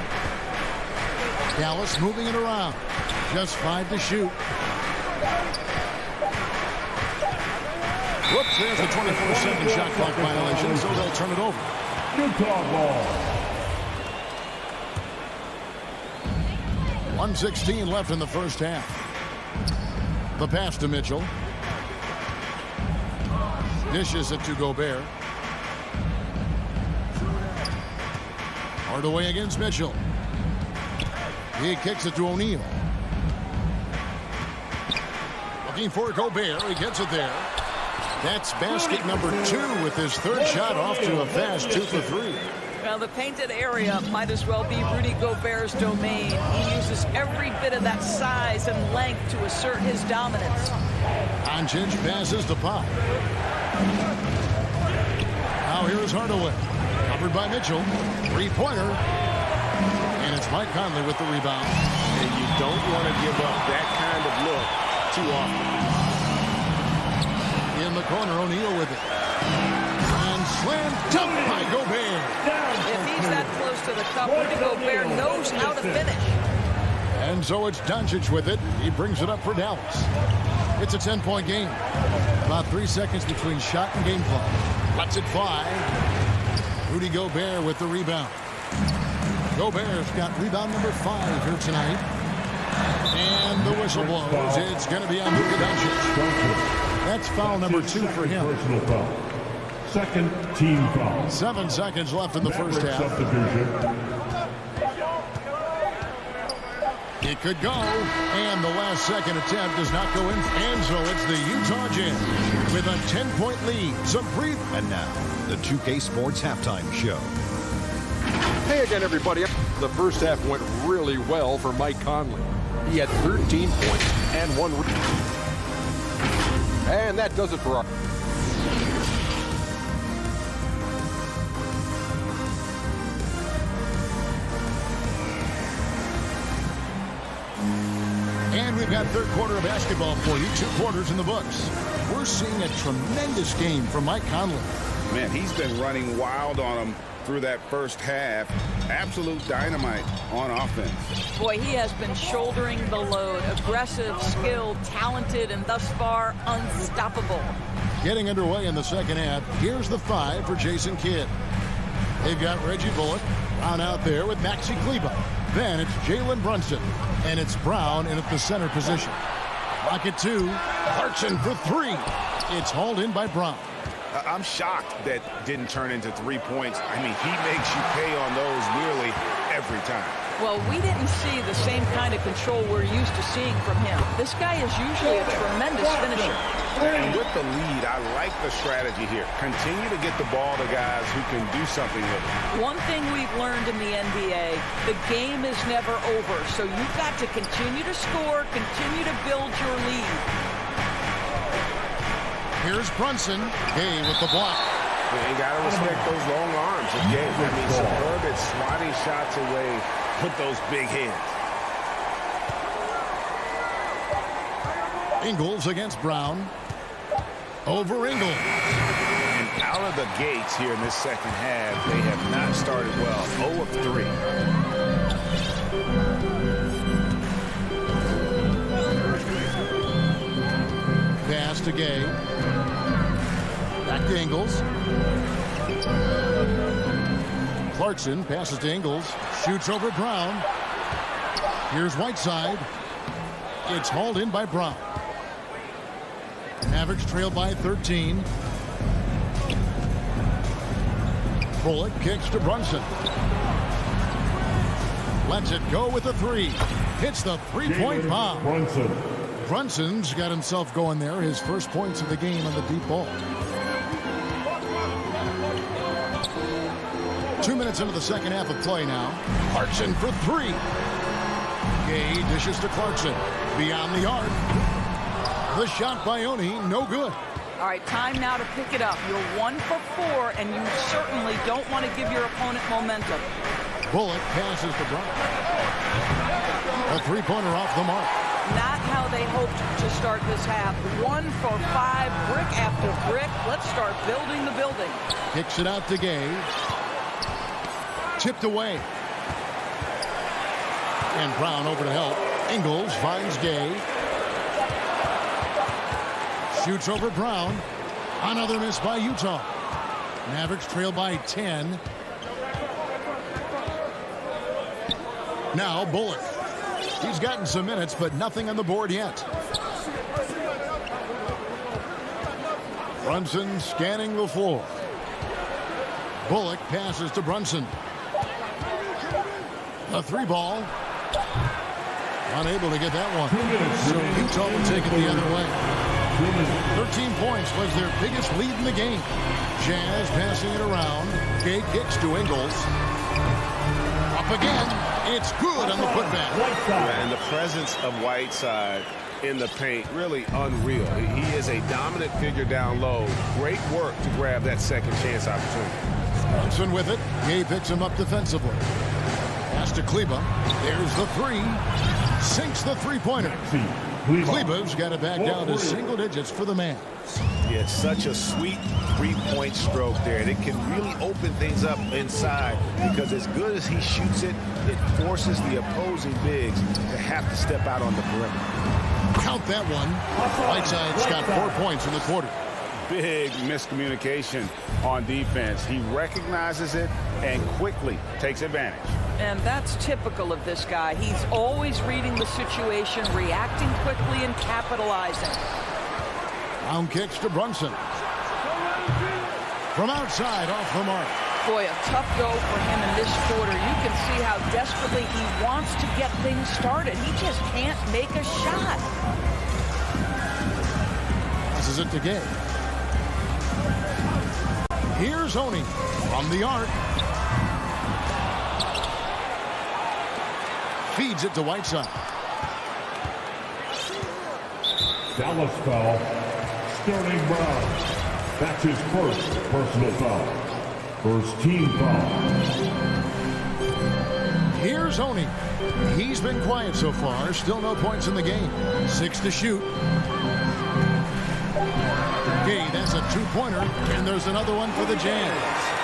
Dallas moving it around. Just 5 to shoot. Whoops, there's a 24-second shot clock violation, so they'll turn it over. Utah ball. 1:16 left in the first half. The pass to Mitchell. Dishes it to Gobert. Hardaway against Mitchell. He kicks it to O'Neal. Looking for Gobert. He gets it there. That's basket number 2 with his third shot off to a fast 2 for 3. Now, the painted area might as well be Rudy Gobert's domain. He uses every bit of that size and length to assert his dominance. Doncic passes to Pop. Now here's Hardaway. Covered by Mitchell. Three-pointer. And it's Mike Conley with the rebound. And you don't want to give up that kind of look too often. In the corner, O'Neal with it. And slam dunk by Gobert. If he's that close to the cup, Rudy Gobert knows how to finish. And so it's Doncic with it. He brings it up for Dallas. It's a 10-point game. About 3 seconds between shot and game clock. Lets it fly. Rudy Gobert with the rebound. Gobert's got rebound number 5 here tonight. And the whistle blows. It's going to be on Luka Doncic. That's foul number 2 for him. Personal foul. Second team foul. 7 seconds left in the first half. It could go, and the last second attempt does not go in. And so it's the Utah Jazz with a 10-point lead. So breathe. And now, the 2K Sports Halftime Show. Hey again, everybody. The first half went really well for Mike Conley. He had 13 points and 1 rebound. And that does it for our... And we've got third quarter of basketball for you. 2 quarters in the books. We're seeing a tremendous game from Mike Conley. Man, he's been running wild on him through that first half. Absolute dynamite on offense. Boy, he has been shouldering the load. Aggressive, skilled, talented, and thus far unstoppable. Getting underway in the second half. Here's the 5 for Jason Kidd. They've got Reggie Bullock on out there with Maxi Kleber. Then it's Jalen Brunson. And it's Brown in at the center position. Pocket 2. Clarkson for 3. It's hauled in by Brown. I'm shocked that didn't turn into 3 points. I mean, he makes you pay on those nearly every time. Well, we didn't see the same kind of control we're used to seeing from him. This guy is usually a tremendous finisher. And with the lead, I like the strategy here. Continue to get the ball to guys who can do something with it. One thing we've learned in the NBA, the game is never over. So you've got to continue to score, continue to build your lead. Here's Brunson. Gay with the block. You got to respect those long arms of Gay. I mean, superb at swatting shots away with those big hands. Ingles against Brown. Over Ingles. And out of the gates here in this second half, they have not started well. 0 of 3. Pass to Gay. Back to Ingles. Clarkson passes to Ingles. Shoots over Brown. Here's Whiteside. It's hauled in by Brown. Mavericks trail by 13. Bullock kicks to Brunson. Lets it go with the 3. Hits the 3-point bomb. Brunson's got himself going there. His first points of the game on the deep ball. 2 minutes into the second half of play now. Clarkson for 3. Gay dishes to Clarkson. Beyond the arc. The shot by Oni, no good. All right, time now to pick it up. You're 1 for 4, and you certainly don't want to give your opponent momentum. Bullock passes to Brown. A 3-pointer off the mark. Not how they hoped to start this half. 1 for 5, brick after brick. Let's start building the building. Kicks it out to Gay. Tipped away. And Brown over to help. Ingles finds Gay. Shoots over Brown. Another miss by Utah. Mavericks trail by 10. Now Bullock. He's gotten some minutes, but nothing on the board yet. Brunson scanning the floor. Bullock passes to Brunson. A 3 ball. Unable to get that one. So Utah will take it the other way. 13 points was their biggest lead in the game. Jazz passing it around. Gay kicks to Ingles. Up again. It's good on the putback. And the presence of Whiteside in the paint, really unreal. He is a dominant figure down low. Great work to grab that second chance opportunity. Brunson with it. Gay picks him up defensively. Pass to Kleba. There's the three. Sinks the three-pointer. Kleba's got it back down to single digits for the man. Yeah, such a sweet three-point stroke there. And it can really open things up inside because as good as he shoots it, it forces the opposing bigs to have to step out on the perimeter. Count that one. Whiteside's got 4 points in the quarter. Big miscommunication on defense. He recognizes it and quickly takes advantage. And that's typical of this guy. He's always reading the situation, reacting quickly, and capitalizing. Round kicks to Brunson. From outside, off the mark. Boy, a tough go for him in this quarter. You can see how desperately he wants to get things started. He just can't make a shot. Passes it to Gay. Here's Oni from the arc. Feeds it to Whiteside. Dallas foul. Sterling Brown. That's his first personal foul. First team foul. Here's Oni. He's been quiet so far. Still no points in the game. 6 to shoot. Gay, that's a two-pointer. And there's another one for the Jazz.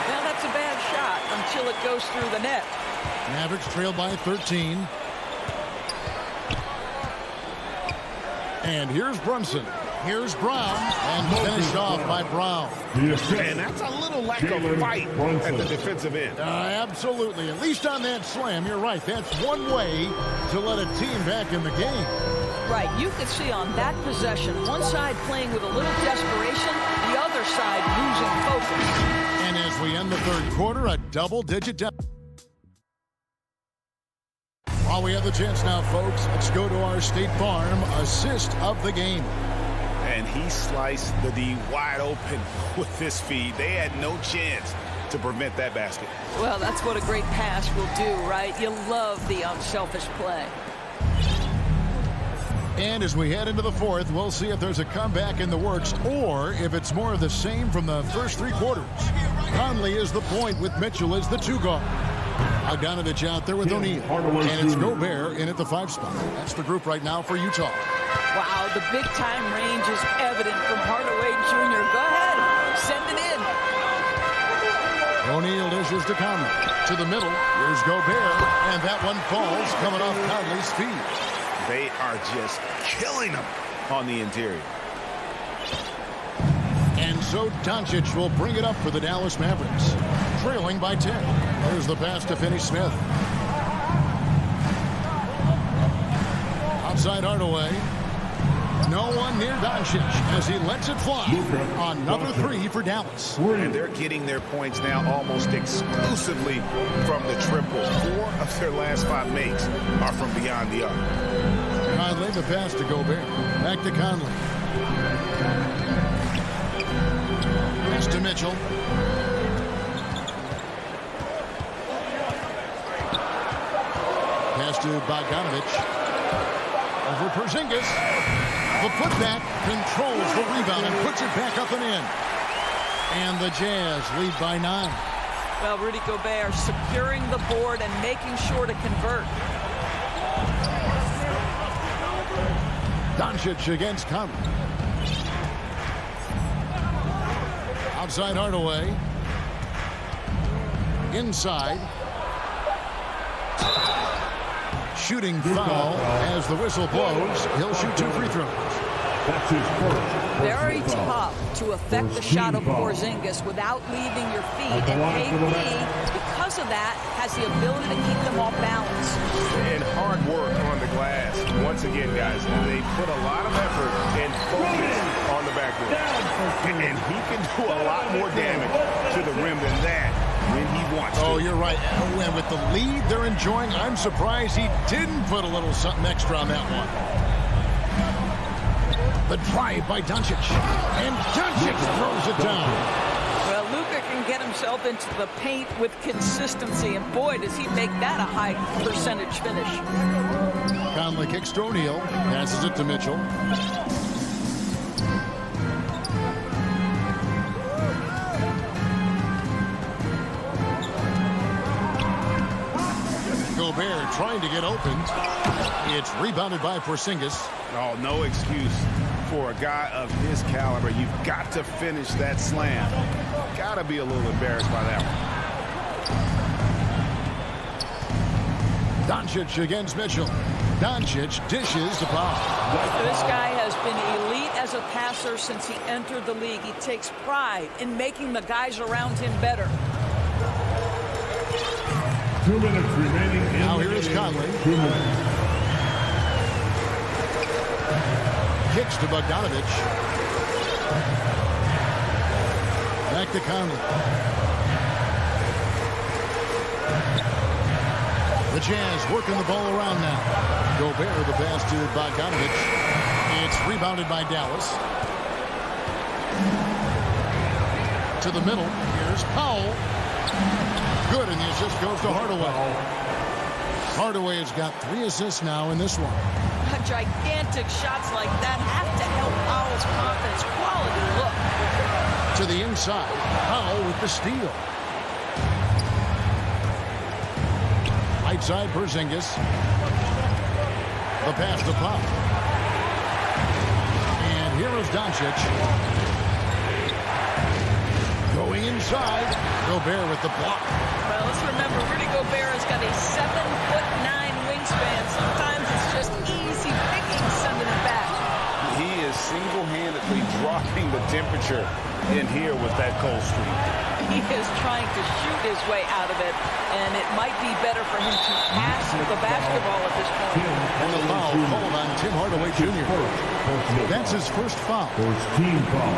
Now that's a bad shot until it goes through the net. Mavericks trail by 13. And here's Brunson. Here's Brown. And finished off by Brown. And that's a little lack of fight at the defensive end. Absolutely. At least on that slam, you're right. That's one way to let a team back in the game. Right. You could see on that possession, one side playing with a little desperation, the other side losing focus. And as we end the third quarter, a double-digit deficit. While we have the chance now, folks, let's go to our State Farm assist of the game. And he sliced the D wide open with this feed. They had no chance to prevent that basket. Well, that's what a great pass will do, right? You love the unselfish play. And as we head into the fourth, we'll see if there's a comeback in the works or if it's more of the same from the first three quarters. Conley is the point with Mitchell as the two guard. Bogdanovich out there with O'Neal. And it's Gobert in at the 5 spot. That's the group right now for Utah. Wow, the big-time range is evident from Hardaway Jr. Go ahead, send it in. O'Neal dishes to Conley. To the middle, here's Gobert. And that one falls coming off Conley's feet. They are just killing them on the interior. And so Doncic will bring it up for the Dallas Mavericks. Trailing by 10. There's the pass to Finney-Smith. Outside Hardaway. No one near Doncic as he lets it fly. Another three for Dallas. And they're getting their points now almost exclusively from the triple. 4 of their last 5 makes are from beyond the arc. Conley, the pass to Gobert. Back to Conley. Pass to Mitchell. Pass to Bogdanovich. Over Porzingis. The putback controls the rebound and puts it back up and in. And the Jazz lead by 9. Well, Rudy Gobert securing the board and making sure to convert. Doncic against Conley. Outside Hardaway. Inside. Shooting foul as the whistle blows. He'll shoot 2 free throws. That's his first. Very tough to affect the shot of Porzingis without leaving your feet. And KD, because of that, has the ability to keep them off balance. And hard work on the glass. Once again, guys, they put a lot of effort and focus on the backboard. And he can do a lot more damage to the rim than that when he wants to. Oh, you're right. And with the lead they're enjoying, I'm surprised he didn't put a little something extra on that one. The drive by Doncic. And Doncic throws it down. Well, Luka can get himself into the paint with consistency, and boy, does he make that a high percentage finish. Conley kicks to O'Neal, passes it to Mitchell. Gobert trying to get open. It's rebounded by Porzingis. Oh, no excuse for a guy of his caliber. You've got to finish that slam. Got to be a little embarrassed by that one. Doncic against Mitchell. Doncic dishes the foul. This guy has been elite as a passer since he entered the league. He takes pride in making the guys around him better. 2 minutes remaining. Now here is Conley. 2 minutes. Kicks to Bogdanovich. Back to Conley. The Jazz working the ball around now. Gobert the pass to Bogdanovich. It's rebounded by Dallas. To the middle. Here's Powell. Good, and the assist goes to Hardaway. Hardaway has got 3 assists now in this one. Gigantic shots like that have to help Powell's confidence. Quality look. To the inside. Powell with the steal. Right side, Porzingis. The pass to Pop. And here is Doncic. Going inside. Gobert with the block. Well, let's remember, Rudy Gobert has got a 7'9" wingspan. Sometimes it's just easy picking sending it back. He is single-handedly dropping the temperature in here with that cold streak. He is trying to shoot his way out of it, and it might be better for him to pass the basketball at this point. And the foul called on Tim Hardaway Jr. That's his first foul. First team foul.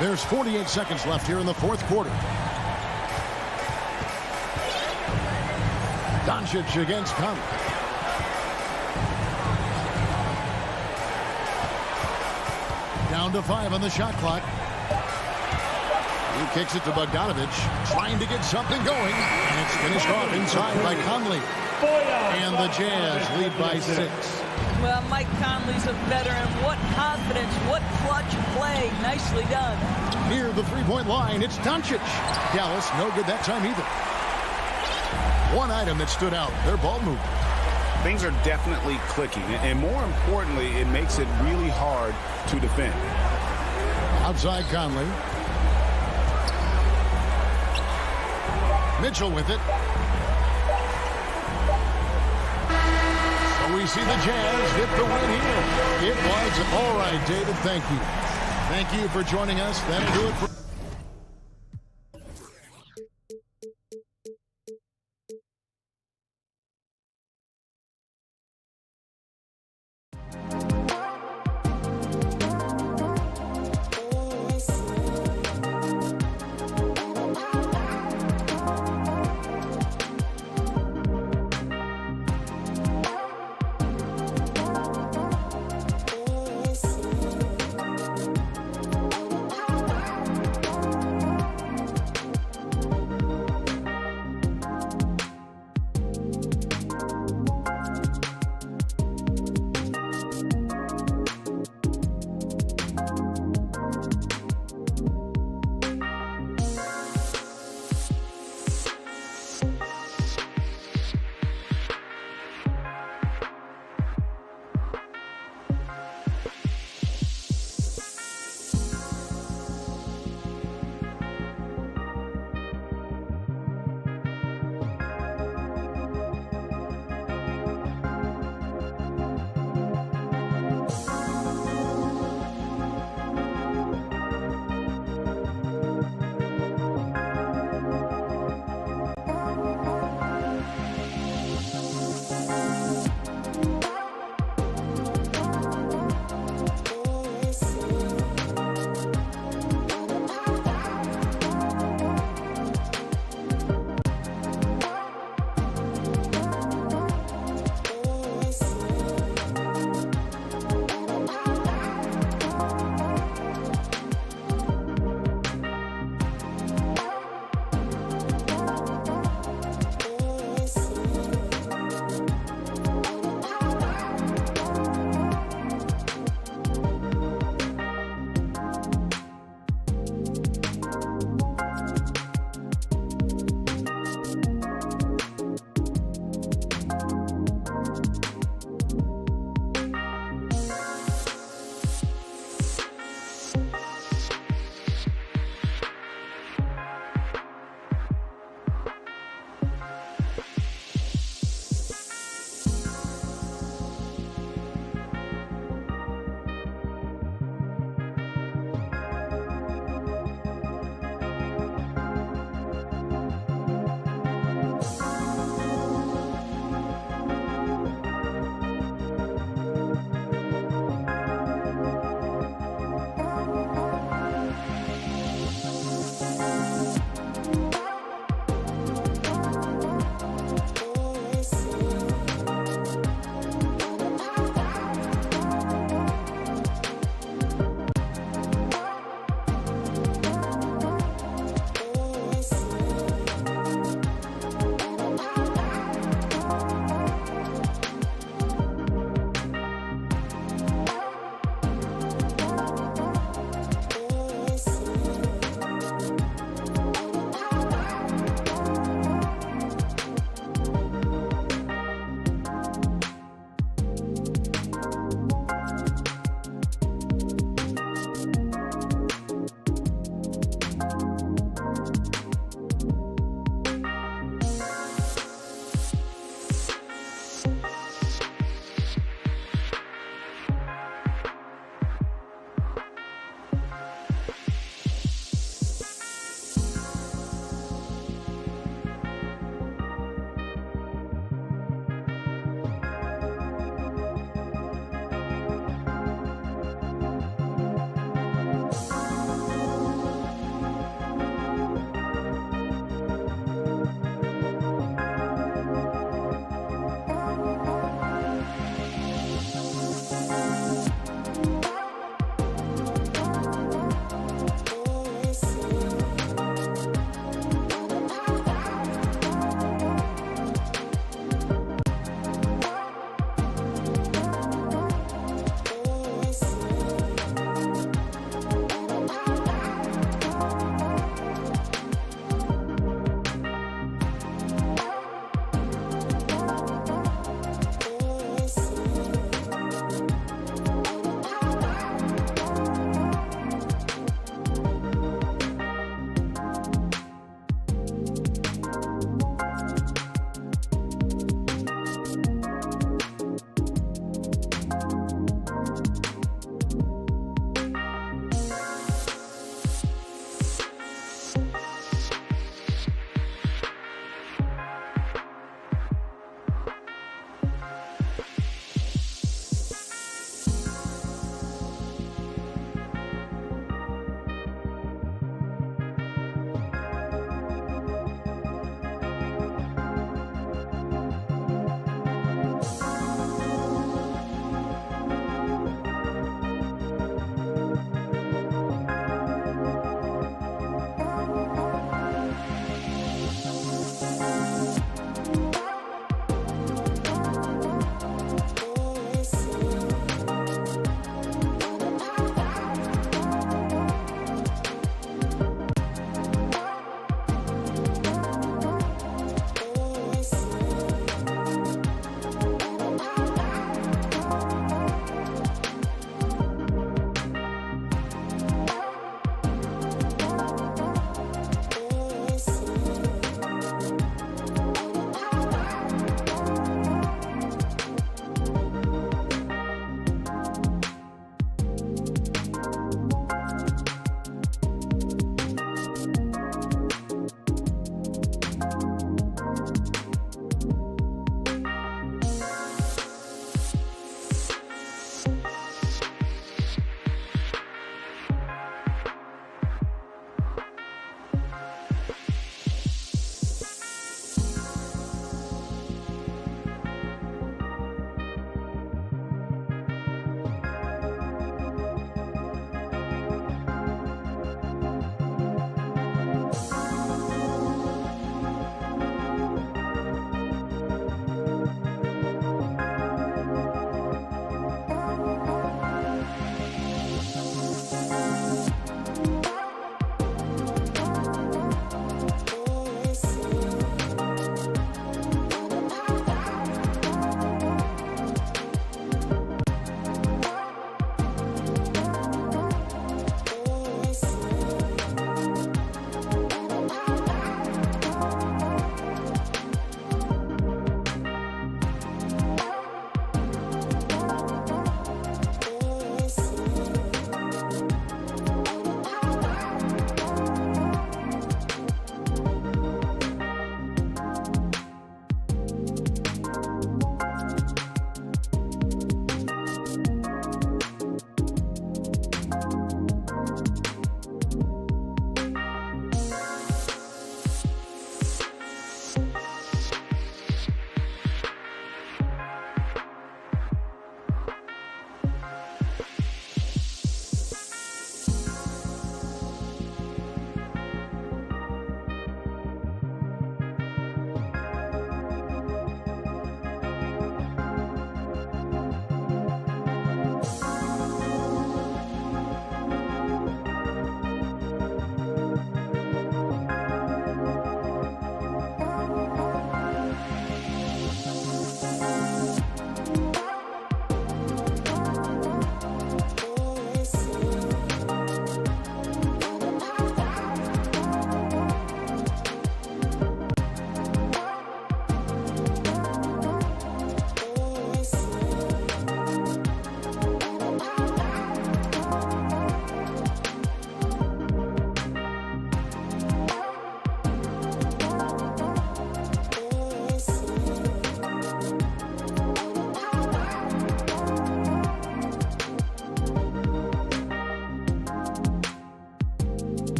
There's 48 seconds left here in the fourth quarter. Doncic against Conley. Down to 5 on the shot clock. He kicks it to Bogdanovich, trying to get something going. And it's finished off inside by Conley. And the Jazz lead by 6. Well, Mike Conley's a veteran. What confidence, what clutch play. Nicely done. Near the three-point line, it's Doncic. Dallas, no good that time either. One item that stood out, their ball movement. Things are definitely clicking, and more importantly, it makes it really hard to defend. Outside Conley. Mitchell with it. So we see the Jazz get the win here. It was all right, David. Thank you. Thank you for joining us. That'll do it for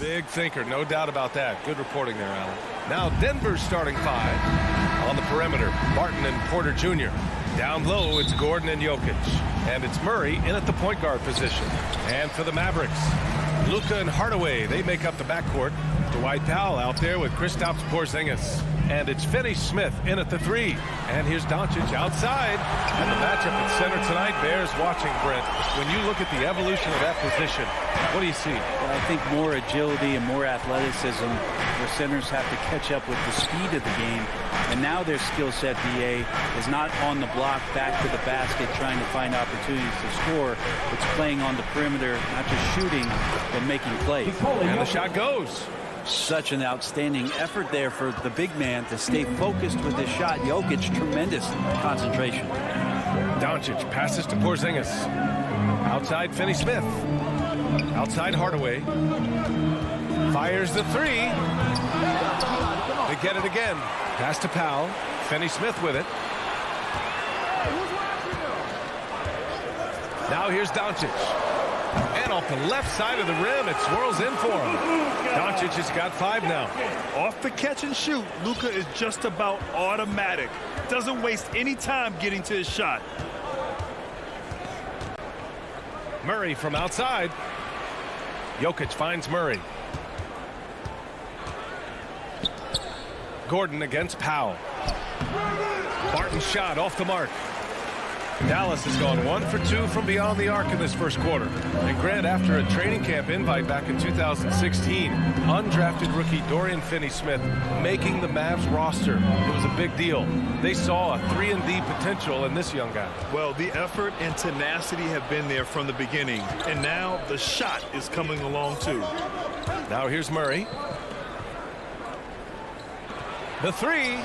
Big thinker, no doubt about that. Good reporting there, Alan. Now Denver's starting 5. On the perimeter, Barton and Porter Jr. Down low, it's Gordon and Jokic. And it's Murray in at the point guard position. And for the Mavericks, Luka and Hardaway, they make up the backcourt. Dwight Powell out there with Kristaps Porzingis. And it's Finney-Smith in at the 3. And here's Doncic outside. And the matchup at center tonight bears watching, Brent. When you look at the evolution of that position, what do you see? Well, I think more agility and more athleticism where centers have to catch up with the speed of the game. And now their skill set, BA, is not on the block back to the basket trying to find opportunities to score. It's playing on the perimeter, not just shooting, but making plays. And the shot goes. Such an outstanding effort there for the big man to stay focused with his shot. Jokic, tremendous concentration. Doncic passes to Porzingis. Outside Finney-Smith. Outside Hardaway. Fires the 3. They get it again. Pass to Powell. Finney-Smith with it. Now here's Doncic. And off the left side of the rim, it swirls in for him. Doncic has got 5 now. Off the catch and shoot, Luka is just about automatic. Doesn't waste any time getting to his shot. Murray from outside. Jokic finds Murray. Gordon against Powell. Barton's shot off the mark. Dallas has gone 1 for 2 from beyond the arc in this first quarter. And Grant, after a training camp invite back in 2016, undrafted rookie Dorian Finney-Smith making the Mavs roster. It was a big deal. They saw a 3-and-D potential in this young guy. Well, the effort and tenacity have been there from the beginning. And now the shot is coming along too. Now here's Murray. The 3.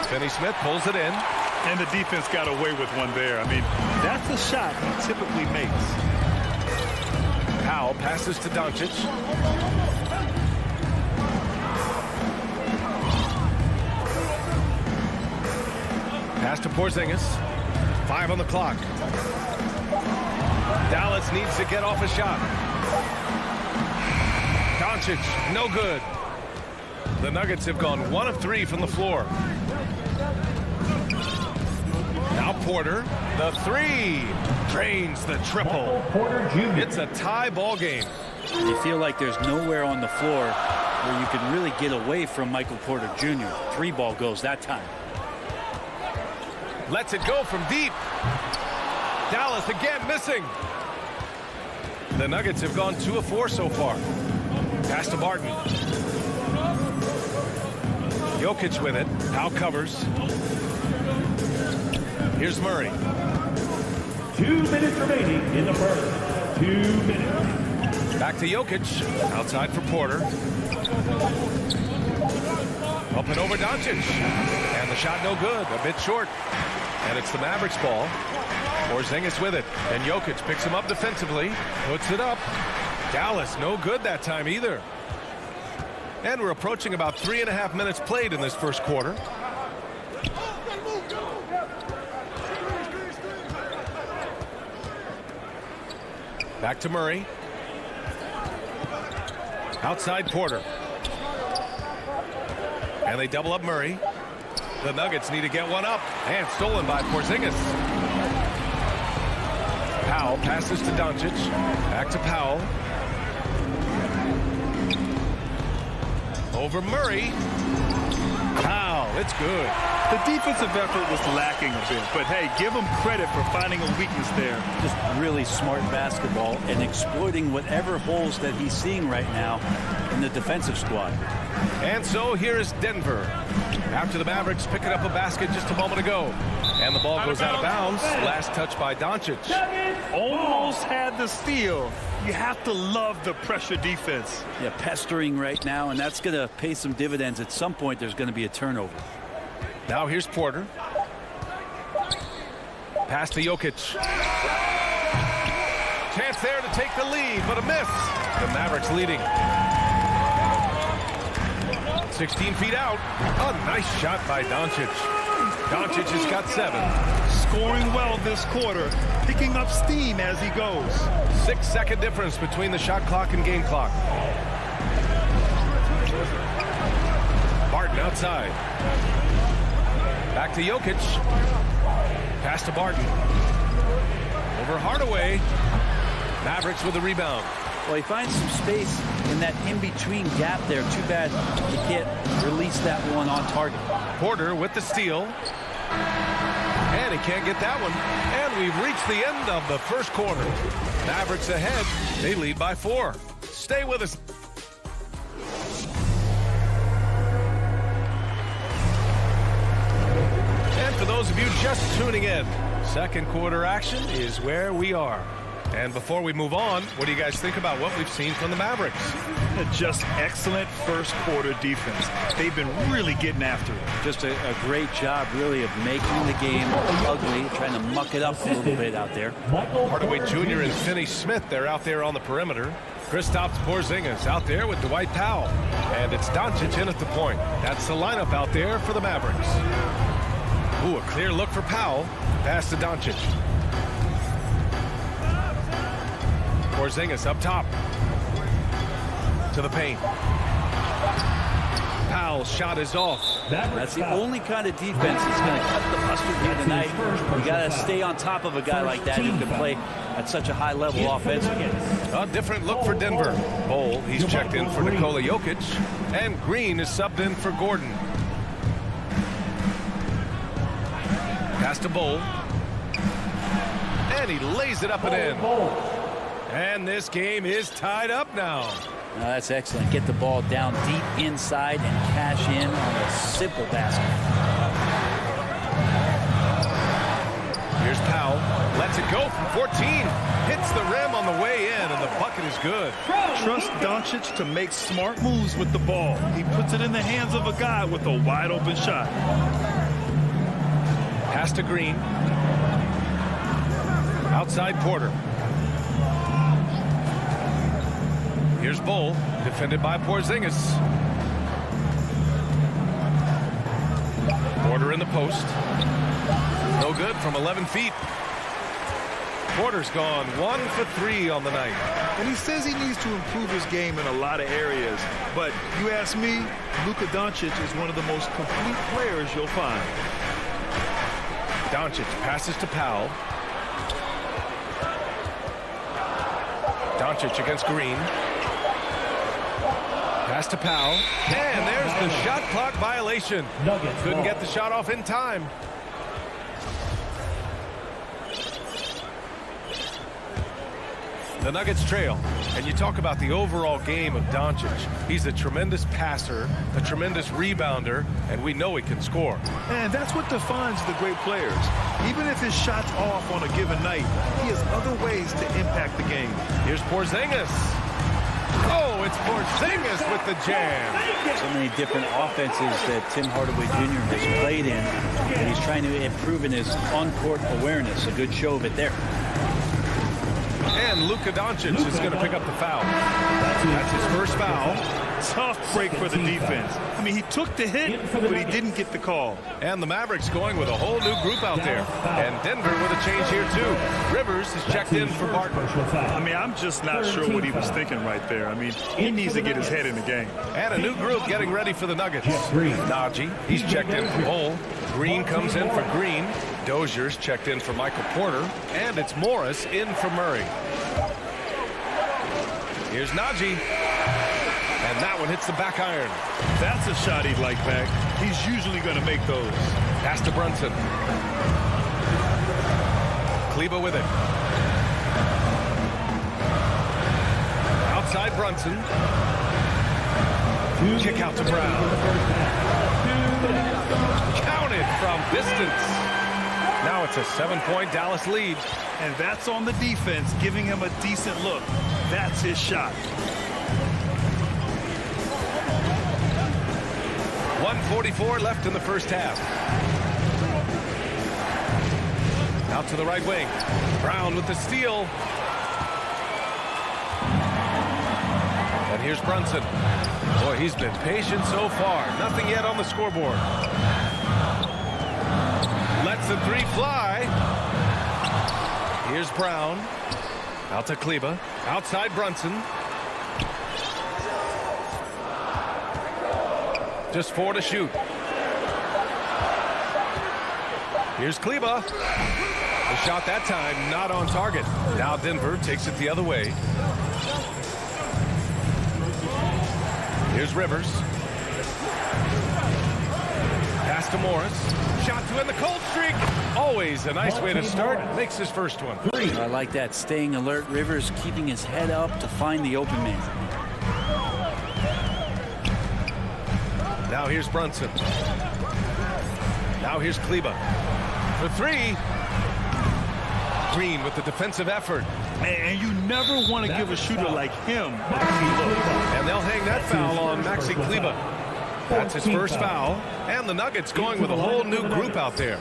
Finney-Smith pulls it in. And the defense got away with one there. I mean, that's a shot he typically makes. Powell passes to Doncic. Pass to Porzingis. 5 on the clock. Dallas needs to get off a shot. Doncic, no good. The Nuggets have gone 1 of 3 from the floor. Now Porter, the 3, drains the triple. It's a tie ball game. You feel like there's nowhere on the floor where you can really get away from Michael Porter Jr. 3-ball goes that time. Lets it go from deep. Dallas again missing. The Nuggets have gone 2 of 4 so far. Pass to Barton. Jokic with it. Now covers. Here's Murray. 2 minutes remaining in the first. 2 minutes. Back to Jokic. Outside for Porter. Up and over Doncic. And the shot no good. A bit short. And it's the Mavericks ball. Porzingis with it. And Jokic picks him up defensively. Puts it up. Dallas no good that time either. And we're approaching about 3.5 minutes played in this first quarter. Back to Murray. Outside Porter. And they double up Murray. The Nuggets need to get one up. And stolen by Porzingis. Powell passes to Doncic. Back to Powell. Over Murray. Powell, it's good. The defensive effort was lacking a bit, but hey, give them credit for finding a weakness there. Just really smart basketball and exploiting whatever holes that he's seeing right now in the defensive squad. And so here is Denver. After the Mavericks picking up a basket just a moment ago. And the ball goes out of bounds. Last touch by Doncic. Almost had the steal. You have to love the pressure defense. Yeah, pestering right now, and that's going to pay some dividends. At some point, there's going to be a turnover. Now here's Porter. Pass to Jokic. Chance there to take the lead, but a miss. The Mavericks leading. 16 feet out. A nice shot by Doncic. Doncic has got 7. Scoring well this quarter, picking up steam as he goes. 6-second difference between the shot clock and game clock. Barton outside. Back to Jokic. Pass to Barton. Over Hardaway. Mavericks with the rebound. Well, he finds some space in that in-between gap there. Too bad he can't release that one on target. Porter with the steal. And he can't get that one. And we've reached the end of the first quarter. Mavericks ahead. They lead by 4. Stay with us. And for those of you just tuning in, second quarter action is where we are. And before we move on, what do you guys think about what we've seen from the Mavericks? Just excellent first quarter defense. They've been really getting after it. Just a great job, really, of making the game ugly, trying to muck it up a little bit out there. Hardaway Jr. and Finney Smith, they're out there on the perimeter. Kristaps Porzingis out there with Dwight Powell. And it's Doncic in at the point. That's the lineup out there for the Mavericks. Ooh, a clear look for Powell. Pass to Doncic. Porzingis up top. To the paint. Powell's shot is off. That's the only kind of defense that's going to cut the mustard here tonight. You got to stay on top of a guy like that who can play at such a high level offensively. A different look for Denver. Bol, he's checked in for Nikola Jokic. And Green is subbed in for Gordon. Pass to Bol. And he lays it up and in. And this game is tied up now. That's excellent. Get the ball down deep inside and cash in on a simple basket. Here's Powell. Lets it go from 14. Hits the rim on the way in, and the bucket is good. Trust Doncic to make smart moves with the ball. He puts it in the hands of a guy with a wide open shot. Pass to Green. Outside Porter. Here's Bol, defended by Porzingis. Porter in the post. No good from 11 feet. Porter's gone 1 for 3 on the night. And he says he needs to improve his game in a lot of areas. But you ask me, Luka Doncic is one of the most complete players you'll find. Doncic passes to Powell. Doncic against Green. Pass to Powell. And there's the shot clock violation. Couldn't get the shot off in time. The Nuggets trail. And you talk about the overall game of Doncic. He's a tremendous passer, a tremendous rebounder, and we know he can score. And that's what defines the great players. Even if his shot's off on a given night, he has other ways to impact the game. Here's Porzingis. Oh, it's Porzingis with the jam. So many different offenses that Tim Hardaway Jr. has played in, and he's trying to improve in his on-court awareness. A good show of it there. And Luka Doncic is going to pick up the foul. That's his first foul. Tough break for the defense. I mean, he took the hit, but he didn't get the call. And the Mavericks going with a whole new group out there. And Denver with a change here, too. Rivers is checked in for Barton. I mean, I'm just not sure what he was thinking right there. I mean, he needs to get his head in the game. And a new group getting ready for the Nuggets. Najee, he's checked in for Bol. Green comes in for Green. Dozier's checked in for Michael Porter. And it's Morris in for Murray. Here's Najee. And that one hits the back iron. That's a shot he'd like back. He's usually going to make those. Pass to Brunson. Kleber with it. Outside Brunson. Kick out to Brown. Counted from distance. Now it's a 7-point Dallas lead. And that's on the defense, giving him a decent look. That's his shot. 1:44 left in the first half. Out to the right wing. Brown with the steal. And here's Brunson. Boy, he's been patient so far. Nothing yet on the scoreboard. Lets the three fly. Here's Brown. Out to Kleber. Outside Brunson. Just 4 to shoot. Here's Kleber. The shot that time not on target. Now Denver takes it the other way. Here's Rivers. Pass to Morris. Shot to end the cold streak. Always a nice way to start. Makes his first one. I like that. Staying alert. Rivers keeping his head up to find the open man. Now here's Brunson. Now here's Kleber. For 3. Green with the defensive effort. And you never want to give a shooter like him. And they'll hang that foul on Maxi Kleber. That's his first foul. And the Nuggets going with a whole new group out there.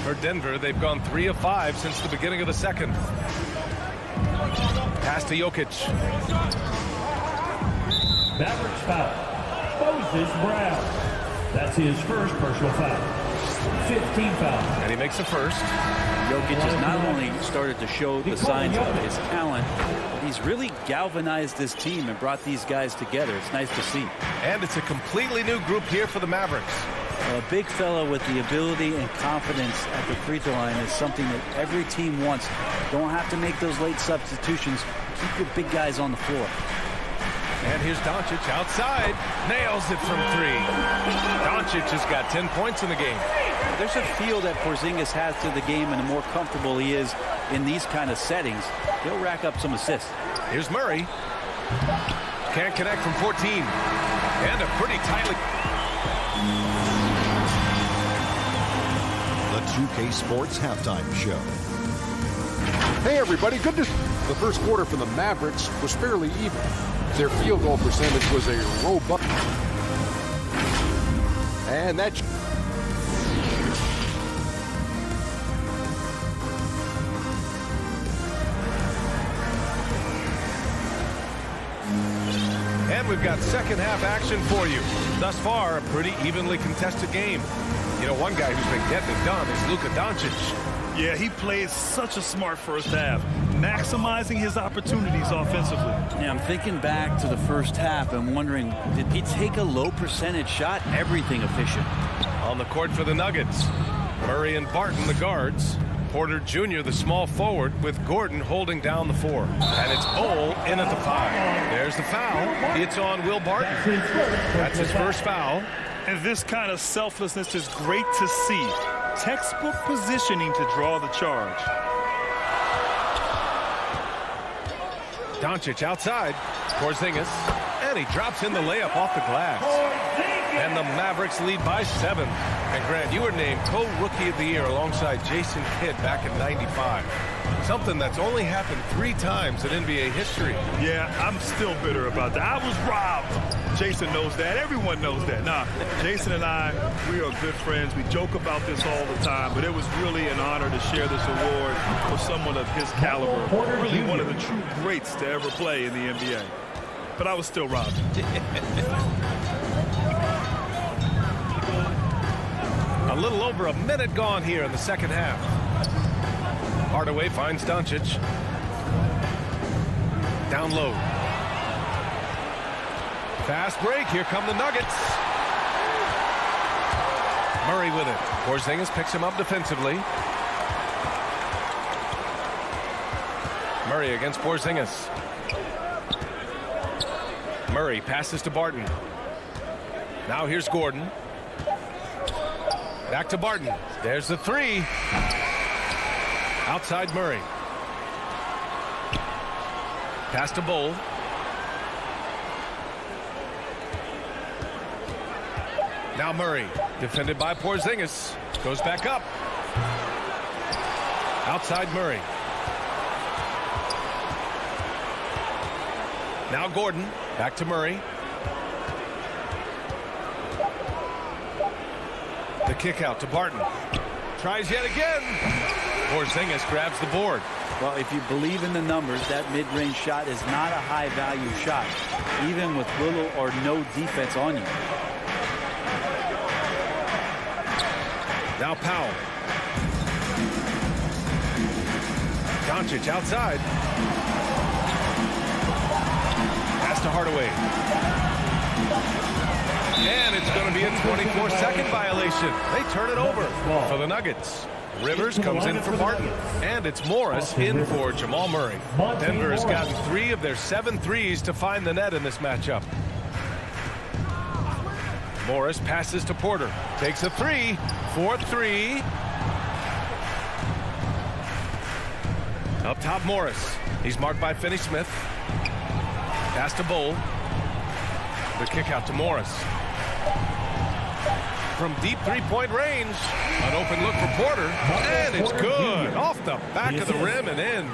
For Denver, they've gone 3 of 5 since the beginning of the second. Pass to Jokic. Mavericks foul. Moses Brown. That's his first personal foul. 15 fouls. And he makes the first. Jokic has not only started to show the signs of his talent, but he's really galvanized this team and brought these guys together. It's nice to see. And it's a completely new group here for the Mavericks. A big fella with the ability and confidence at the free throw line is something that every team wants. Don't have to make those late substitutions. Keep your big guys on the floor. And here's Doncic outside. Nails it from 3. Doncic has got 10 points in the game. There's a feel that Porzingis has to the game, and the more comfortable he is in these kind of settings, he'll rack up some assists. Here's Murray. Can't connect from 14. And a pretty tightly... The 2K Sports Halftime Show. Hey, everybody. Good to... The first quarter for the Mavericks was fairly even. Their field goal percentage was a robust. And that... And we've got second half action for you. Thus far, a pretty evenly contested game. You know, one guy who's been getting it done is Luka Doncic. Yeah, he played such a smart first half, maximizing his opportunities offensively. Yeah, I'm thinking back to the first half and wondering, did he take a low percentage shot? Everything efficient. On the court for the Nuggets, Murray and Barton, the guards. Porter Jr., the small forward, with Gordon holding down the 4. And it's Bol in at the 5. There's the foul. It's on Will Barton. That's his first foul. And this kind of selflessness is great to see. Textbook positioning to draw the charge. Doncic outside. Porzingis. And he drops in the layup off the glass. And the Mavericks lead by 7. And Grant, you were named co-rookie of the year alongside Jason Kidd back in '95. Something that's only happened 3 times in NBA history. Yeah, I'm still bitter about that. I was robbed. Jason knows that. Everyone knows that. Nah, Jason and I, we are good friends. We joke about this all the time, but it was really an honor to share this award with someone of his caliber. Really one of the true greats to ever play in the NBA. But I was still robbed. A little over a minute gone here in the second half. Hardaway finds Doncic. Down low. Fast break. Here come the Nuggets. Murray with it. Porzingis picks him up defensively. Murray against Porzingis. Murray passes to Barton. Now here's Gordon. Back to Barton. There's the 3. Outside Murray. Pass to Bol. Now Murray, defended by Porzingis. Goes back up. Outside Murray. Now Gordon, back to Murray. The kick out to Barton. Tries yet again. Porzingis grabs the board. Well, if you believe in the numbers, that mid-range shot is not a high-value shot, even with little or no defense on you. Now Powell. Doncic outside. Pass to Hardaway. And it's going to be a 24-second violation. They turn it over for the Nuggets. Rivers comes in for Barton. And it's Morris in for Jamal Murray. Denver has gotten 3 of their 7 threes to find the net in this matchup. Morris passes to Porter. Takes a 3. 4-3. Up top, Morris. He's marked by Finney-Smith. Pass to Bull. The kick out to Morris. From deep three-point range. An open look for Porter. And it's good. Off the back of the rim and in.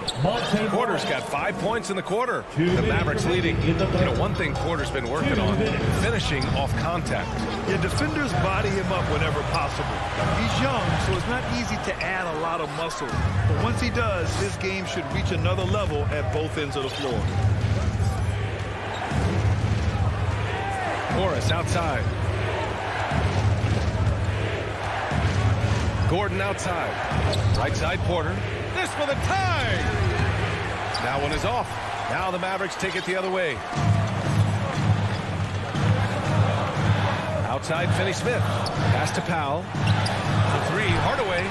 Porter's got 5 points in the quarter. The Mavericks leading. You know, one thing Porter's been working on, finishing off contact. Yeah, defenders body him up whenever possible. He's young, so it's not easy to add a lot of muscle. But once he does, his game should reach another level at both ends of the floor. Morris outside. Gordon outside. Right side Porter. This for the tie. That one is off. Now the Mavericks take it the other way. Outside Finney-Smith. Pass to Powell. The 3. Hardaway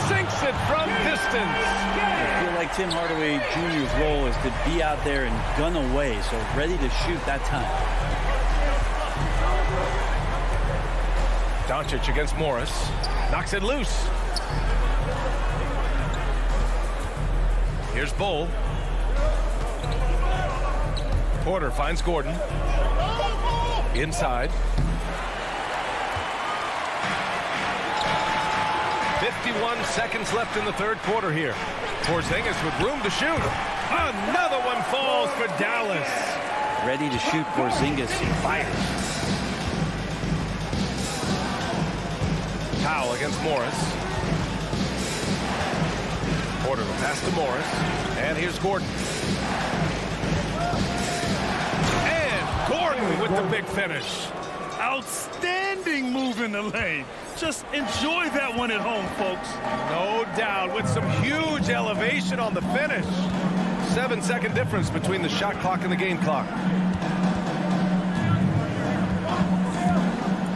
sinks it from distance. I feel like Tim Hardaway Jr.'s role is to be out there and gun away, so ready to shoot that time. Doncic against Morris. Knocks it loose. Here's Bull. Porter finds Gordon. Inside. 51 seconds left in the third quarter here. Porzingis with room to shoot. Another one falls for Dallas. Ready to shoot. Porzingis fires. Powell against Morris. Porter the pass to Morris. And here's Gordon. And Gordon with the big finish. Outstanding move in the lane. Just enjoy that one at home, folks. No doubt, with some huge elevation on the finish. 7-second difference between the shot clock and the game clock.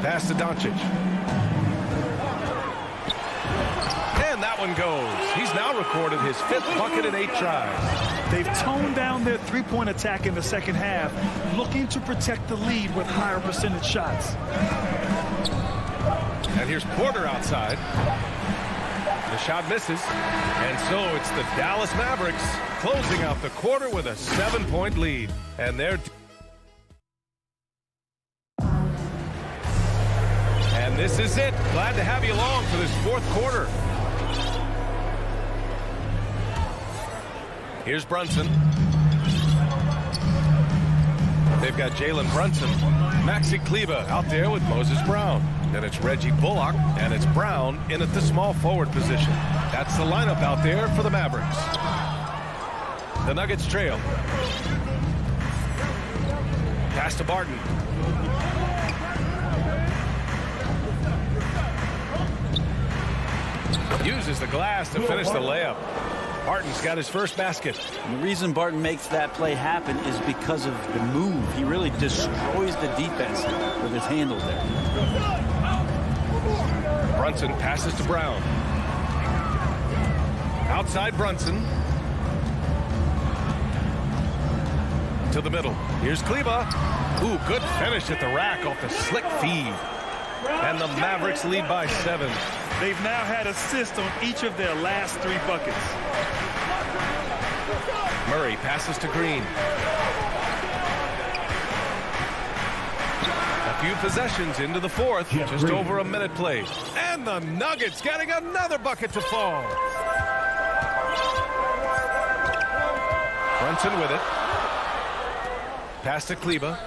Pass to Doncic. And that one goes. He's now recorded his 5th bucket in 8 tries. They've toned down their three-point attack in the second half, looking to protect the lead with higher percentage shots. And here's Porter outside. The shot misses. And so it's the Dallas Mavericks closing out the quarter with a 7-point lead. And they're... And this is it. Glad to have you along for this 4th quarter. Here's Brunson. They've got Jalen Brunson. Maxi Kleber out there with Moses Brown. Then it's Reggie Bullock, and it's Brown in at the small forward position. That's the lineup out there for the Mavericks. The Nuggets trail. Pass to Barton. Uses the glass to finish the layup. Barton's got his first basket. And the reason Barton makes that play happen is because of the move. He really destroys the defense with his handle there. Brunson passes to Brown. Outside Brunson. To the middle. Here's Kleber. Ooh, good finish at the rack off the slick feed. And the Mavericks lead by 7. They've now had assists on each of their last 3 buckets. Murray passes to Green. A few possessions into the 4th. Just over a minute played. And the Nuggets getting another bucket to fall. Brunson with it. Pass to Kleber.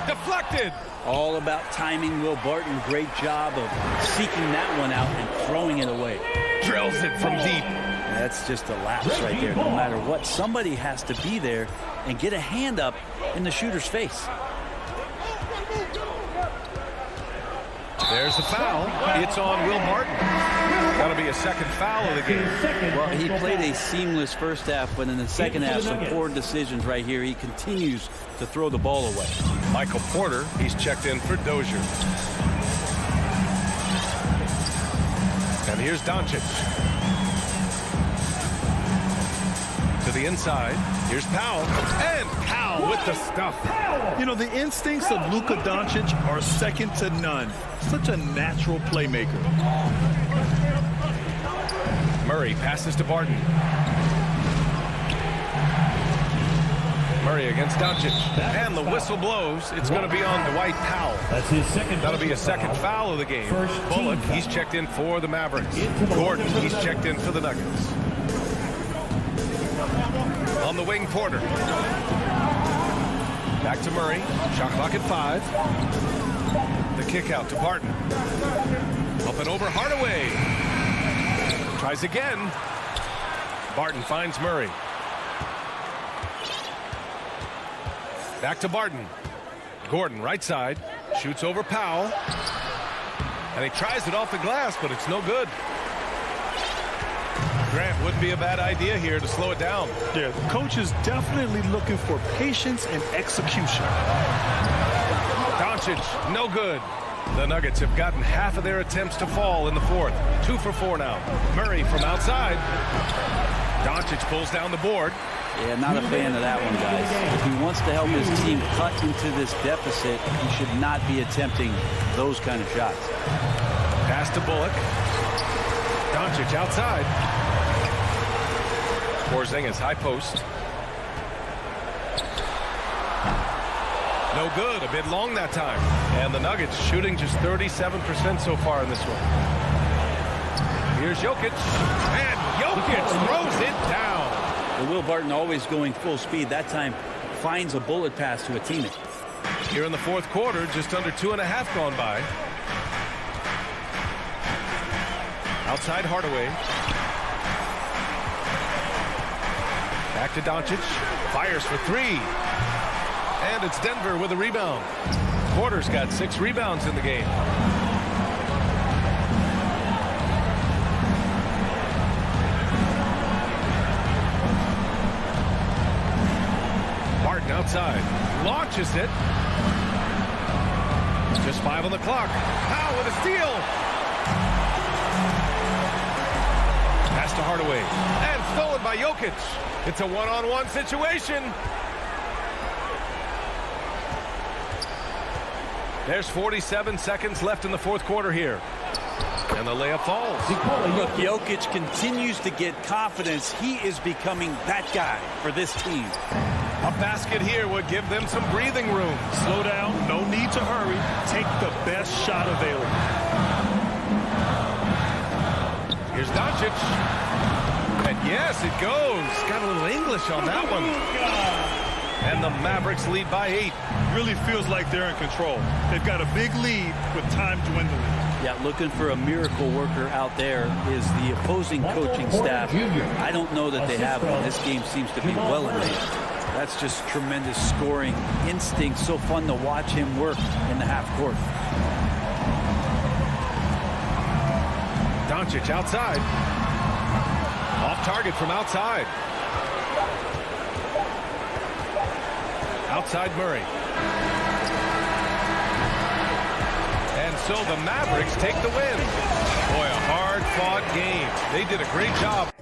Deflected. All about timing. Will Barton, great job of seeking that one out and throwing it away. Drills it from deep. That's just a lapse right there. No matter what, somebody has to be there and get a hand up in the shooter's face. There's the foul. It's on Will Barton. That'll be a second foul of the game. Well, he played a seamless first half, but in the second half, some poor decisions right here. He continues to throw the ball away. Michael Porter, he's checked in for Dozier. And here's Doncic. To the inside. Here's Powell. And Powell with the stuff. You know, the instincts of Luka Doncic are second to none. Such a natural playmaker. Murray passes to Barton. Murray against Doncic. And the whistle blows. It's going to be on Dwight Powell. That's his second. That'll be a second foul of the game. Bullock, he's checked in for the Mavericks. Gordon, he's checked in for the Nuggets. On the wing, Porter. Back to Murray. Shot clock at 5. The kick out to Barton. Up and over Hardaway. Tries again. Barton finds Murray. Back to Barton. Gordon, right side. Shoots over Powell. And he tries it off the glass, but it's no good. Grant, wouldn't be a bad idea here to slow it down. Yeah, the coach is definitely looking for patience and execution. Doncic, no good. The Nuggets have gotten half of their attempts to fall in the fourth. 2 for 4 now. Murray from outside. Doncic pulls down the board. Yeah, not a fan of that one, guys. If he wants to help his team cut into this deficit, he should not be attempting those kind of shots. Pass to Bullock. Doncic outside. Porzingis high post. No good. A bit long that time. And the Nuggets shooting just 37% so far in this one. Here's Jokic. And Jokic throws it down. And Will Barton always going full speed. That time finds a bullet pass to a teammate. Here in the fourth quarter, just under 2.5 gone by. Outside Hardaway. Back to Doncic. Fires for 3. And it's Denver with a rebound. Porter's got 6 rebounds in the game. Barton outside. Launches it. Just 5 on the clock. Powell with a steal. Pass to Hardaway. And stolen by Jokic. It's a one-on-one situation. There's 47 seconds left in the fourth quarter here. And the layup falls. Look, Jokic continues to get confidence. He is becoming that guy for this team. A basket here would give them some breathing room. Slow down. No need to hurry. Take the best shot available. Here's Doncic. And yes, it goes. Got a little English on that one. And the Mavericks lead by 8. Really feels like they're in control. They've got a big lead with time dwindling. Yeah, looking for a miracle worker out there is the opposing coaching staff. I don't know that they have one. This game seems to be well in hand. That's just tremendous scoring instinct. So fun to watch him work in the half court. Doncic outside. Off target from outside. Outside Murray. And so the Mavericks take the win. Boy, a hard-fought game. They did a great job